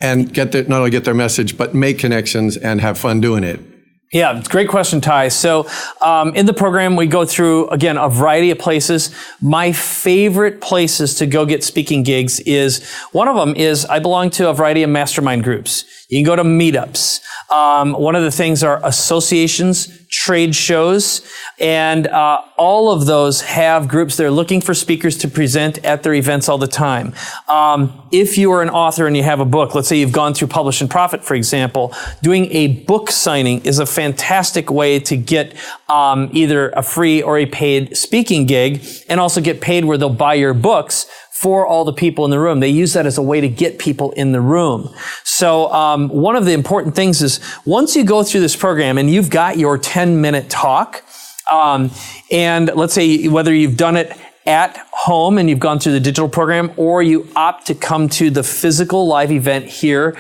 and not only get their message, but make connections and have fun doing it? Yeah, great question, Ty. So in the program, we go through, again, a variety of places. My favorite places to go get speaking gigs one of them is I belong to a variety of mastermind groups. You can go to meetups. One of the things are associations, trade shows, and all of those have groups that are looking for speakers to present at their events all the time. If you are an author and you have a book, let's say you've gone through Publish and Profit, for example, doing a book signing is a fantastic way to get either a free or a paid speaking gig, and also get paid where they'll buy your books for all the people in the room. They use that as a way to get people in the room. So one of the important things is once you go through this program and you've got your 10-minute talk, and let's say whether you've done it at home and you've gone through the digital program, or you opt to come to the physical live event here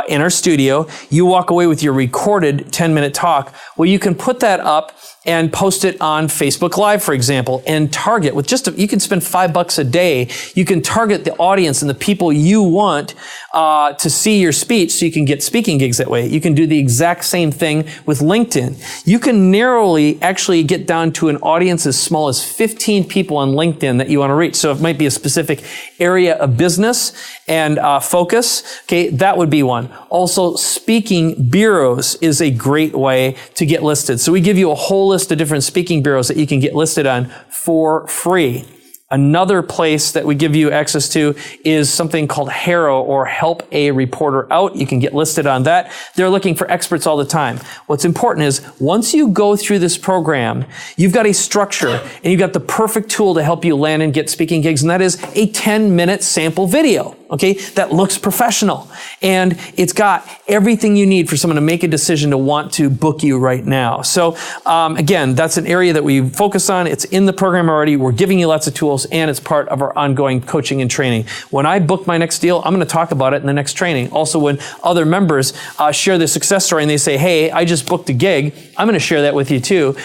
in our studio, you walk away with your recorded 10-minute talk. Well, you can put that up and post it on Facebook Live, for example, and target with you can spend $5 a day. You can target the audience and the people you want to see your speech, so you can get speaking gigs that way. You can do the exact same thing with LinkedIn. You can narrowly actually get down to an audience as small as 15 people on LinkedIn that you want to reach. So it might be a specific area of business and focus. Okay, that would be one. Also, speaking bureaus is a great way to get listed. So we give you a whole list of different speaking bureaus that you can get listed on for free. Another place that we give you access to is something called HARO, or Help a Reporter Out. You can get listed on that. They're looking for experts all the time. What's important is once you go through this program, you've got a structure and you've got the perfect tool to help you land and get speaking gigs, and that is a 10-minute sample video. Okay, that looks professional, and it's got everything you need for someone to make a decision to want to book you right now. So again, that's an area that we focus on. It's in the program already. We're giving you lots of tools, and it's part of our ongoing coaching and training. When I book my next deal, I'm going to talk about it in the next training. Also, when other members share their success story and they say, hey, I just booked a gig, I'm going to share that with you too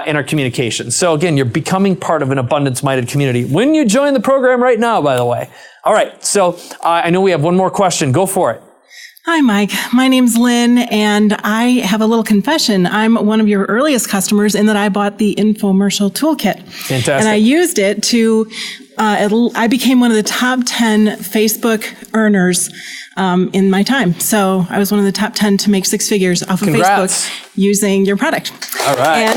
in our communication. So again, you're becoming part of an abundance-minded community when you join the program right now, by the way. All right, so I know we have one more question. Go for it. Hi, Mike. My name's Lynn, and I have a little confession. I'm one of your earliest customers in that I bought the infomercial toolkit. Fantastic. And I used it to, I became one of the top 10 Facebook earners in my time. So I was one of the top 10 to make 6 figures off of Congrats. Facebook using your product. All right.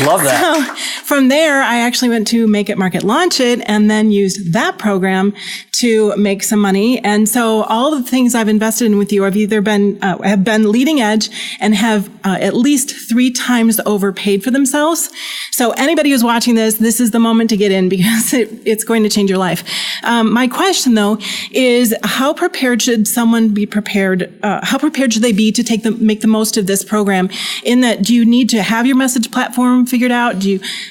Love that. So from there, I actually went to Make It, Market, Launch It, and then used that program to make some money. And so all the things I've invested in with you have either been, have been leading edge and have at least 3 times overpaid for themselves. So anybody who's watching this is the moment to get in, because it's going to change your life. My question though is, how prepared should someone be prepared? How prepared should they be to make the most of this program? In that, do you need to have your message platform figured out?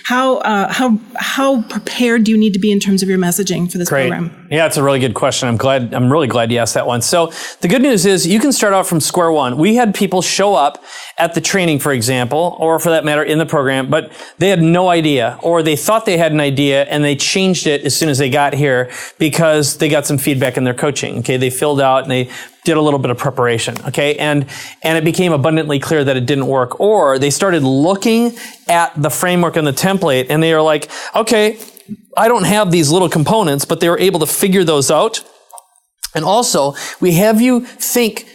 How prepared do you need to be in terms of your messaging for this program? Yeah, it's a really good question. I'm really glad you asked that one. So the good news is you can start out from square one. We had people show up at the training, for example, or for that matter in the program, but they had no idea, or they thought they had an idea and they changed it as soon as they got here because they got some feedback in their coaching. Okay, they filled out and they did a little bit of preparation. Okay, and it became abundantly clear that it didn't work, or they started looking at the framework and the template and they are like, okay, I don't have these little components, but they were able to figure those out. And also, we have you think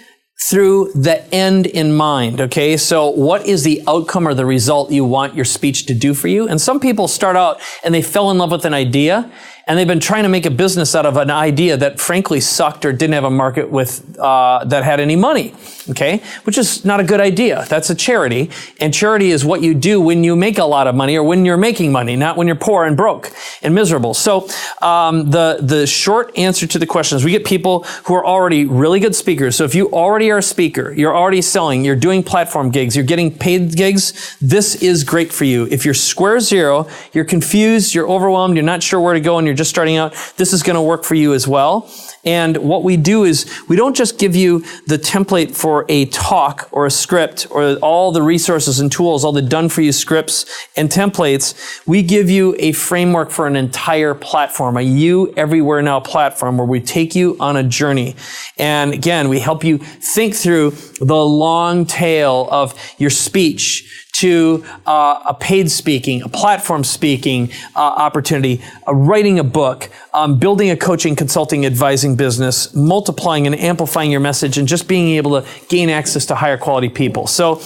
through the end in mind, okay? So what is the outcome or the result you want your speech to do for you? And some people start out and they fell in love with an idea, and they've been trying to make a business out of an idea that frankly sucked or didn't have a market with that had any money, okay? Which is not a good idea. That's a charity, and charity is what you do when you make a lot of money or when you're making money, not when you're poor and broke and miserable. So the short answer to the question is we get people who are already really good speakers. So if you already are a speaker, you're already selling, you're doing platform gigs, you're getting paid gigs, this is great for you. If you're square zero, you're confused, you're overwhelmed, you're not sure where to go, and you're just starting out, this is going to work for you as well. And what we do is we don't just give you the template for a talk or a script or all the resources and tools, all the done-for-you scripts and templates. We give you a framework for an entire platform, a You Everywhere Now platform where we take you on a journey. And again, we help you think through the long tail of your speech to a paid speaking, a platform speaking opportunity, writing a book, building a coaching, consulting, advising business, multiplying and amplifying your message, and just being able to gain access to higher quality people. So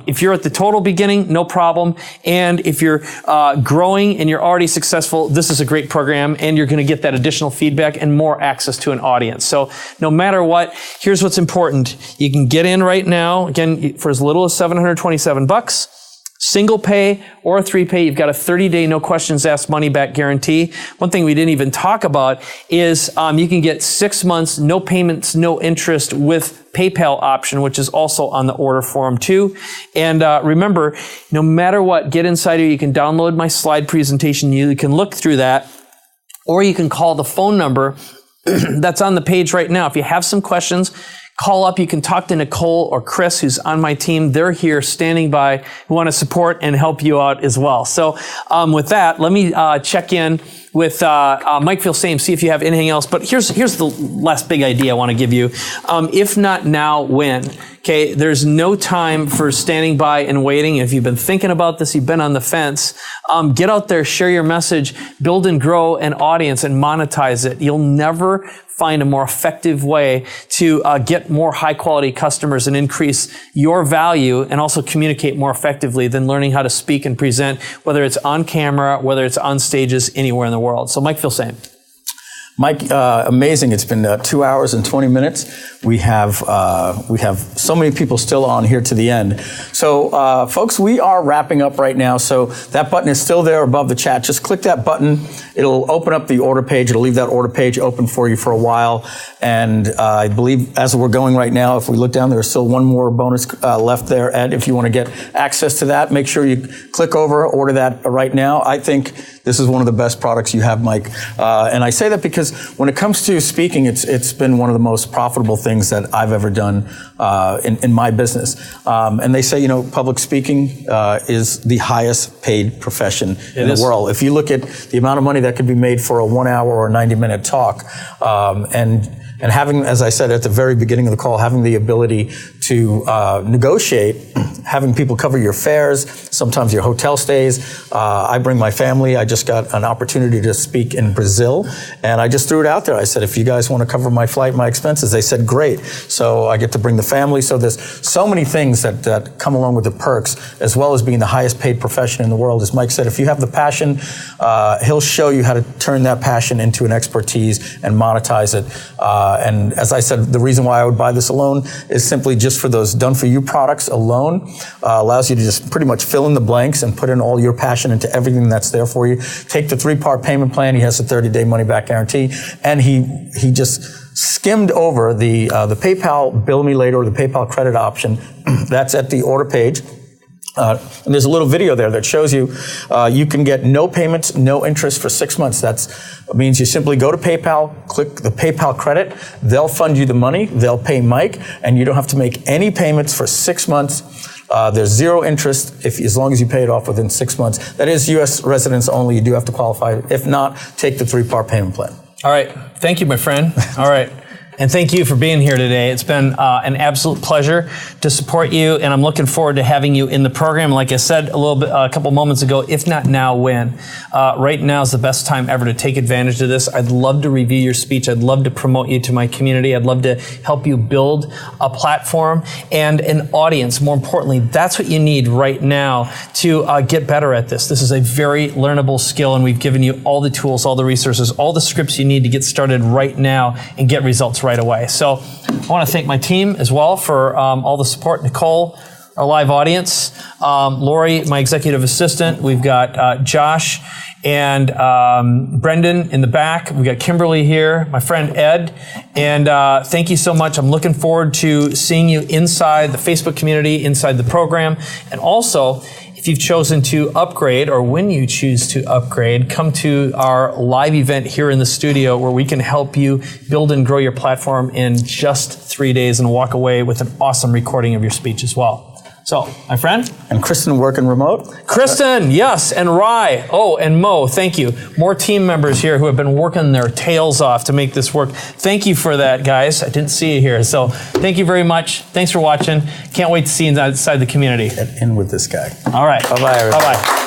if you're at the total beginning, no problem. And if you're growing and you're already successful, this is a great program, and you're going to get that additional feedback and more access to an audience. So no matter what, here's what's important. You can get in right now, again, for as little as $727. Single pay or 3-pay, you've got a 30-day no questions asked money back guarantee. One thing we didn't even talk about is you can get 6 months, no payments, no interest with PayPal option, which is also on the order form too. And remember, no matter what, get inside here. You can download my slide presentation. You can look through that, or you can call the phone number that's on the page right now. If you have some questions, call up. You can talk to Nicole or Chris, who's on my team. They're here standing by, who want to support and help you out as well. So with that, let me check in with Mike Filsaime, see if you have anything else. But here's the last big idea I want to give you. If not now, when? Okay, there's no time for standing by and waiting. If you've been thinking about this, you've been on the fence, get out there, share your message, build and grow an audience and monetize it. You'll never find a more effective way to get more high quality customers and increase your value and also communicate more effectively than learning how to speak and present, whether it's on camera, whether it's on stages, anywhere in the world. So Mike Filsaime. Mike, amazing. It's been 2 hours and 20 minutes. We have so many people still on here to the end. So, folks, we are wrapping up right now. So that button is still there above the chat. Just click that button. It'll open up the order page. It'll leave that order page open for you for a while. And I believe as we're going right now, if we look down, there's still one more bonus left there. Ed, if you want to get access to that, make sure you click over, order that right now. I think this is one of the best products you have, Mike. And I say that because when it comes to speaking, it's been one of the most profitable things that I've ever done in my business. And they say, public speaking is the highest paid profession in the world. If you look at the amount of money that could be made for a 1 hour or 90-minute talk, and having, as I said at the very beginning of the call, having the ability to negotiate, having people cover your fares, sometimes your hotel stays. I bring my family. I just got an opportunity to speak in Brazil, and I just threw it out there. I said, if you guys want to cover my flight, my expenses, they said, great. So I get to bring the family. So there's so many things that come along with the perks, as well as being the highest paid profession in the world. As Mike said, if you have the passion, he'll show you how to turn that passion into an expertise and monetize it. And as I said, the reason why I would buy this alone is simply just for those done-for-you products alone. Allows you to just pretty much fill in the blanks and put in all your passion into everything that's there for you. Take the 3-part payment plan. He has a 30-day money-back guarantee. And he just skimmed over the PayPal Bill Me Later or the PayPal credit option. That's at the order page. And there's a little video there that shows you you can get no payments, no interest for 6 months. That means you simply go to PayPal, click the PayPal credit, they'll fund you the money, they'll pay Mike, and you don't have to make any payments for 6 months. There's zero interest as long as you pay it off within 6 months. That is U.S. residents only. You do have to qualify. If not, take the 3-part payment plan. All right. Thank you, my friend. All right. And thank you for being here today. It's been an absolute pleasure to support you, and I'm looking forward to having you in the program. Like I said a couple moments ago, if not now, when? Right now is the best time ever to take advantage of this. I'd love to review your speech. I'd love to promote you to my community. I'd love to help you build a platform and an audience. More importantly, that's what you need right now to get better at this. This is a very learnable skill, and we've given you all the tools, all the resources, all the scripts you need to get started right now and get results right away. So I want to thank my team as well for all the support. Nicole, our live audience, Lori, my executive assistant. We've got Josh and Brendan in the back. We've got Kimberly here, my friend Ed. And thank you so much. I'm looking forward to seeing you inside the Facebook community, inside the program. And also, if you've chosen to upgrade, or when you choose to upgrade, come to our live event here in the studio where we can help you build and grow your platform in just 3 days and walk away with an awesome recording of your speech as well. So, my friend? And Kristen working remote? Kristen, yes, and Rye. Oh, and Mo, thank you. More team members here who have been working their tails off to make this work. Thank you for that, guys. I didn't see you here. So, thank you very much. Thanks for watching. Can't wait to see you inside the community. And in with this guy. All right. Bye-bye, everybody. Bye-bye.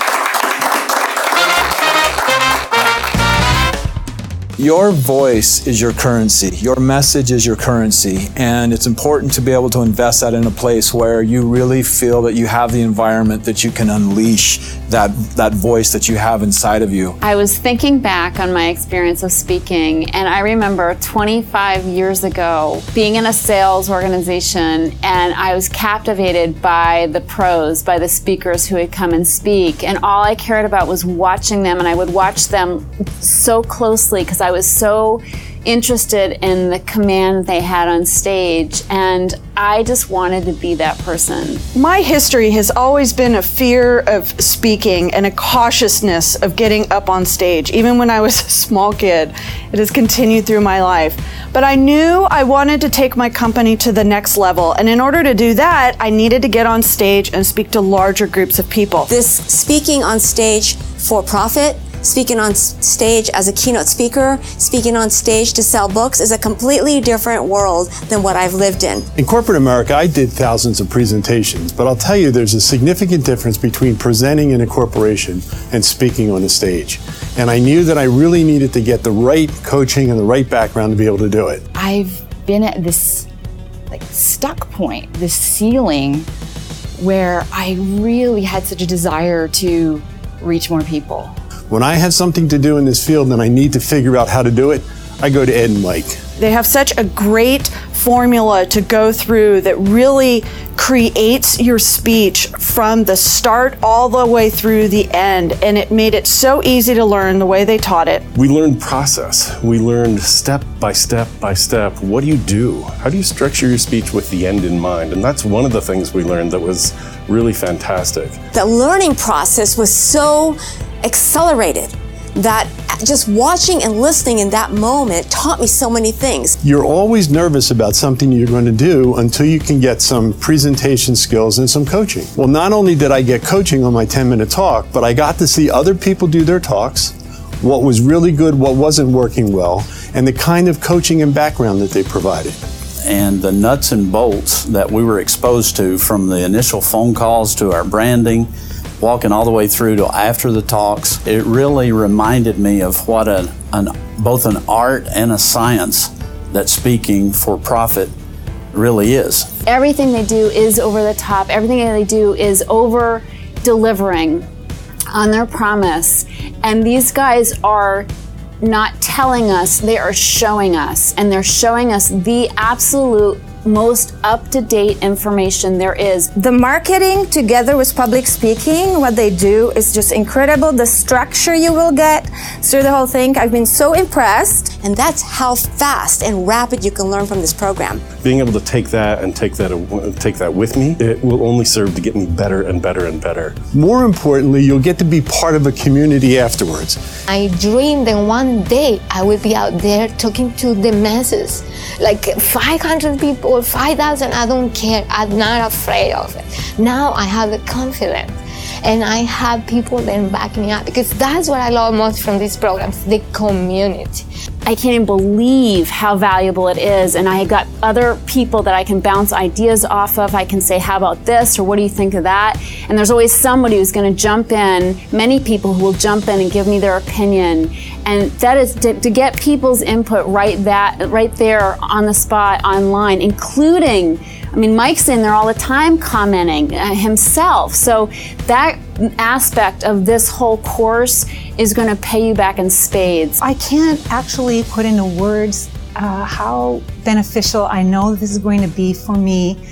Your voice is your currency. Your message is your currency. And it's important to be able to invest that in a place where you really feel that you have the environment that you can unleash that voice that you have inside of you. I was thinking back on my experience of speaking, and I remember 25 years ago being in a sales organization, and I was captivated by the pros, by the speakers who would come and speak, and all I cared about was watching them, and I would watch them so closely because I was so interested in the command they had on stage, and I just wanted to be that person. My history has always been a fear of speaking and a cautiousness of getting up on stage. Even when I was a small kid, it has continued through my life. But I knew I wanted to take my company to the next level, and in order to do that, I needed to get on stage and speak to larger groups of people. This speaking on stage for profit, speaking on stage as a keynote speaker, speaking on stage to sell books is a completely different world than what I've lived in. In corporate America, I did thousands of presentations, but I'll tell you there's a significant difference between presenting in a corporation and speaking on a stage. And I knew that I really needed to get the right coaching and the right background to be able to do it. I've been at this stuck point, this ceiling, where I really had such a desire to reach more people. When I have something to do in this field and I need to figure out how to do it, I go to Ed and Mike. They have such a great formula to go through that really creates your speech from the start all the way through the end. And it made it so easy to learn the way they taught it. We learned process. We learned step by step by step. What do you do? How do you structure your speech with the end in mind? And that's one of the things we learned that was really fantastic. The learning process was so accelerated that just watching and listening in that moment taught me so many things. You're always nervous about something you're going to do until you can get some presentation skills and some coaching. Well, not only did I get coaching on my 10-minute talk, but I got to see other people do their talks, what was really good, what wasn't working well, and the kind of coaching and background that they provided. And the nuts and bolts that we were exposed to, from the initial phone calls to our branding, walking all the way through to after the talks, it really reminded me of what both an art and a science that speaking for profit really is. Everything they do is over the top. Everything that they do is over delivering on their promise. And these guys are not telling us, they are showing us. And they're showing us the absolute most up-to-date information there is. The marketing together with public speaking, what they do is just incredible. The structure you will get through the whole thing, I've been so impressed. And that's how fast and rapid you can learn from this program. Being able to take that and take that with me, it will only serve to get me better and better and better. More importantly, you'll get to be part of a community afterwards. I dream that one day I will be out there talking to the masses, like 500 people, 5,000, I don't care, I'm not afraid of it. Now I have the confidence and I have people then backing me up, because that's what I love most from these programs, the community. I can't even believe how valuable it is, and I got other people that I can bounce ideas off of. I can say, how about this, or what do you think of that? And there's always somebody who's going to jump in, many people who will jump in and give me their opinion. And that is to get people's input right there on the spot online, including, I mean, Mike's in there all the time commenting himself. So that aspect of this whole course is going to pay you back in spades. I can't actually put into words how beneficial I know this is going to be for me,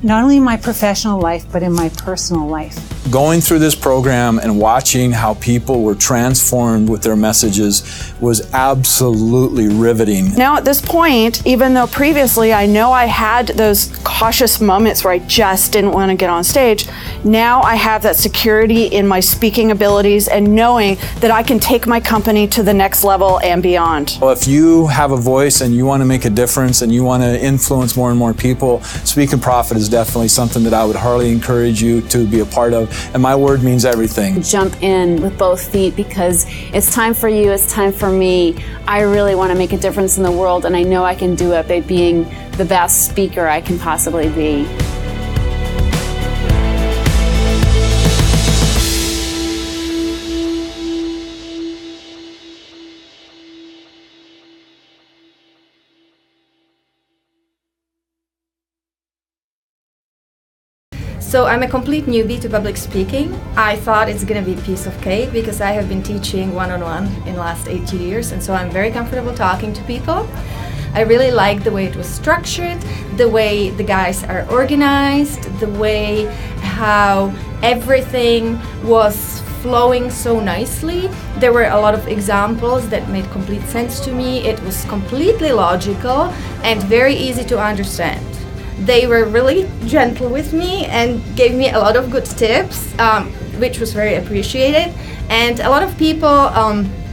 not only in my professional life, but in my personal life. Going through this program and watching how people were transformed with their messages was absolutely riveting. Now at this point, even though previously I know I had those cautious moments where I just didn't want to get on stage, now I have that security in my speaking abilities and knowing that I can take my company to the next level and beyond. Well, if you have a voice and you want to make a difference and you want to influence more and more people, Speak and Profit is definitely something that I would heartily encourage you to be a part of. And my word means everything. Jump in with both feet, because it's time for you, it's time for me. I really want to make a difference in the world, and I know I can do it by being the best speaker I can possibly be. So I'm a complete newbie to public speaking. I thought it's going to be a piece of cake because I have been teaching one-on-one in the last 8 years, and so I'm very comfortable talking to people. I really like the way it was structured, the way the guys are organized, the way how everything was flowing so nicely. There were a lot of examples that made complete sense to me. It was completely logical and very easy to understand. They were really gentle with me and gave me a lot of good tips, which was very appreciated. And a lot of people,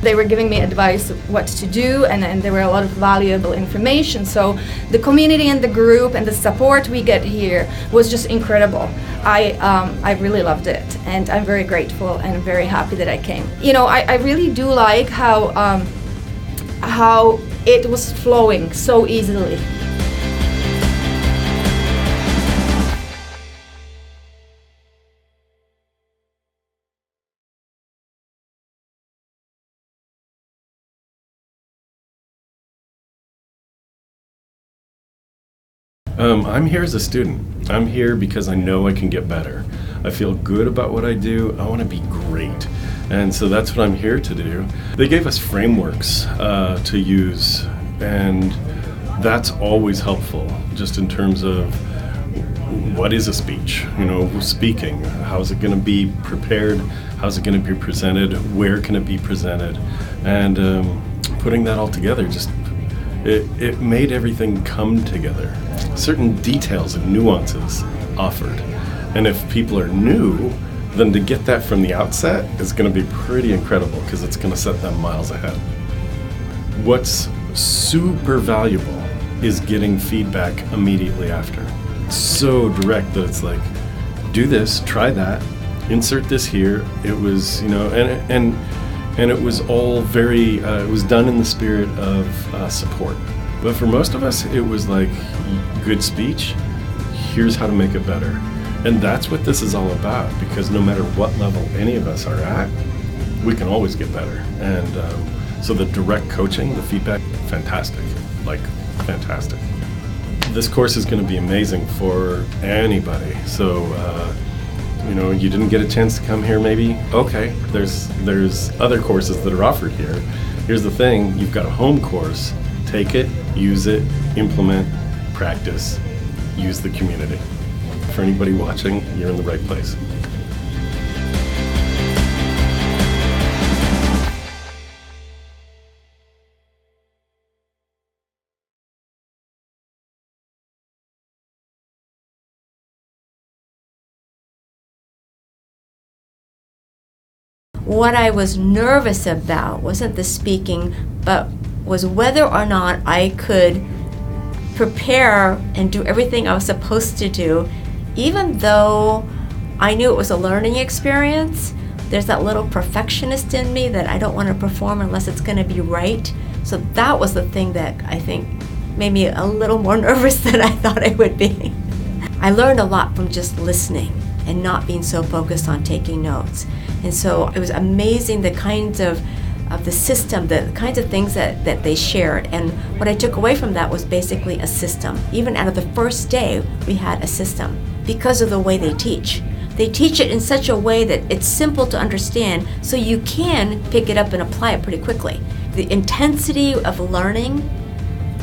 they were giving me advice of what to do, and there were a lot of valuable information. So the community and the group and the support we get here was just incredible. I really loved it, and I'm very grateful and very happy that I came. You know, I really do like how it was flowing so easily. I'm here as a student. I'm here because I know I can get better. I feel good about what I do. I want to be great. And so that's what I'm here to do. They gave us frameworks to use, and that's always helpful, just in terms of what is a speech, you know, speaking. How's it going to be prepared? How's it going to be presented? Where can it be presented? And putting that all together, just it made everything come together. Certain details and nuances offered. And if people are new, then to get that from the outset is going to be pretty incredible, because it's going to set them miles ahead. What's super valuable is getting feedback immediately after. It's so direct that it's like, do this, try that, insert this here. It was, you know, and it was all very, it was done in the spirit of support. But for most of us, it was like, good speech, here's how to make it better. And that's what this is all about, because no matter what level any of us are at, we can always get better. And so the direct coaching, the feedback, fantastic, like fantastic. This course is going to be amazing for anybody. So, you know, you didn't get a chance to come here maybe? Okay, there's other courses that are offered here. Here's the thing, you've got a home course. Take it, use it, implement, practice, use the community. For anybody watching, you're in the right place. What I was nervous about wasn't the speaking, but was whether or not I could prepare and do everything I was supposed to do. Even though I knew it was a learning experience, there's that little perfectionist in me that I don't want to perform unless it's going to be right. So that was the thing that I think made me a little more nervous than I thought I would be. I learned a lot from just listening and not being so focused on taking notes. And so it was amazing the kinds of the system, the kinds of things that they shared. And what I took away from that was basically a system. Even out of the first day, we had a system because of the way they teach. They teach it in such a way that it's simple to understand, so you can pick it up and apply it pretty quickly. The intensity of learning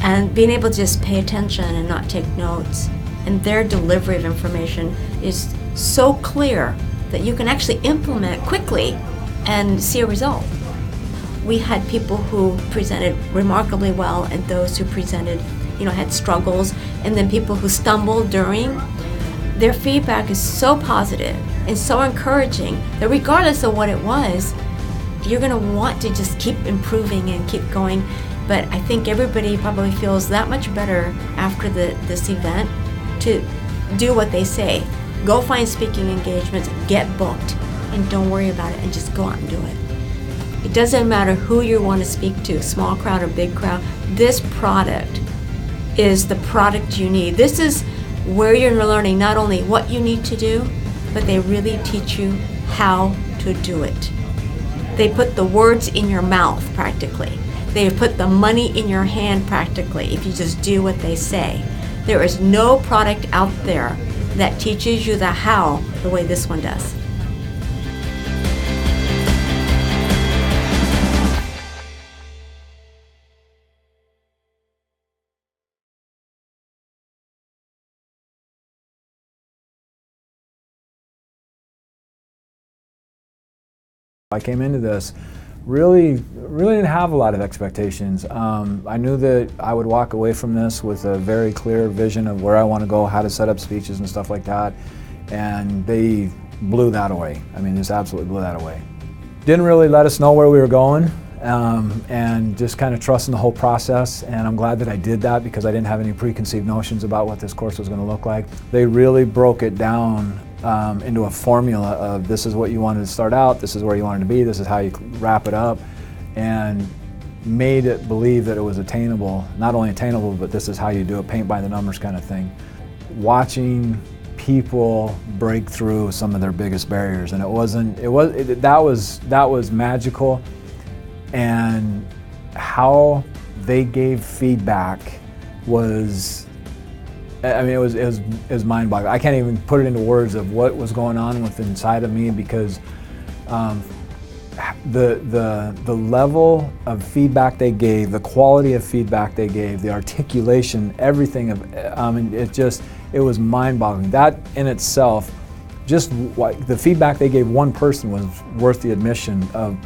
and being able to just pay attention and not take notes, and their delivery of information is so clear that you can actually implement quickly and see a result. We had people who presented remarkably well and those who presented, had struggles, and then people who stumbled during. Their feedback is so positive and so encouraging that regardless of what it was, you're going to want to just keep improving and keep going. But I think everybody probably feels that much better after this event to do what they say. Go find speaking engagements, get booked, and don't worry about it, and just go out and do it. It doesn't matter who you want to speak to, small crowd or big crowd. This product is the product you need. This is where you're learning not only what you need to do, but they really teach you how to do it. They put the words in your mouth practically. They put the money in your hand practically if you just do what they say. There is no product out there that teaches you the how the way this one does. I came into this really didn't have a lot of expectations. I knew that I would walk away from this with a very clear vision of where I want to go, how to set up speeches and stuff like that, and they blew that away. I mean, just absolutely blew that away. Didn't really let us know where we were going, and just kind of trusting the whole process, and I'm glad that I did that because I didn't have any preconceived notions about what this course was going to look like. They really broke it down into a formula of this is what you wanted to start out, this is where you wanted to be, this is how you wrap it up, and made it believe that it was attainable, not only attainable, but this is how you do it, paint by the numbers kind of thing. Watching people break through some of their biggest barriers, and that was magical, and how they gave feedback was, I mean, it was mind-boggling. I can't even put it into words of what was going on with inside of me because the level of feedback they gave, the quality of feedback they gave, the articulation, everything it was mind-boggling. That in itself, just the feedback they gave one person was worth the admission of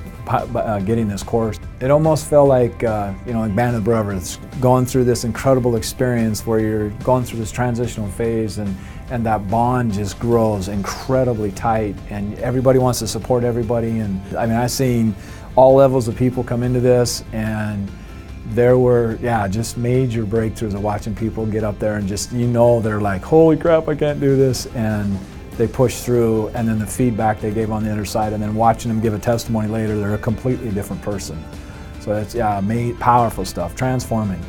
getting this course. It almost felt like, like Band of Brothers, going through this incredible experience where you're going through this transitional phase and that bond just grows incredibly tight and everybody wants to support everybody. And I mean, I've seen all levels of people come into this, and there were, just major breakthroughs of watching people get up there and just, they're like, holy crap, I can't do this. And they push through, and then the feedback they gave on the other side, and then watching them give a testimony later, they're a completely different person. So it's powerful stuff, transforming.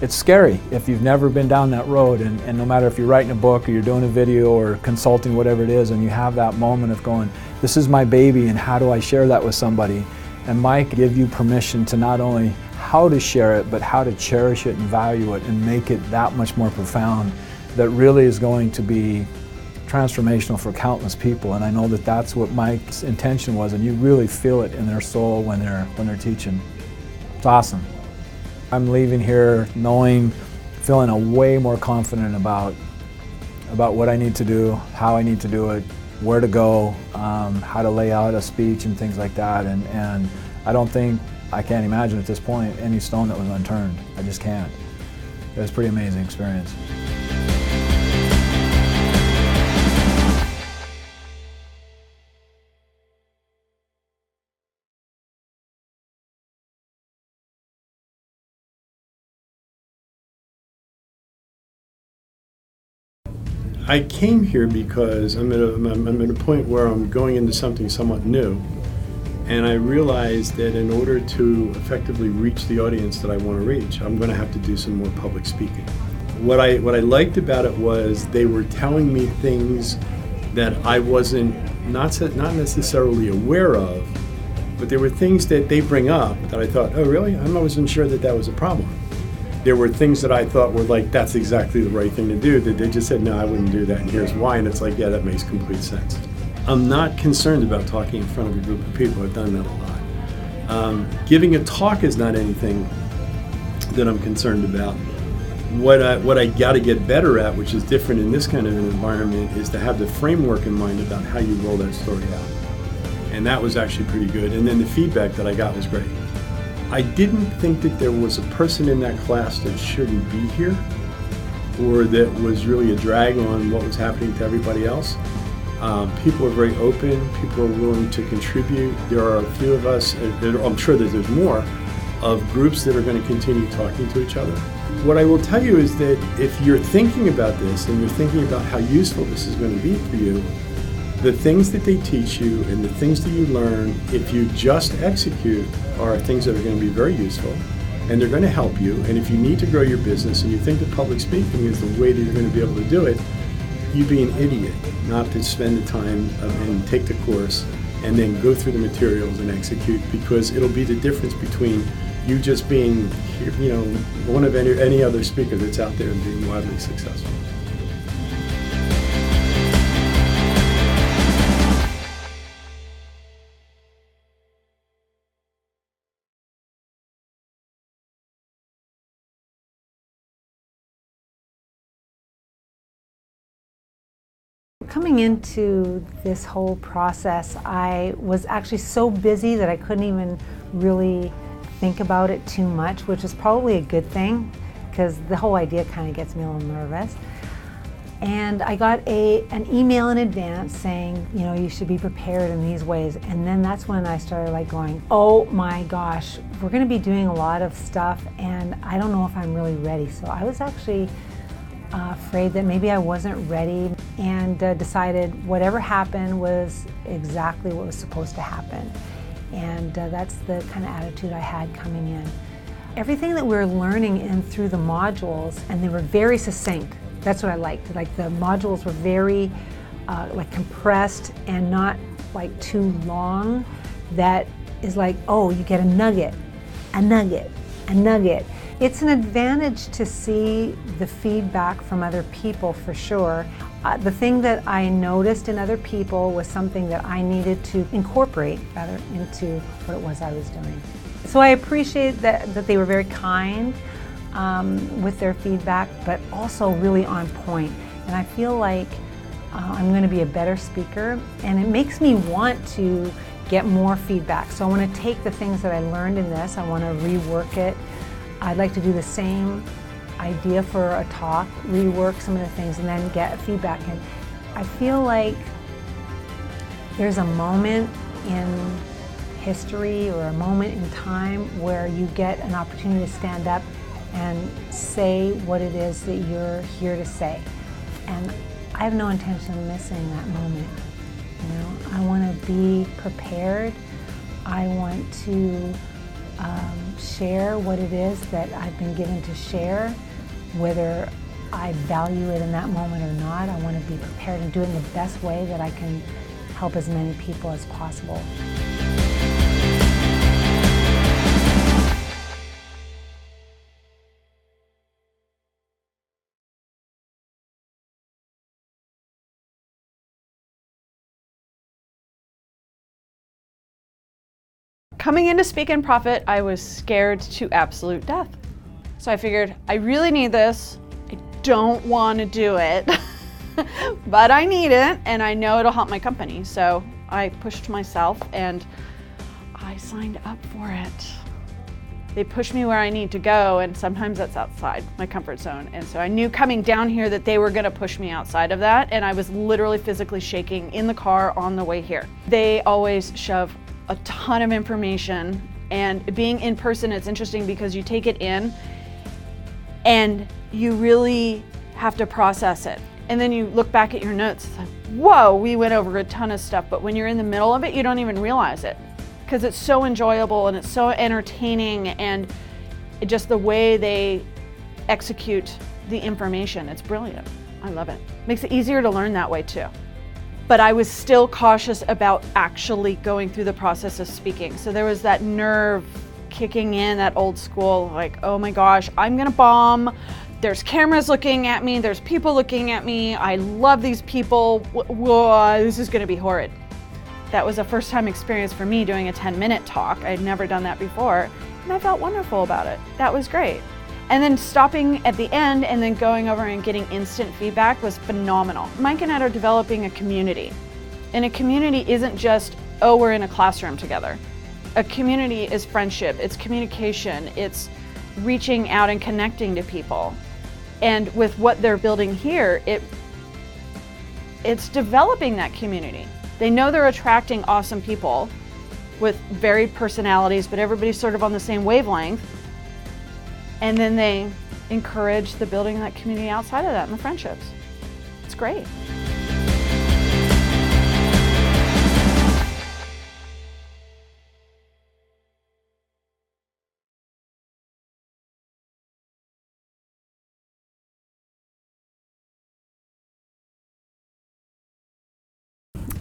It's scary if you've never been down that road, and no matter if you're writing a book or you're doing a video or consulting, whatever it is, and you have that moment of going, this is my baby, and how do I share that with somebody? And Mike give you permission to not only how to share it, but how to cherish it and value it and make it that much more profound, that really is going to be transformational for countless people. And I know that that's what Mike's intention was, and you really feel it in their soul when they're teaching. It's awesome. I'm leaving here feeling way more confident about about what I need to do, how I need to do it, where to go, how to lay out a speech and things like that. And I can't imagine at this point any stone that was unturned. I just can't. It was a pretty amazing experience. I came here because I'm at a point where I'm going into something somewhat new, and I realized that in order to effectively reach the audience that I want to reach, I'm going to have to do some more public speaking. What I liked about it was they were telling me things that I wasn't not necessarily aware of, but there were things that they bring up that I thought, oh really? I wasn't sure that was a problem. There were things that I thought were like, that's exactly the right thing to do, that they just said, no, I wouldn't do that, and here's why, and it's like, yeah, that makes complete sense. I'm not concerned about talking in front of a group of people. I've done that a lot. Giving a talk is not anything that I'm concerned about. What I got to get better at, which is different in this kind of an environment, is to have the framework in mind about how you roll that story out. And that was actually pretty good. And then the feedback that I got was great. I didn't think that there was a person in that class that shouldn't be here, or that was really a drag on what was happening to everybody else. People are very open, people are willing to contribute. There are a few of us, I'm sure that there's more, of groups that are going to continue talking to each other. What I will tell you is that if you're thinking about this and you're thinking about how useful this is going to be for you, the things that they teach you and the things that you learn, if you just execute, are things that are going to be very useful, and they're going to help you. And if you need to grow your business and you think that public speaking is the way that you're going to be able to do it, you'd be an idiot not to spend the time and take the course and then go through the materials and execute, because it'll be the difference between you just being, one of any other speaker that's out there and being wildly successful. Coming into this whole process, I was actually so busy that I couldn't even really think about it too much, which is probably a good thing, because the whole idea kind of gets me a little nervous. And I got an email in advance saying, you should be prepared in these ways. And then that's when I started going, oh my gosh, we're going to be doing a lot of stuff, and I don't know if I'm really ready. So I was actually afraid that maybe I wasn't ready, and decided whatever happened was exactly what was supposed to happen. And that's the kind of attitude I had coming in. Everything that we were learning in through the modules, and they were very succinct. That's what I liked. Like the modules were very compressed and not too long. That is you get a nugget, a nugget, a nugget. It's an advantage to see the feedback from other people for sure. The thing that I noticed in other people was something that I needed to incorporate into what it was I was doing. So I appreciate that they were very kind with their feedback, but also really on point. And I feel like I'm going to be a better speaker, and it makes me want to get more feedback. So I want to take the things that I learned in this, I want to rework it. I'd like to do the same idea for a talk, rework some of the things, and then get feedback. And I feel like there's a moment in history or a moment in time where you get an opportunity to stand up and say what it is that you're here to say. And I have no intention of missing that moment. I want to be prepared. I want to share what it is that I've been given to share, whether I value it in that moment or not. I want to be prepared and do it in the best way that I can help as many people as possible. Coming into Speak and Profit, I was scared to absolute death. So I figured, I really need this. I don't want to do it. but I need it and I know it'll help my company. So I pushed myself and I signed up for it. They push me where I need to go, and sometimes that's outside my comfort zone. And so I knew coming down here that they were gonna push me outside of that, and I was literally physically shaking in the car on the way here. They always shove a ton of information, and being in person, it's interesting because you take it in and you really have to process it. And then you look back at your notes, it's like, whoa, we went over a ton of stuff, but when you're in the middle of it, you don't even realize it, because it's so enjoyable and it's so entertaining, and just the way they execute the information, it's brilliant. I love it. Makes it easier to learn that way too. But I was still cautious about actually going through the process of speaking. So there was that nerve kicking in, that old school, like, oh my gosh, I'm gonna bomb. There's cameras looking at me, there's people looking at me, I love these people, whoa, this is gonna be horrid. That was a first time experience for me doing a 10-minute talk. I'd never done that before, and I felt wonderful about it. That was great. And then stopping at the end and then going over and getting instant feedback was phenomenal. Mike and Ed are developing a community. And a community isn't just, oh, we're in a classroom together. A community is friendship, it's communication, it's reaching out and connecting to people. And with what they're building here, it's developing that community. They know they're attracting awesome people with varied personalities, but everybody's sort of on the same wavelength. And then they encourage the building of that community outside of that and the friendships. It's great.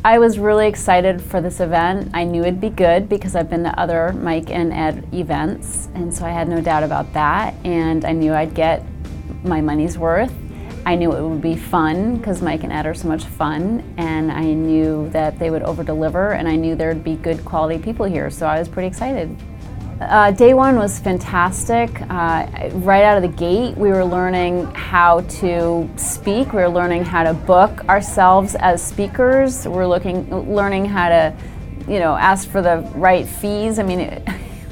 I was really excited for this event. I knew it'd be good because I've been to other Mike and Ed events, and so I had no doubt about that, and I knew I'd get my money's worth. I knew it would be fun because Mike and Ed are so much fun, and I knew that they would over-deliver, and I knew there'd be good quality people here, so I was pretty excited. Day one was fantastic. Right out of the gate, we were learning how to speak. We were learning how to book ourselves as speakers. We're learning how to, ask for the right fees. I mean,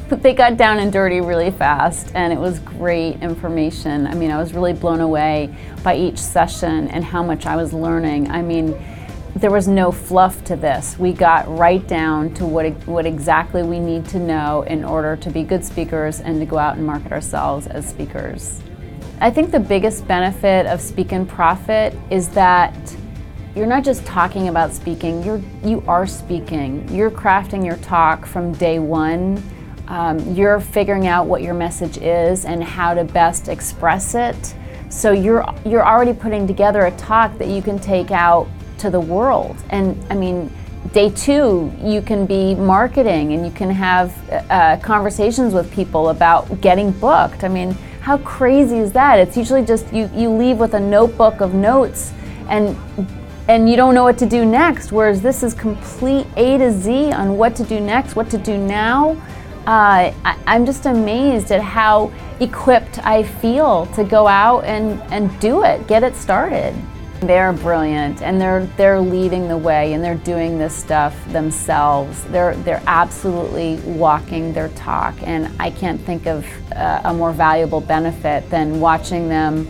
they got down and dirty really fast, and it was great information. I mean, I was really blown away by each session and how much I was learning. I mean, there was no fluff to this. We got right down to what exactly we need to know in order to be good speakers and to go out and market ourselves as speakers. I think the biggest benefit of Speak and Profit is that you're not just talking about speaking, you are speaking. You're crafting your talk from day one. You're figuring out what your message is and how to best express it. So you're already putting together a talk that you can take out to the world. And I mean, day two, you can be marketing and you can have conversations with people about getting booked. I mean, how crazy is that? It's usually just you leave with a notebook of notes and you don't know what to do next, whereas this is complete A to Z on what to do next, what to do now. I'm just amazed at how equipped I feel to go out and do it, get it started. They're brilliant, and they're leading the way, and they're doing this stuff themselves. They're absolutely walking their talk, and I can't think of a more valuable benefit than watching them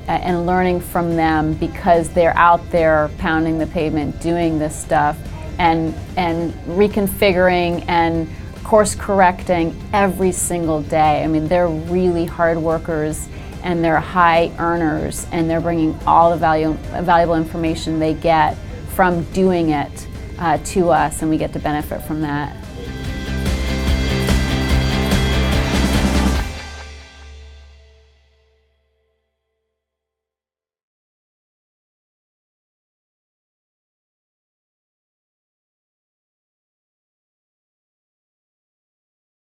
and learning from them, because they're out there pounding the pavement, doing this stuff, and reconfiguring and course correcting every single day. I mean, they're really hard workers, and they're high earners, and they're bringing all the valuable information they get from doing it to us, and we get to benefit from that.